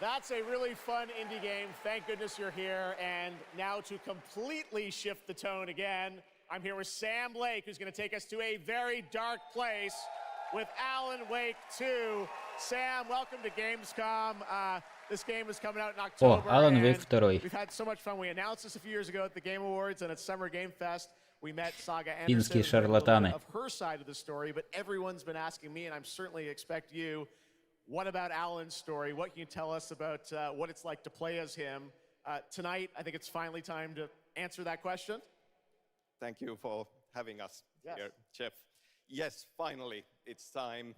That's a really fun indie game. Thank goodness you're here. And now to completely shift the tone again, I'm here with Sam Lake, who's going to take us to a very dark place with Alan Wake 2. Sam, welcome to Gamescom. This game is coming out in October. Alan Wake 2. We've had so much fun. We announced this a few years ago at the Game Awards and at Summer Game Fest. We met Saga Anderson of her side of the story, but everyone's been asking me, and I'm certainly expect you, what about Alan's story? What can you tell us about what it's like to play as him? Tonight, I think it's finally time to answer that question. Thank you for having us here, Jeff. Yes, finally, it's time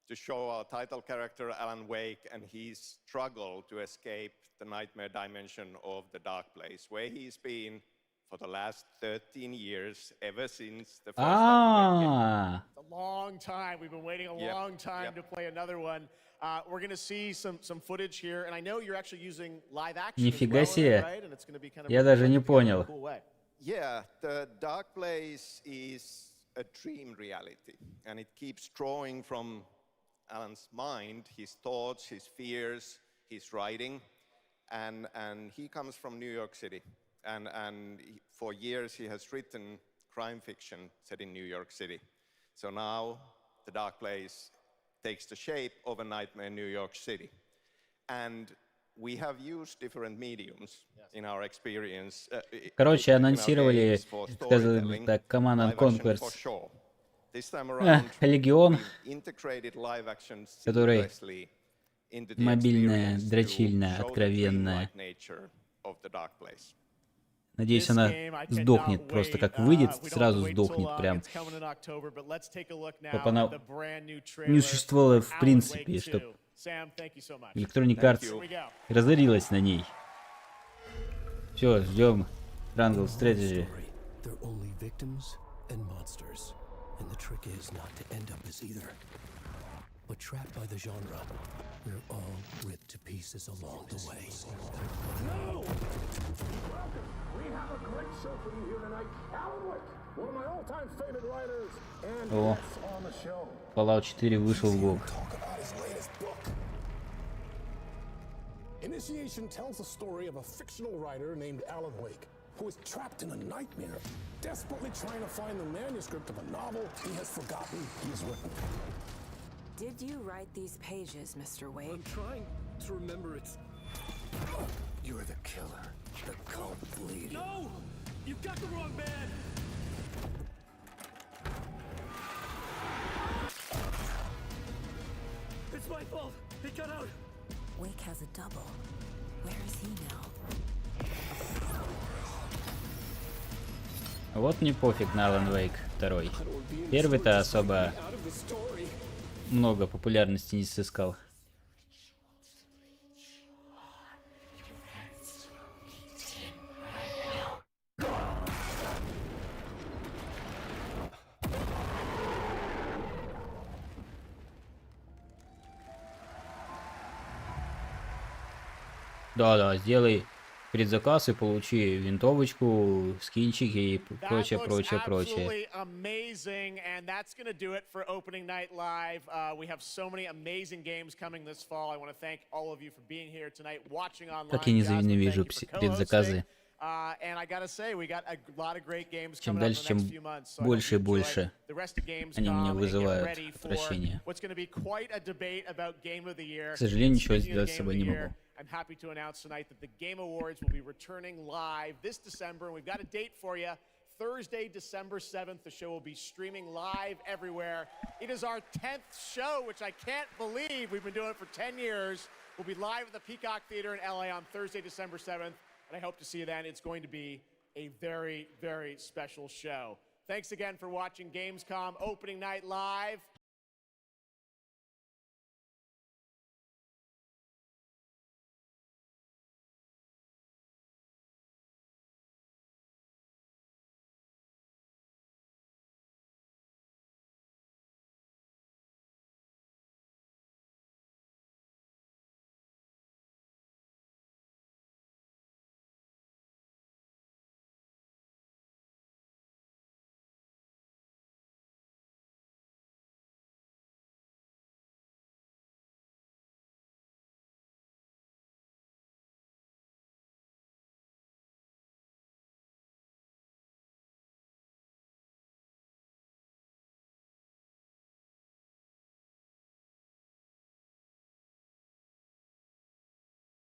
to show our title character, Alan Wake, and his struggle to escape the nightmare dimension of the dark place, where he's been for the last 13 years, ever since the first time. It's a long time. We've been waiting a long time to play another one. We're going to see some footage here, and I know you're actually using live action. Нифига себе. Right? And it's going to be kind of Я даже не понял. cool way. Yeah, the dark place is a dream reality, and it keeps drawing from Alan's mind, his thoughts, his fears, his writing, and he comes from New York City. And for years he has written crime fiction set in New York City. So now the dark place takes the shape of a nightmare in New York City. And we have used different mediums in our experience. Короче, анонсировали, сказали так, Command and Conquer, Легион, который мобильная, дрочильная, откровенная. Надеюсь, она сдохнет, просто как выйдет, сразу сдохнет прям. Чтобы она не существовала в принципе, чтобы Electronic Arts разорилась на ней. Все, ждем Triangle Strategy. But trapped by the genre, we're all ripped to pieces along the way. No! We have a great show for you here tonight. Alan Wake, one of my all-time favorite writers, and guests on the show. Fallout 4 вышел в GOG. Initiation tells the story of a fictional writer named Alan Wake, who is trapped in a nightmare, desperately trying to find the manuscript of a novel he has forgotten he has written. Did you write these pages, Mr. Wake? I'm trying to remember it. You're the killer, the cult leader. No! You've got the wrong man! It's my fault! He got out! Wake has a double. Where is he now? Вот мне пофиг на Alan Wake 2. Первый-то особо много популярности не сыскал. Да, сделай предзаказ и получи винтовочку, скинчики и прочее. Absolutely amazing, and that's going to do it for opening night live. We have so many amazing games coming this fall. I want to thank all of you for being here tonight, watching online. Как я ненавижу предзаказы. And I gotta say, we got a lot of great games Чем coming up дальше, in the чем next few months. больше и больше The rest of Gamescom они меня and get вызывают ready for отвращение. what's going to be quite a debate about Game of the Year. К сожалению, ничего Speaking of сделать the с Game собой of не the могу. Year, I'm happy to announce tonight that the Game Awards will be returning live this December. We've got a date for you. Thursday, December 7th, the show will be streaming live everywhere. It is our 10th show, which I can't believe. We've been doing it for 10 years. We'll be live at the Peacock Theater in LA on Thursday, December 7th, and I hope to see you then. It's going to be a very, very special show. Thanks again for watching Gamescom Opening Night Live.